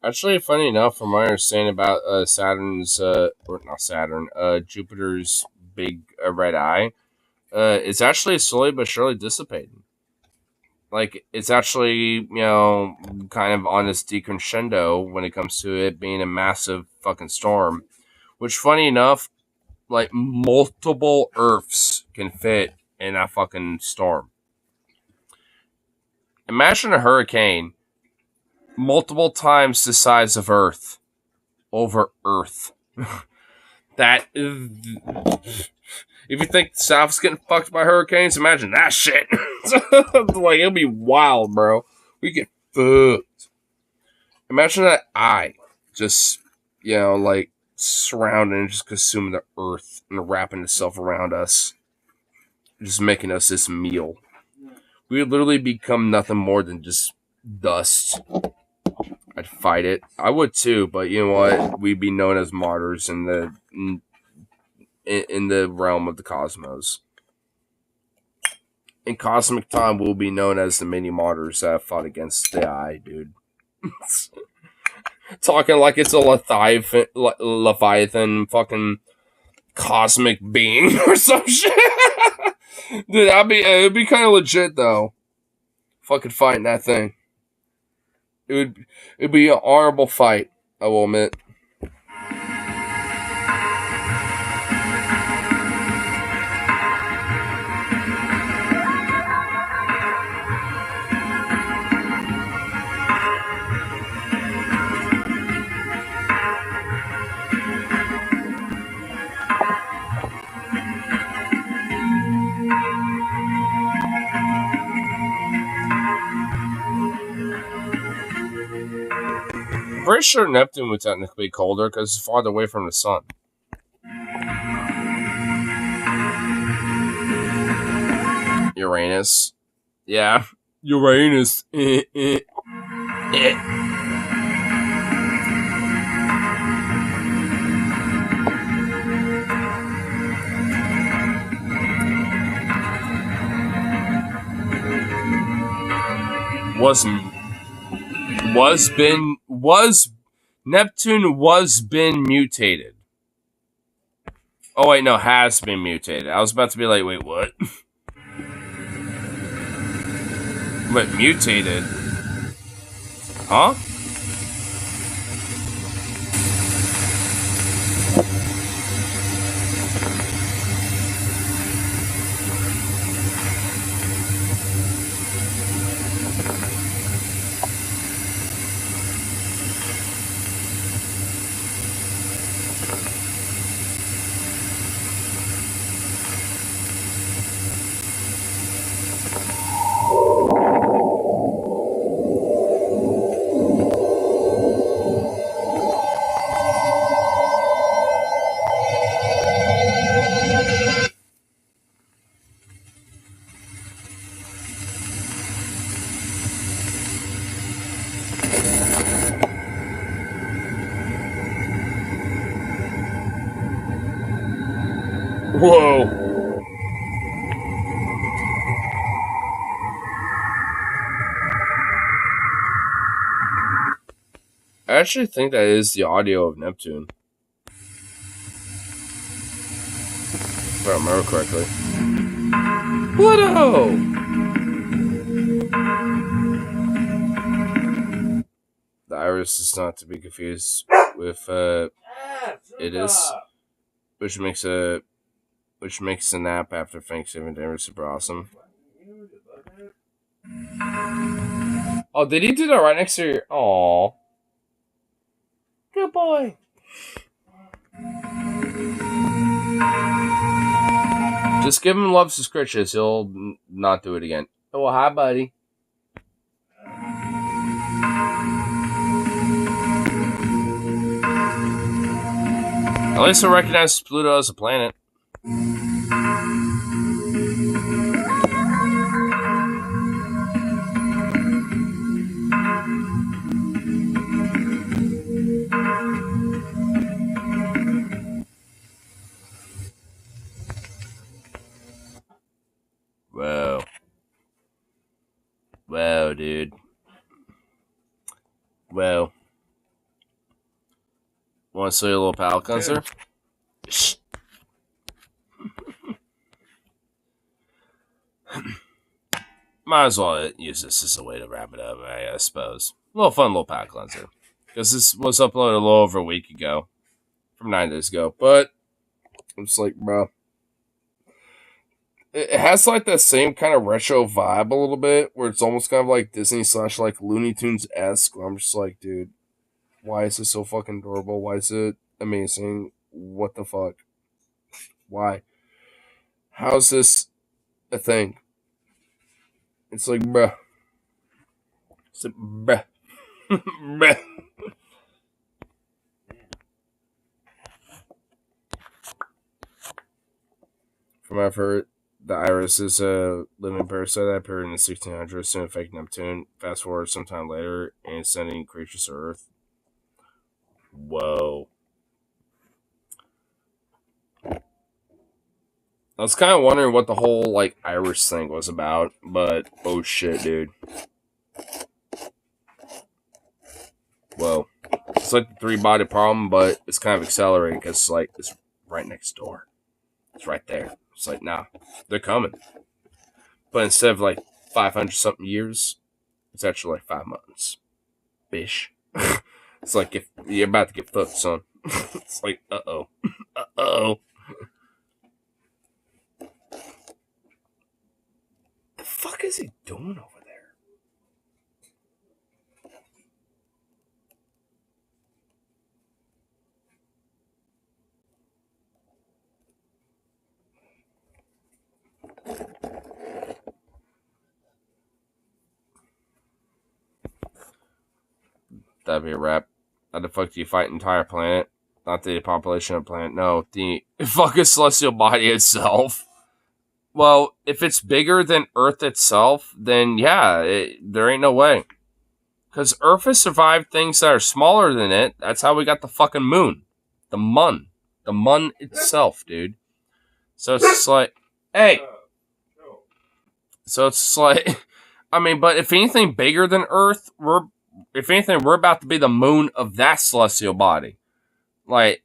Actually, funny enough, from my understanding about Saturn's, or not Saturn, Jupiter's big red eye, it's actually slowly but surely dissipating. Like, it's actually, kind of on this decrescendo when it comes to it being a massive fucking storm. Which, funny enough, like, multiple Earths can fit in that fucking storm. Imagine a hurricane multiple times the size of Earth over Earth. That is, if you think the South's getting fucked by hurricanes, imagine that shit. Like, it'll be wild, bro. We get fucked. Imagine that eye just, like, surrounding and just consuming the Earth and wrapping itself around us, just making us this meal. We would literally become nothing more than just dust. I'd fight it. I would too, but you know what? We'd be known as martyrs in the realm of the cosmos. In cosmic time, we'll be known as the mini martyrs that fought against the eye, dude. Talking like it's a Leviathan fucking cosmic being or some shit. Dude, it'd be kind of legit though. Fucking fighting that thing. It'd be an honorable fight, I will admit. pretty sure Neptune would technically be colder because it's farther away from the sun. Uranus. Yeah. Uranus. Neptune was been mutated. Oh wait, no, has been mutated. I was about to be like, wait, what? But mutated? Huh? Whoa. I actually think that is the audio of Neptune. If I remember correctly. Pluto! The iris is not to be confused with it is, which makes a nap after Thanksgiving dinner super awesome. Oh, did he do that right next to your? Aww. Good boy. Just give him love subscriptions. He'll not do it again. Oh, well, hi, buddy. At least he'll recognize Pluto as a planet. Whoa. Whoa, dude. Whoa. Want to see a little palate cleanser? Shh. Might as well use this as a way to wrap it up, I suppose. A little fun little palate cleanser. Because this was uploaded a little over a week ago. From 9 days ago. But I'm just like, bro. It has like that same kind of retro vibe a little bit. Where it's almost kind of like Disney / like Looney Tunes-esque. Where I'm just like, dude. Why is this so fucking adorable? Why is it amazing? What the fuck? Why? How's this a thing? It's like, bruh. It's like, bruh. Bruh. From what I've heard, the iris is a living parasite that appeared in the 1600s to infect Neptune. Fast forward sometime later, and sending creatures to Earth. Whoa. I was kind of wondering what the whole, like, iris thing was about, but oh shit, dude. Whoa. It's like the 3-body problem, but it's kind of accelerating because, like, it's right next door. It's right there. It's like, nah, they're coming. But instead of, like, 500-something years, it's actually, like, 5 months. Bish. It's like, if you're about to get fucked, son. It's like, uh-oh. Uh-oh. The fuck is he doing over there? That'd be a wrap. How the fuck do you fight an entire planet? Not the population of the planet. No, the fucking celestial body itself. Well, if it's bigger than Earth itself, then yeah, there ain't no way. Because Earth has survived things that are smaller than it. That's how we got the fucking moon. The mun. The mun itself, dude. So it's just like, hey. So it's like, I mean, but if anything bigger than Earth, we're about to be the moon of that celestial body. Like,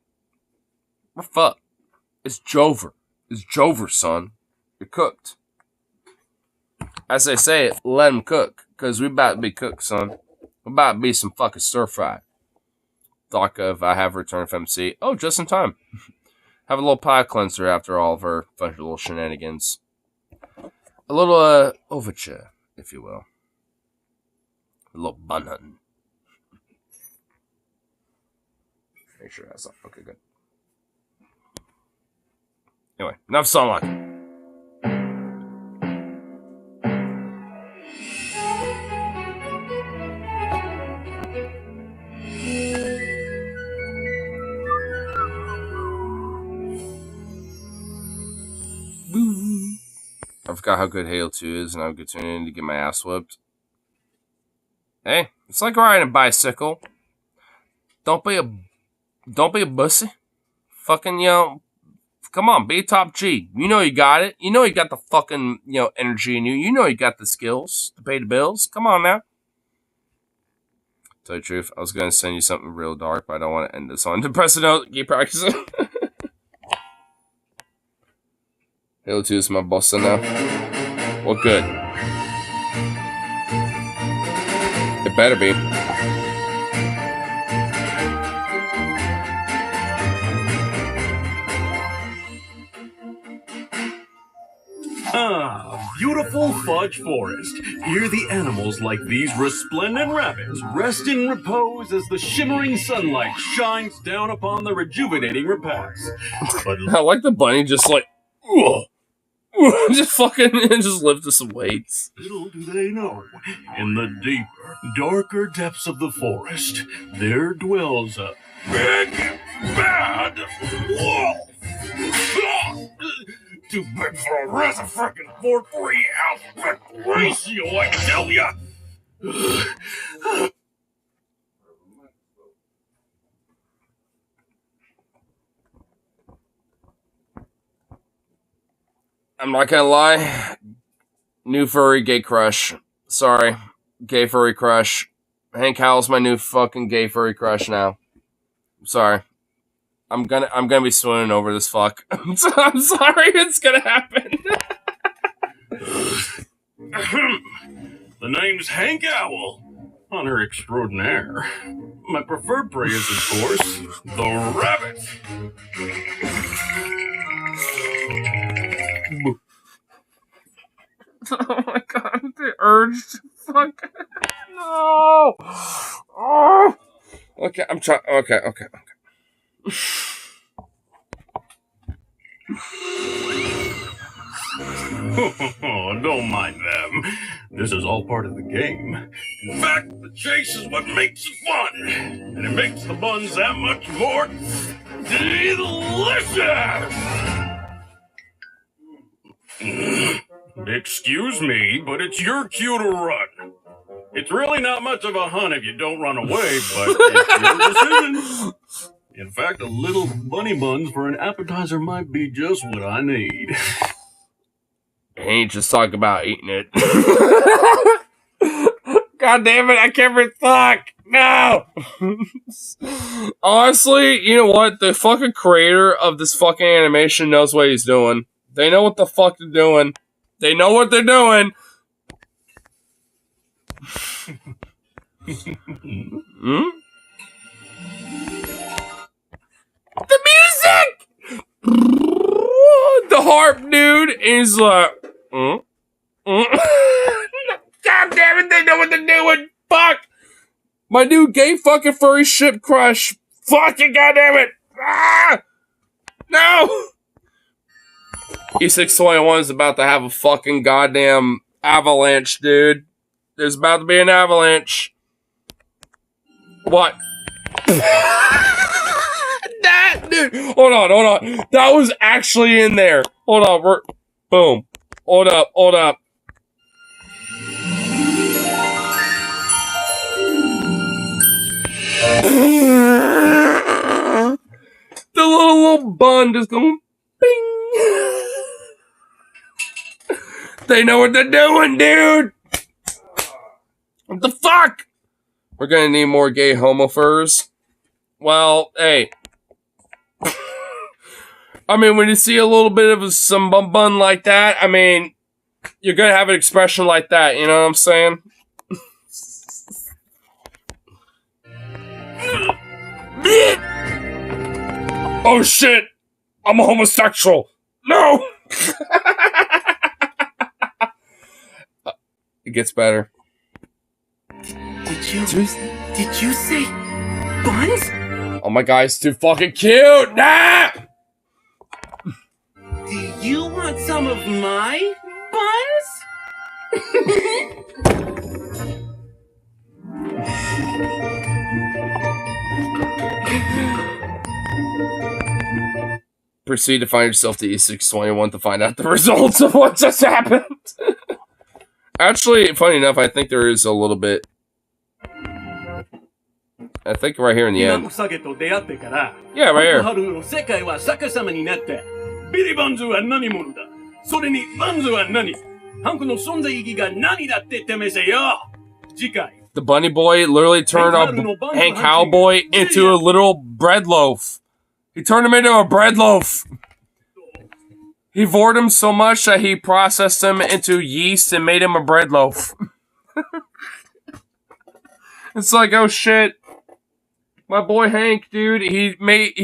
we're fucked. It's Jover. It's Jover, son. You're cooked. As they say, let them cook. Because we about to be cooked, son. We're about to be some fucking stir fry. Thought of I have returned from MC. Oh, just in time. Have a little pie cleanser after all of her bunch of little shenanigans. A little overture, if you will. A little bun hunting. Make sure that's up. Okay, good. Anyway, enough sunlight. I forgot how good Halo 2 is, and I'm good tuning in to get my ass whipped. Hey, it's like riding a bicycle. Don't be a bussy. Fucking, come on, be a top G. You know you got it. You know you got the fucking, energy in you. You know you got the skills to pay the bills. Come on now. Tell you the truth, I was going to send you something real dark, but I don't want to end this on depressing note. Keep practicing. Halo 2 is my boss now. Well, good. It better be. Ah, beautiful Fudge Forest. Here the animals like these resplendent rabbits rest in repose as the shimmering sunlight shines down upon the rejuvenating repast. But I like the bunny just like, just fucking just lifted some weights. Little do they know, in the deeper, darker depths of the forest, there dwells a big, bad wolf. Too big for a freaking 4-3 aspect ratio, I tell ya! I'm not gonna lie. New furry gay crush. Sorry. Gay furry crush. Hank Howell's my new fucking gay furry crush now. Sorry. I'm gonna be swooning over this fuck. I'm sorry, it's gonna happen. The name's Hank Owl, hunter extraordinaire. My preferred prey is, of course, the rabbit. Oh my god, the urge to fuck. No! Oh! Okay, I'm trying. Okay. Don't mind them. This is all part of the game. In fact, the chase is what makes it fun. And it makes the buns that much more delicious! Excuse me, but it's your cue to run. It's really not much of a hunt if you don't run away, but it's your decision. In fact, a little bunny buns for an appetizer might be just what I need. I ain't just talking about eating it. God damn it, I can't even talk. No! Honestly, you know what? The fucking creator of this fucking animation knows what he's doing. They know what the fuck they're doing. They know what they're doing. Hmm? The music! The harp dude is like, God damn it, they know what they're doing. Fuck! My new gay fucking furry ship crush. Fucking goddamn it! Ah! No! E621 is about to have a fucking goddamn avalanche, dude. There's about to be an avalanche. What? That, dude. Hold on. That was actually in there. Hold on. Boom. Hold up. The little bun just going bing. They know what they're doing, dude. What the fuck? We're gonna need more gay homo furs. Well, hey. I mean, when you see a little bit of some bun like that, I mean, you're gonna have an expression like that. You know what I'm saying? Oh shit! I'm a homosexual. No. It gets better. Did you say buns? Oh my god, it's too fucking cute! Nah! Do you want some of my buns? Proceed to find yourself to E621 to find out the results of what just happened. Actually, funny enough, I think there is a little bit. I think right here in the end. Yeah, right here. The bunny boy literally turned a Hank Cowboy into a little bread loaf. He turned him into a bread loaf. He bored him so much that he processed him into yeast and made him a bread loaf. It's like, oh shit. My boy Hank, dude, he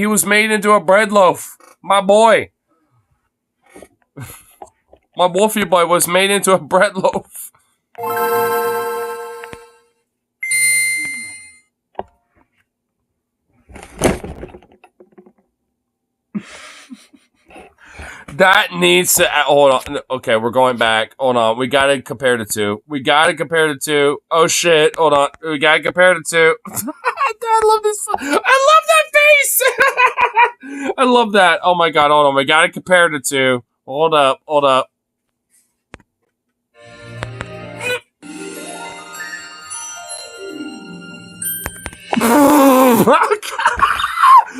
was made into a bread loaf. My boy. My Wolfie boy was made into a bread loaf. That needs to... Hold on. Okay, we're going back. Hold on. We gotta compare the two. Oh, shit. Hold on. We gotta compare the two. I love this. I love that face! I love that. Oh, my God. Hold on. We gotta compare the two. Hold up.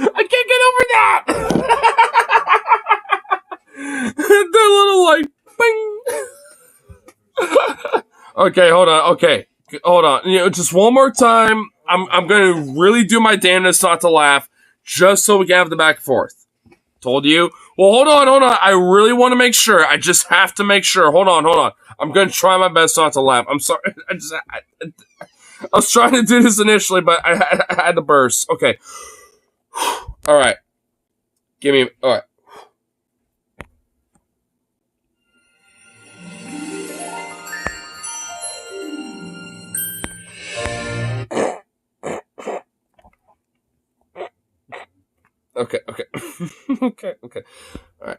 I can't get over that! That little like bing. Okay, hold on. Okay, hold on. You know, just one more time. I'm gonna really do my damnedest not to laugh, just so we can have the back and forth. Told you. Well, hold on. I really want to make sure. I just have to make sure. Hold on. I'm gonna try my best not to laugh. I'm sorry. I was trying to do this initially, but I had to burst. Okay. All right. All right. Okay. Okay. All right.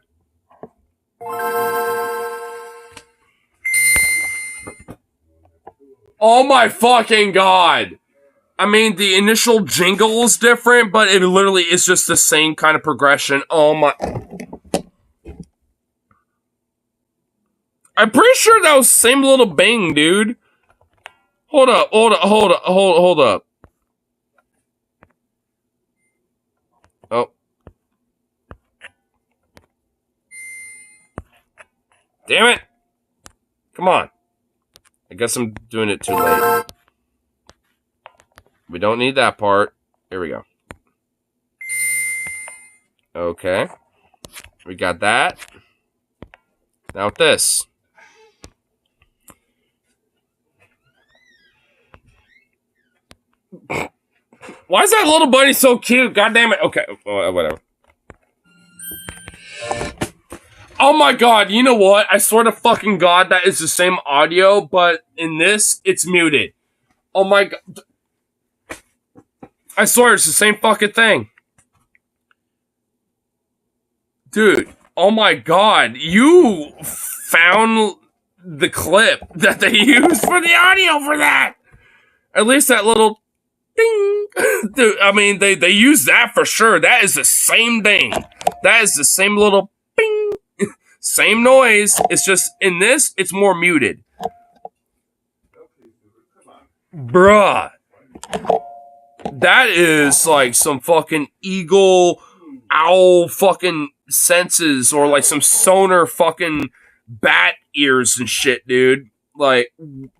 Oh my fucking god! I mean, the initial jingle is different, but it literally is just the same kind of progression. Oh my... I'm pretty sure that was the same little bang, dude. Hold up. Oh. Damn it! Come on. I guess I'm doing it too late. We don't need that part. Here we go. Okay. We got that. Now with this. Why is that little bunny so cute? God damn it. Okay. Whatever. Oh my god, you know what? I swear to fucking god that is the same audio, but in this, it's muted. Oh my god. I swear it's the same fucking thing. Dude, oh my god. You found the clip that they used for the audio for that. At least that little ding. Dude, I mean, they use that for sure. That is the same thing. That is the same little bing. Same noise. It's just, in this, it's more muted. Bruh. That is like some fucking eagle, owl fucking senses, or like some sonar fucking bat ears and shit, dude. Like,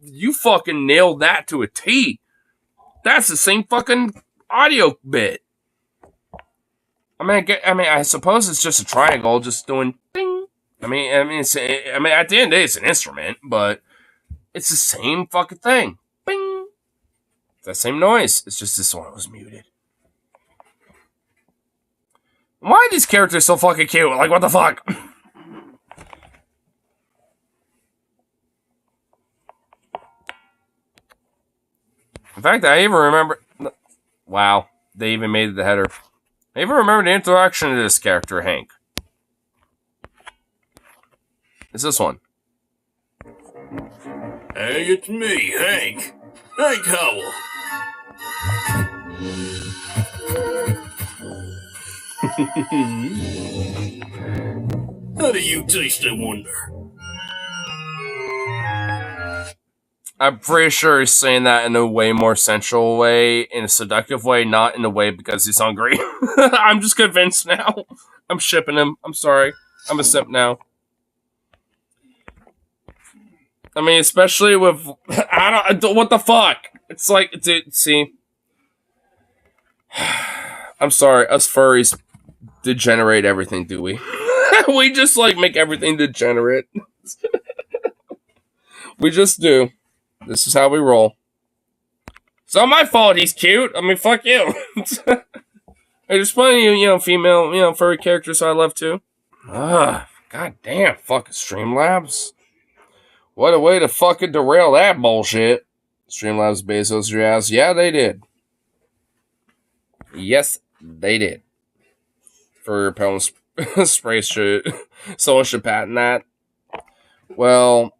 you fucking nailed that to a T. That's the same fucking audio bit. I suppose it's just a triangle, just doing ding. I mean, at the end of the day, it's an instrument, but it's the same fucking thing. Bing. It's that same noise. It's just this one was muted. Why are these characters so fucking cute? Like, what the fuck? In fact, I even remember... Wow. They even made the header. I even remember the introduction to this character, Hank. It's this one. Hey, it's me, Hank. Hank Howell. How do you taste, I wonder? I'm pretty sure he's saying that in a way more sensual way, in a seductive way, not in a way because he's hungry. I'm just convinced now. I'm shipping him. I'm sorry. I'm a simp now. I mean, especially with... I don't... What the fuck? It's like... Dude, see... I'm sorry. Us furries degenerate everything, do we? We just, like, make everything degenerate. We just do. This is how we roll. It's not my fault he's cute. I mean, fuck you. There's plenty of, female, furry characters I love too. God damn, fucking Streamlabs. What a way to fucking derail that bullshit. Streamlabs Bezos your ass. Yeah, they did. Yes, they did. For repellent spray shit. Someone should patent that. Well,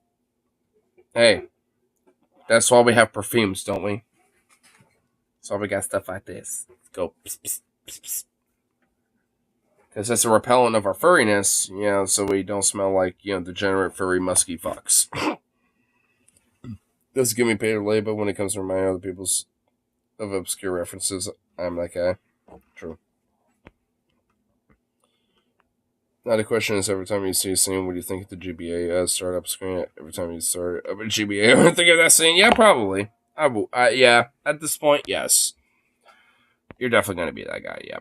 hey. That's why we have perfumes, don't we? That's why we got stuff like this. Let's go. Because that's a repellent of our furriness, so we don't smell like, degenerate, furry, musky fucks. Doesn't give me paid or labor when it comes to reminding other people's of obscure references. I'm that guy. True. Now the question is, every time you see a scene, what do you think of the GBA startup screen? Every time you start up a GBA, I think of that scene. Yeah, probably. Yeah, at this point, yes. You're definitely going to be that guy, yeah.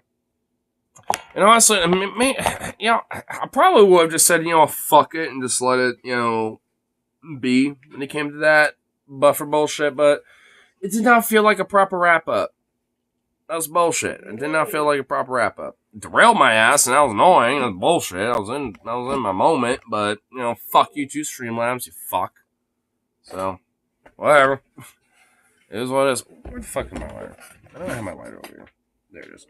And honestly, I probably would have just said, fuck it, and just let it, be when it came to that buffer bullshit, but it did not feel like a proper wrap-up. That was bullshit. It did not feel like a proper wrap-up. It derailed my ass, and that was annoying. That was bullshit. I was in my moment, but, fuck you too, Streamlabs, you fuck. So, whatever. It is what it is. Where the fuck is my lighter? I don't have my lighter over here. There it is.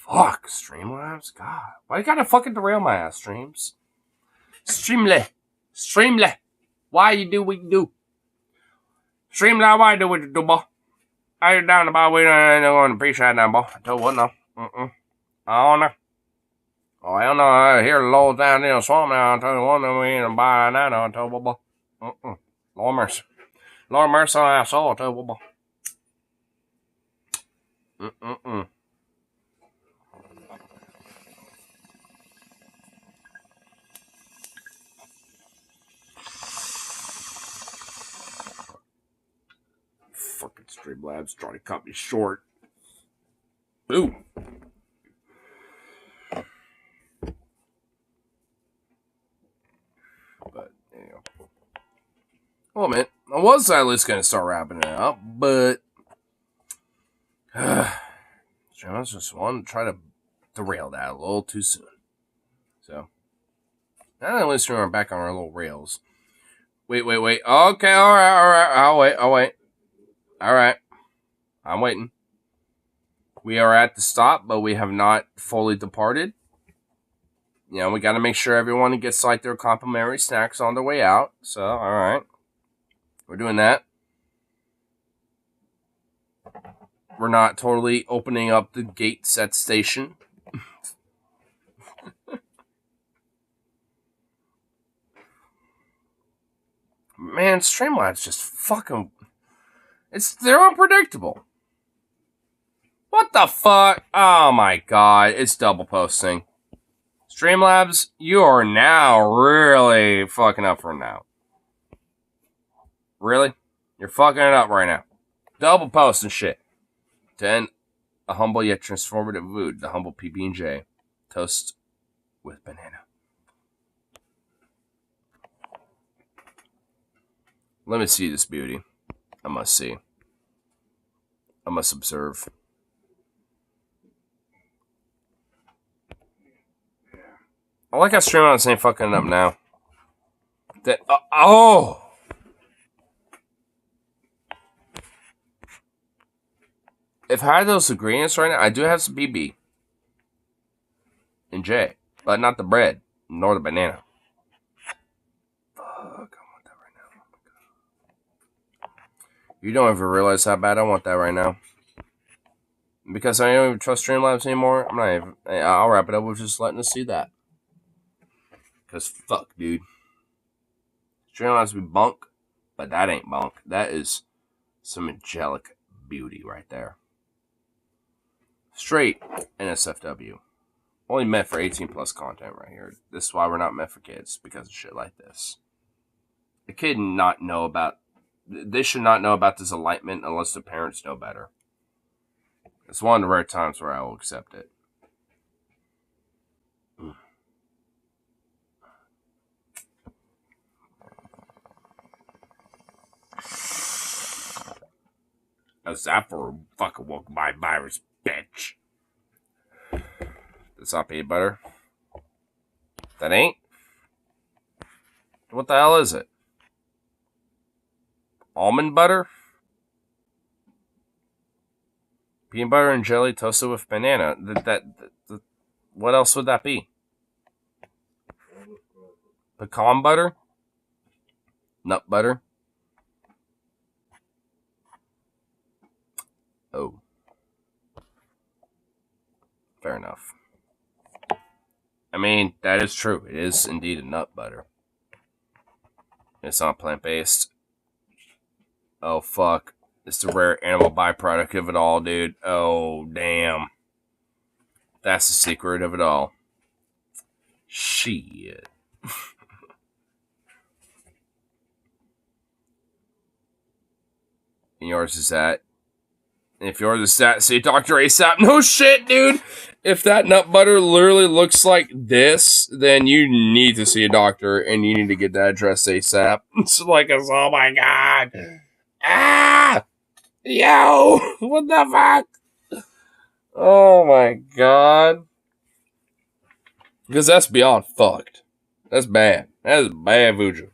Fuck, Streamlabs? God. Why you gotta fucking derail my ass, Streams? Streamly. Why you do what you do? Streamlabs, why you do what you do, boy? Are you down about we don't going to appreciate that, boy? I tell you what, no. I don't know. Oh, hell no. I hear the low down in the swamp now. I tell you what, we ain't buying that. I tell you what, boy. Lord mercy. Lord mercy, I saw it, tell you what, boy. Fucking Streamlabs trying to cut me short. Ooh. But, well, man, I was at least going to start wrapping it up, but I just wanted to try to derail that a little too soon. So, now at least we're back on our little rails. Wait. Okay, all right. I'll wait. All right. I'm waiting. We are at the stop, but we have not fully departed. We got to make sure everyone gets like their complimentary snacks on their way out. So, all right. We're doing that. we're not totally opening up the gates at station. Man, Streamlabs just fucking... They're unpredictable. What the fuck? Oh my god, it's double posting. Streamlabs, you are now really fucking up for now. Really? You're fucking it up right now. Double posting shit. To end a humble yet transformative mood, the humble PB&J. Toast with banana. Let me see this beauty. I must see. I must observe. I like how Streamlabs ain't fucking it up now. Oh! If I had those ingredients right now, I do have some BB and J, but not the bread, nor the banana. Fuck, I want that right now. Oh my god. You don't even realize how bad I want that right now. Because I don't even trust Streamlabs anymore, I'm not even... I'll wrap it up with just letting us see that. Because fuck, dude. Streamlabs be bunk, but that ain't bunk. That is some angelic beauty right there. Straight NSFW. Only meant for 18 plus content right here. This is why we're not meant for kids, because of shit like this. A kid not know about... They should not know about this enlightenment unless the parents know better. It's one of the rare times where I will accept it. That's that for a fucking woke by virus, bitch. That's not peanut butter. That ain't? What the hell is it? Almond butter? Peanut butter and jelly toasted with banana. What else would that be? Pecan butter? Nut butter? Oh. Fair enough. I mean, that is true. It is indeed a nut butter. It's not plant-based. Oh, fuck. It's the rare animal byproduct of it all, dude. Oh, damn. That's the secret of it all. Shit. And yours is that. And if yours is that, see Dr. ASAP. No shit, dude. If that nut butter literally looks like this, then you need to see a doctor and you need to get that addressed ASAP. It's like, oh my god. Ah! Yo! What the fuck? Oh my god. Because that's beyond fucked. That's bad. That is bad voodoo.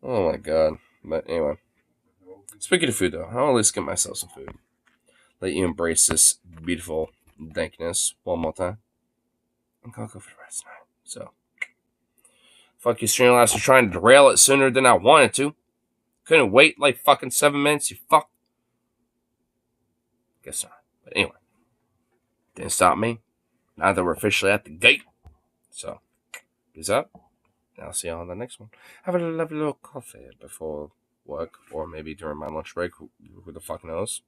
Oh my god. But anyway. Speaking of food though, I'll at least get myself some food. Let you embrace this beautiful dankness one more time. I'm gonna go for the rest of the night. So. Fuck you, Streamlabs, for trying to derail it sooner than I wanted to. Couldn't wait like fucking 7 minutes, you fuck. Guess not. But anyway. Didn't stop me. Now that we're officially at the gate. So, peace out. I'll see you on the next one. Have a lovely little coffee before work, or maybe during my lunch break. Who the fuck knows?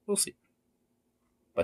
We'll see.